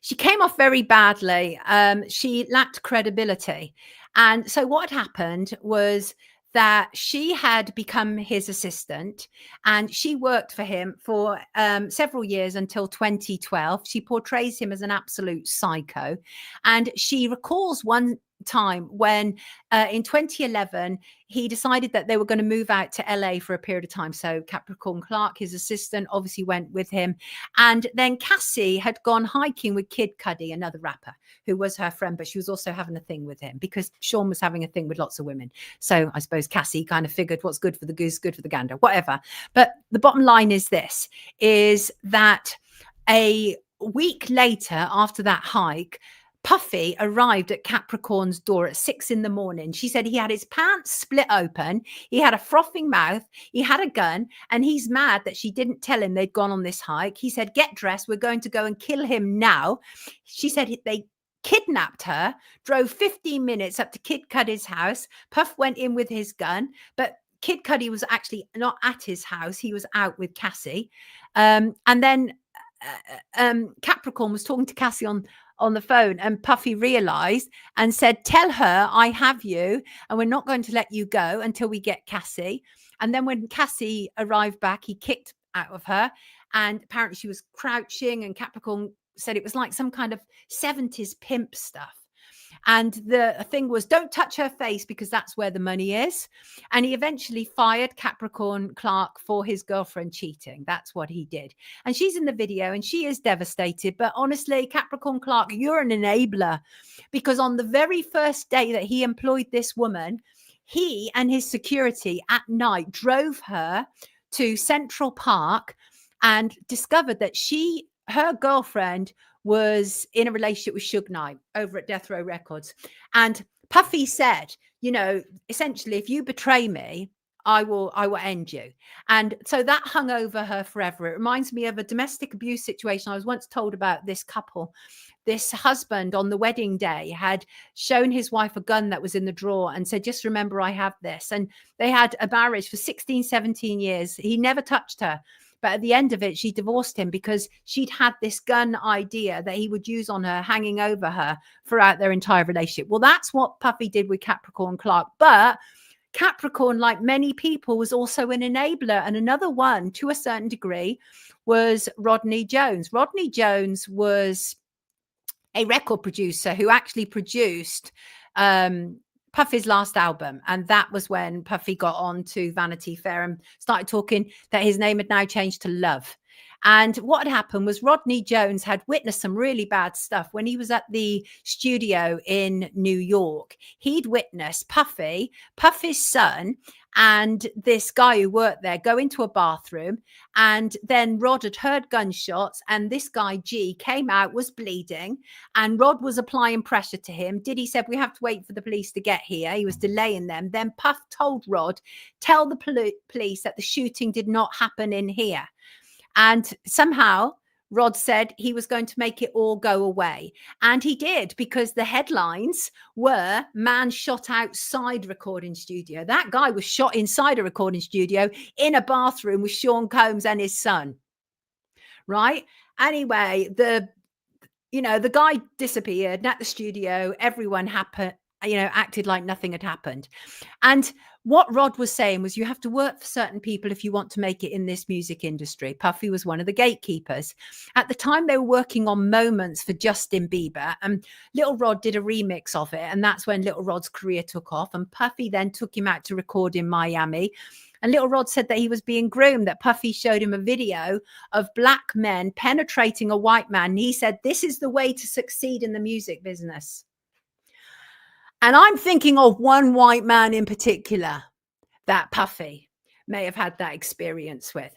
Speaker 1: She came off very badly. She lacked credibility. And so what had happened was that she had become his assistant, and she worked for him for several years until 2012. She portrays him as an absolute psycho. And she recalls one time when in 2011 he decided that they were going to move out to LA for a period of time. So Capricorn Clark, his assistant, obviously went with him. And then Cassie had gone hiking with Kid Cudi, another rapper who was her friend, but she was also having a thing with him because Sean was having a thing with lots of women. So I suppose Cassie kind of figured what's good for the goose, good for the gander, whatever. But the bottom line is this, is that a week later after that hike, Puffy arrived at Capricorn's door at 6 a.m. She said he had his pants split open. He had a frothing mouth. He had a gun, and he's mad that she didn't tell him they'd gone on this hike. He said, "Get dressed. We're going to go and kill him now." She said they kidnapped her, drove 15 minutes up to Kid Cudi's house. Puff went in with his gun, but Kid Cudi was actually not at his house. He was out with Cassie. And then Capricorn was talking to Cassie on the phone, and Puffy realized and said, "Tell her I have you, and we're not going to let you go until we get Cassie." And then when Cassie arrived back, he kicked out of her, and apparently she was crouching, and Capricorn said it was like some kind of 70s pimp stuff. And the thing was, don't touch her face because that's where the money is. And he eventually fired Capricorn Clark for his girlfriend cheating. That's what he did. And she's in the video and she is devastated. But honestly, Capricorn Clark, you're an enabler, because on the very first day that he employed this woman, he and his security at night drove her to Central Park and discovered that her girlfriend was in a relationship with Suge Knight over at Death Row Records. And Puffy said, you know, essentially, if you betray me, I will end you. And so that hung over her forever. It reminds me of a domestic abuse situation. I was once told about this couple. This husband on the wedding day had shown his wife a gun that was in the drawer and said, "Just remember, I have this." And they had a marriage for 16, 17 years. He never touched her. But at the end of it, she divorced him because she'd had this gun idea that he would use on her, hanging over her throughout their entire relationship. Well, that's what Puffy did with Capricorn Clark. But Capricorn, like many people, was also an enabler. And another one, to a certain degree, was Rodney Jones. Rodney Jones was a record producer who actually produced Puffy's last album. And that was when Puffy got on to Vanity Fair and started talking that his name had now changed to Love. And what had happened was Rodney Jones had witnessed some really bad stuff when he was at the studio in New York. He'd witnessed Puffy's son, and this guy who worked there go into a bathroom, and then Rod had heard gunshots, and this guy G came out, was bleeding, and Rod was applying pressure to him. Diddy said, "We have to wait for the police to get here." He was delaying them. Then Puff told Rod, "Tell the police that the shooting did not happen in here." And somehow Rod said he was going to make it all go away. And he did, because the headlines were "Man shot outside recording studio." That guy was shot inside a recording studio in a bathroom with Sean Combs and his son. Right? Anyway, the guy disappeared at the studio. Everyone acted like nothing had happened. And what Rod was saying was, you have to work for certain people if you want to make it in this music industry. Puffy was one of the gatekeepers. At the time, they were working on Moments for Justin Bieber, and Little Rod did a remix of it. And that's when Little Rod's career took off. And Puffy then took him out to record in Miami. And Little Rod said that he was being groomed, that Puffy showed him a video of black men penetrating a white man. And he said, "This is the way to succeed in the music business." And I'm thinking of one white man in particular that Puffy may have had that experience with.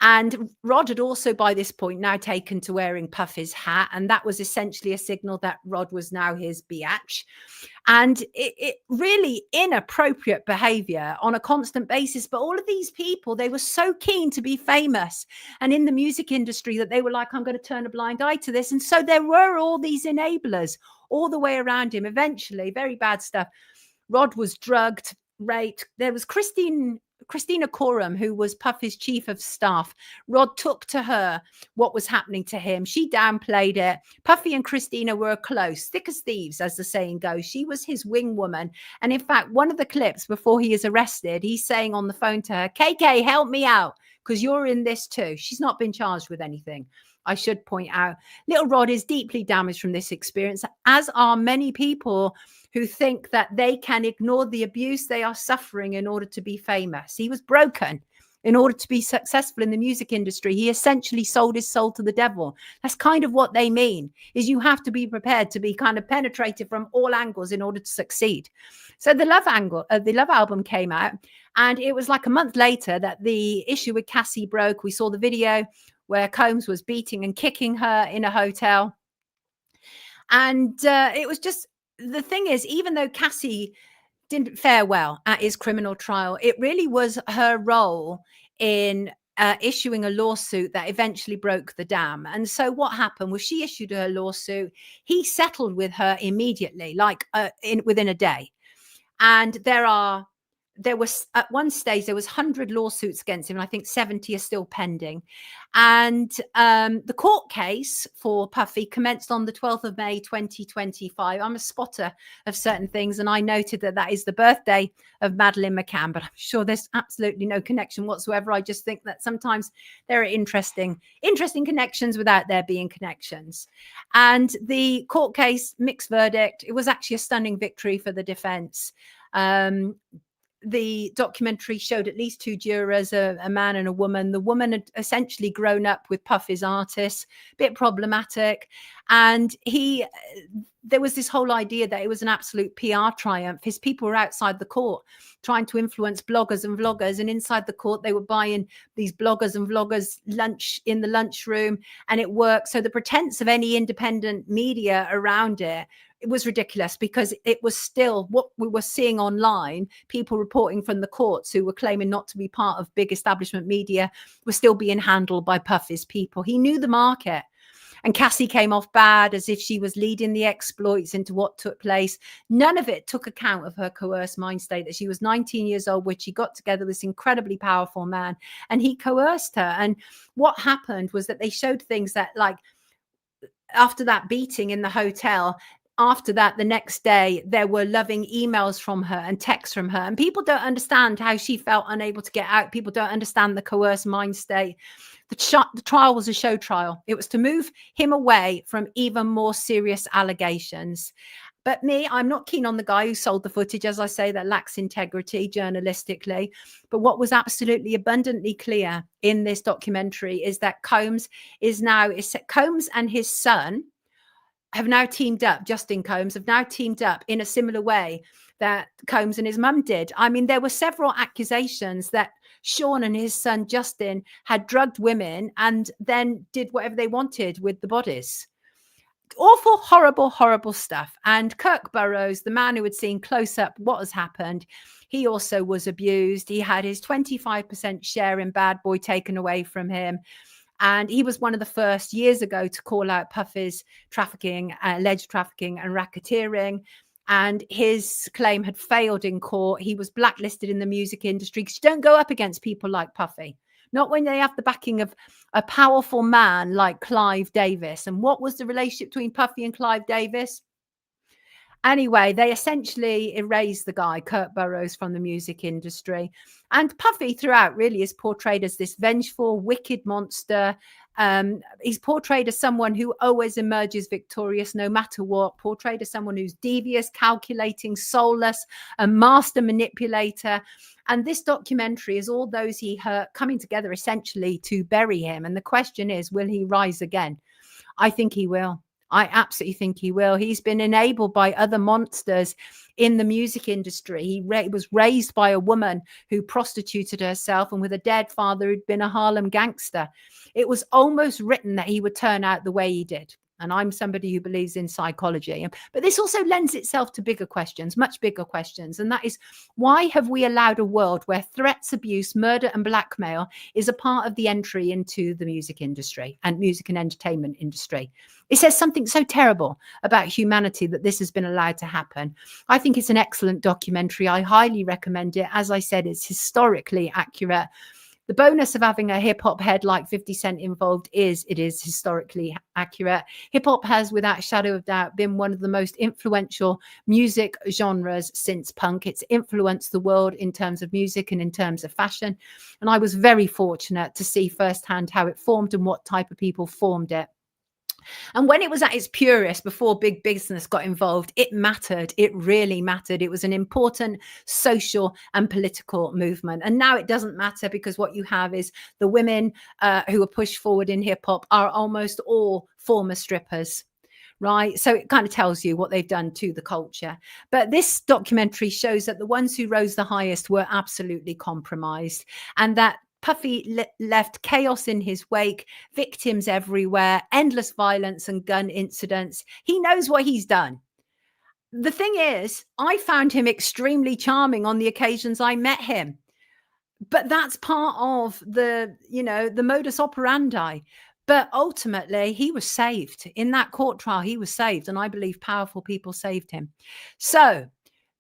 Speaker 1: And Rod had also by this point now taken to wearing Puffy's hat. And that was essentially a signal that Rod was now his biatch. And it really inappropriate behavior on a constant basis. But all of these people, they were so keen to be famous and in the music industry that they were like, I'm going to turn a blind eye to this. And so there were all these enablers all the way around him. Eventually, very bad stuff. Rod was drugged, raped. There was Christina Coram, who was Puffy's chief of staff. Rod took to her what was happening to him. She downplayed it. Puffy and Christina were close, thick as thieves, as the saying goes. She was his wing woman. And in fact, one of the clips before he is arrested, he's saying on the phone to her, KK, help me out, because you're in this too. She's not been charged with anything. I should point out, little Rod is deeply damaged from this experience, as are many people who think that they can ignore the abuse they are suffering in order to be famous. He was broken in order to be successful in the music industry. He essentially sold his soul to the devil. That's kind of what they mean, is you have to be prepared to be kind of penetrated from all angles in order to succeed. So the Love album came out, and it was like a month later that the issue with Cassie broke. We saw the video where Combs was beating and kicking her in a hotel. And it was just, the thing is, even though Cassie didn't fare well at his criminal trial, it really was her role in issuing a lawsuit that eventually broke the dam. And so what happened was she issued her lawsuit. He settled with her immediately, like within a day. And there was at one stage, there was 100 lawsuits against him. And I think 70 are still pending. And the court case for Puffy commenced on the 12th of May, 2025. I'm a spotter of certain things. And I noted that that is the birthday of Madeleine McCann, but I'm sure there's absolutely no connection whatsoever. I just think that sometimes there are interesting connections without there being connections. And the court case, mixed verdict. It was actually a stunning victory for the defense. The documentary showed at least two jurors, a man and a woman. The woman had essentially grown up with Puffy's artists, a bit problematic. And there was this whole idea that it was an absolute PR triumph. His people were outside the court trying to influence bloggers and vloggers. And inside the court, they were buying these bloggers and vloggers lunch in the lunchroom, and it worked. So the pretense of any independent media around it was ridiculous, because it was still what we were seeing online. People reporting from the courts who were claiming not to be part of big establishment media were still being handled by Puffy's people. He knew the market. And Cassie came off bad, as if she was leading the exploits into what took place. None of it took account of her coerced mind state, that she was 19 years old, which she got together this incredibly powerful man, and he coerced her. And what happened was that they showed things that, like, after that beating in the hotel, after that, the next day, there were loving emails from her and texts from her. And people don't understand how she felt unable to get out. People don't understand the coerced mind state. The trial was a show trial. It was to move him away from even more serious allegations. But I'm not keen on the guy who sold the footage, as I say, that lacks integrity journalistically. But what was absolutely abundantly clear in this documentary is that Combs and his son have now teamed up. Justin Combs have now teamed up in a similar way that Combs and his mum did. I mean, there were several accusations that Sean and his son Justin had drugged women and then did whatever they wanted with the bodies. Awful, horrible, horrible stuff. And Kirk Burroughs, the man who had seen close up what has happened, he also was abused. He had his 25% share in Bad Boy taken away from him. And he was one of the first years ago to call out Puffy's trafficking, alleged trafficking and racketeering. And his claim had failed in court. He was blacklisted in the music industry, because you don't go up against people like Puffy. Not when they have the backing of a powerful man like Clive Davis. And what was the relationship between Puffy and Clive Davis? Anyway, they essentially erased the guy, Kirk Burroughs, from the music industry. And Puffy throughout really is portrayed as this vengeful, wicked monster. He's portrayed as someone who always emerges victorious no matter what, portrayed as someone who's devious, calculating, soulless, a master manipulator. And this documentary is all those he hurt coming together essentially to bury him. And the question is, will he rise again? I think he will. I absolutely think he will. He's been enabled by other monsters in the music industry. He was raised by a woman who prostituted herself and with a dead father who'd been a Harlem gangster. It was almost written that he would turn out the way he did. And I'm somebody who believes in psychology. But this also lends itself to bigger questions, much bigger questions. And that is, why have we allowed a world where threats, abuse, murder and blackmail is a part of the entry into the music industry and music and entertainment industry? It says something so terrible about humanity that this has been allowed to happen. I think it's an excellent documentary. I highly recommend it. As I said, it's historically accurate. The bonus of having a hip hop head like 50 Cent involved is it is historically accurate. Hip hop has, without a shadow of doubt, been one of the most influential music genres since punk. It's influenced the world in terms of music and in terms of fashion. And I was very fortunate to see firsthand how it formed and what type of people formed it. And when it was at its purest, before big business got involved, it mattered. It really mattered. It was an important social and political movement. And now it doesn't matter, because what you have is the women who are pushed forward in hip hop are almost all former strippers. Right. So it kind of tells you what they've done to the culture. But this documentary shows that the ones who rose the highest were absolutely compromised, and that Puffy left chaos in his wake, victims everywhere, endless violence and gun incidents. He knows what he's done. The thing is, I found him extremely charming on the occasions I met him. But that's part of the, the modus operandi. But ultimately, he was saved. In that court trial, he was saved. And I believe powerful people saved him. So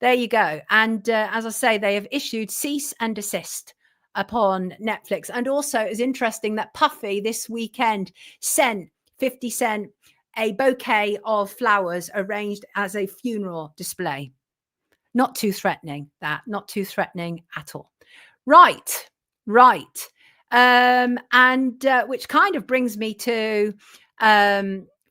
Speaker 1: there you go. And as I say, they have issued cease and desist upon Netflix. And also it's interesting that Puffy this weekend sent 50 Cent a bouquet of flowers arranged as a funeral display. Not too threatening, not too threatening at all. Right. And which kind of brings me to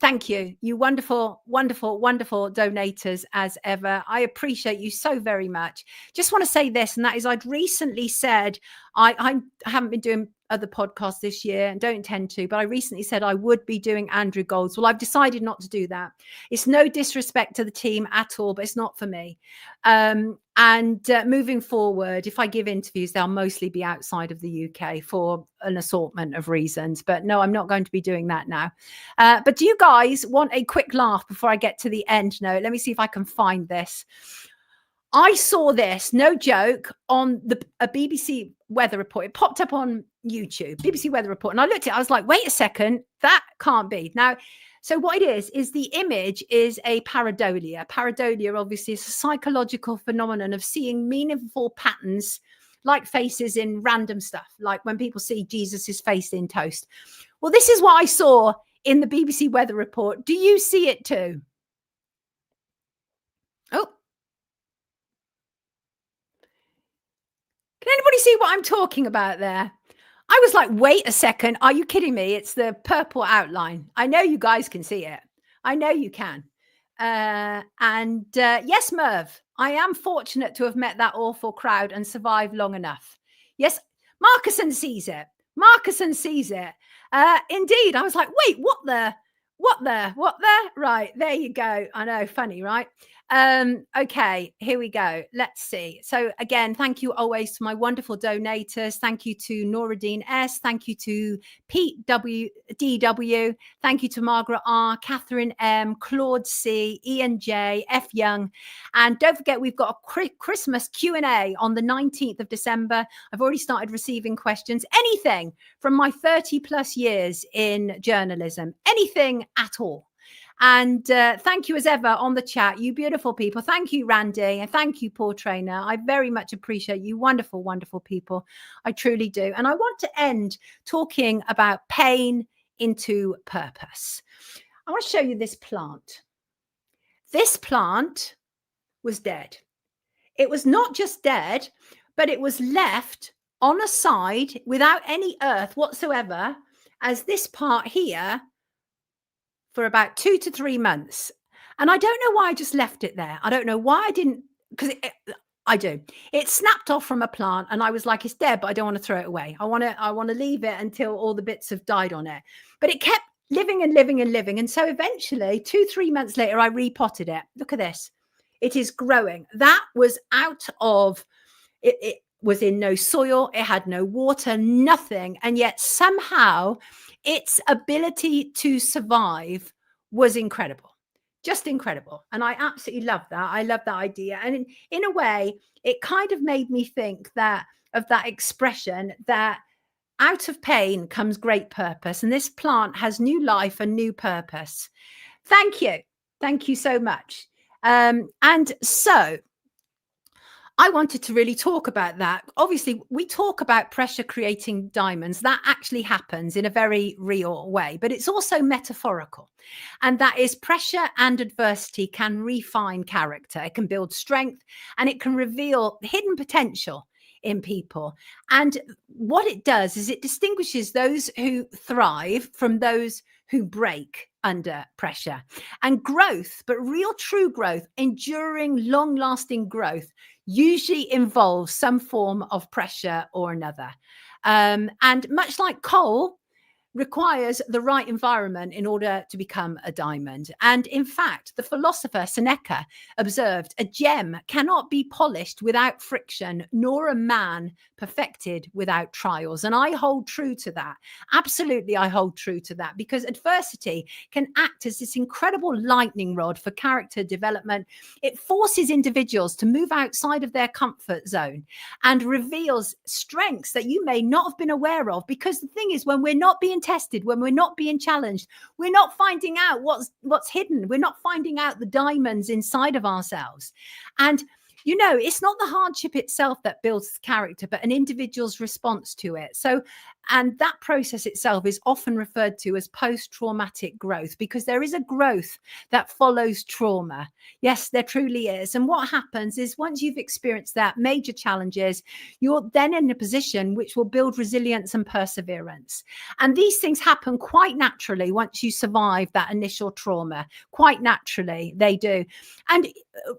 Speaker 1: thank you wonderful donators as ever. I appreciate you so very much. Just want to say this, and that is, I'd recently said I haven't been doing other podcasts this year and don't intend to, but I recently said I would be doing Andrew Gold's. Well, I've decided not to do that. It's no disrespect to the team at all, but it's not for me. Moving forward, if I give interviews, they'll mostly be outside of the UK for an assortment of reasons. But no, I'm not going to be doing that now. But do you guys want a quick laugh before I get to the end note? Let me see if I can find this. I saw this, no joke, on a BBC weather report. It popped up on YouTube, BBC weather report. And I looked at it, I was like, wait a second, that can't be. Now, so what it is the image is a pareidolia. Pareidolia, obviously, is a psychological phenomenon of seeing meaningful patterns like faces in random stuff, like when people see Jesus's face in toast. Well, this is what I saw in the BBC weather report. Do you see it too? Oh. Can anybody see what I'm talking about there? I was like, wait a second. Are you kidding me? It's the purple outline. I know you guys can see it. I know you can. Yes, Merv, I am fortunate to have met that awful crowd and survived long enough. Yes, Marcuson sees it. Indeed. I was like, wait, what the? Right, there you go. I know, funny, right? Okay, here we go. Let's see. So again, thank you always to my wonderful donators. Thank you to Noradine S. Thank you to Pete DW. Thank you to Margaret R, Catherine M, Claude C, Ian J, F Young. And don't forget, we've got a Christmas Q&A on the 19th of December. I've already started receiving questions. Anything from my 30 plus years in journalism, anything at all. And thank you as ever on the chat, you beautiful people. Thank you, Randy, and thank you, Paul Trainer. I very much appreciate you, wonderful, wonderful people. I truly do. And I want to end talking about pain into purpose. I want to show you this plant. This plant was dead. It was not just dead, but it was left on a side without any earth whatsoever, as this part here, for about 2 to 3 months. And I don't know why I just left it there. I don't know why I didn't, because I do. It snapped off from a plant and I was like, it's dead, but I don't want to throw it away. I want to leave it until all the bits have died on it. But it kept living and living and living. And so eventually 2-3 months later, I repotted it. Look at this. It is growing. That was out of it. It was in no soil. It had no water, nothing. And yet somehow its ability to survive was incredible, just incredible. And I absolutely love that. I love that idea. And in a way, it kind of made me think that of that expression that out of pain comes great purpose. And this plant has new life and new purpose. Thank you. Thank you so much. And so I wanted to really talk about that. Obviously, we talk about pressure creating diamonds. That actually happens in a very real way, but it's also metaphorical. And that is pressure and adversity can refine character. It can build strength and it can reveal hidden potential in people. And what it does is it distinguishes those who thrive from those who break under pressure. And growth, but real true growth, enduring, long-lasting growth, usually involves some form of pressure or another. And much like coal requires the right environment in order to become a diamond. And in fact, the philosopher Seneca observed a gem cannot be polished without friction, nor a man perfected without trials. And I hold true to that. Absolutely, I hold true to that, because adversity can act as this incredible lightning rod for character development. It forces individuals to move outside of their comfort zone and reveals strengths that you may not have been aware of. Because the thing is, when we're not being tested, when we're not being challenged, we're not finding out what's hidden. We're not finding out the diamonds inside of ourselves. And you know, it's not the hardship itself that builds character, but an individual's response to it. So, and that process itself is often referred to as post-traumatic growth, because there is a growth that follows trauma. Yes, there truly is. And what happens is once you've experienced that major challenges, you're then in a position which will build resilience and perseverance. And these things happen quite naturally once you survive that initial trauma. Quite naturally, they do. And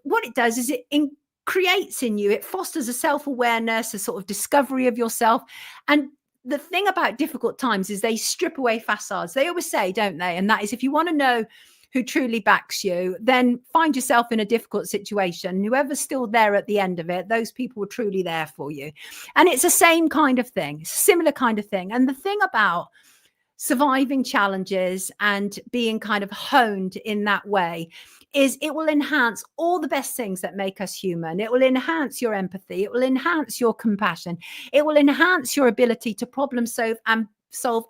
Speaker 1: what it does is it creates in you, it fosters a self-awareness, a sort of discovery of yourself. And the thing about difficult times is they strip away facades. They always say, don't they? And that is, if you want to know who truly backs you, then find yourself in a difficult situation. Whoever's still there at the end of it, those people were truly there for you. And it's the same kind of thing, similar kind of thing. And the thing about surviving challenges and being kind of honed in that way is it will enhance all the best things that make us human. It will enhance your empathy. It will enhance your compassion. It will enhance your ability to problem solve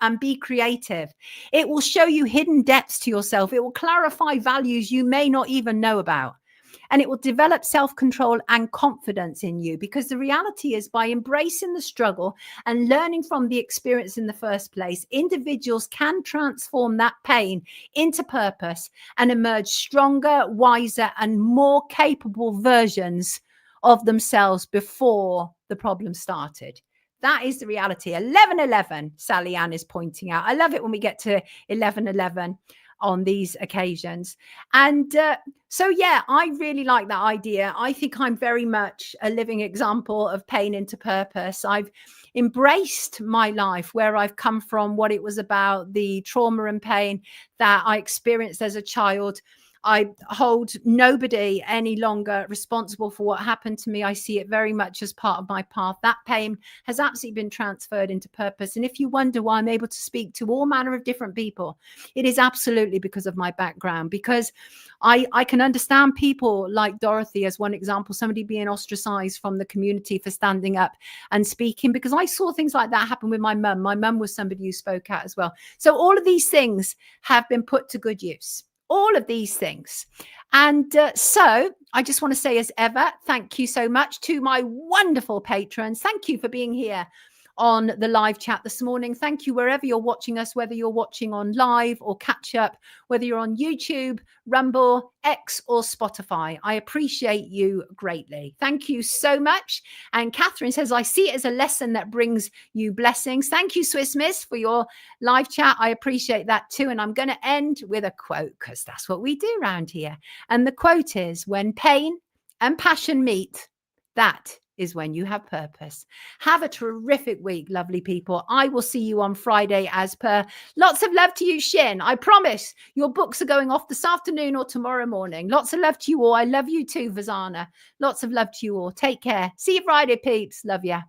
Speaker 1: and be creative. It will show you hidden depths to yourself. It will clarify values you may not even know about. And it will develop self-control and confidence in you, because the reality is, by embracing the struggle and learning from the experience in the first place, individuals can transform that pain into purpose and emerge stronger, wiser, and more capable versions of themselves before the problem started. That is the reality. 11:11, Sally Ann is pointing out. I love it when we get to 11:11 on these occasions. And so, yeah, I really like that idea. I think I'm very much a living example of pain into purpose. I've embraced my life, where I've come from, what it was about, the trauma and pain that I experienced as a child. I hold nobody any longer responsible for what happened to me. I see it very much as part of my path. That pain has absolutely been transferred into purpose. And if you wonder why I'm able to speak to all manner of different people, it is absolutely because of my background, because I can understand people like Dorothy, as one example, somebody being ostracized from the community for standing up and speaking, because I saw things like that happen with my mum. My mum was somebody who spoke out as well. So all of these things have been put to good use. All of these things. And so I just want to say, as ever, thank you so much to my wonderful patrons. Thank you for being here on the live chat this morning. Thank you wherever you're watching us, whether you're watching on live or catch up, whether you're on YouTube, Rumble, X or Spotify. I appreciate you greatly. Thank you so much. And Catherine says, I see it as a lesson that brings you blessings. Thank you, Swiss Miss, for your live chat. I appreciate that too. And I'm going to end with a quote, because that's what we do around here. And the quote is, when pain and passion meet, that is when you have purpose. Have a terrific week, lovely people. I will see you on Friday as per. Lots of love to you, Shin. I promise your books are going off this afternoon or tomorrow morning. Lots of love to you all. I love you too, Vazana. Lots of love to you all. Take care. See you Friday, peeps. Love ya.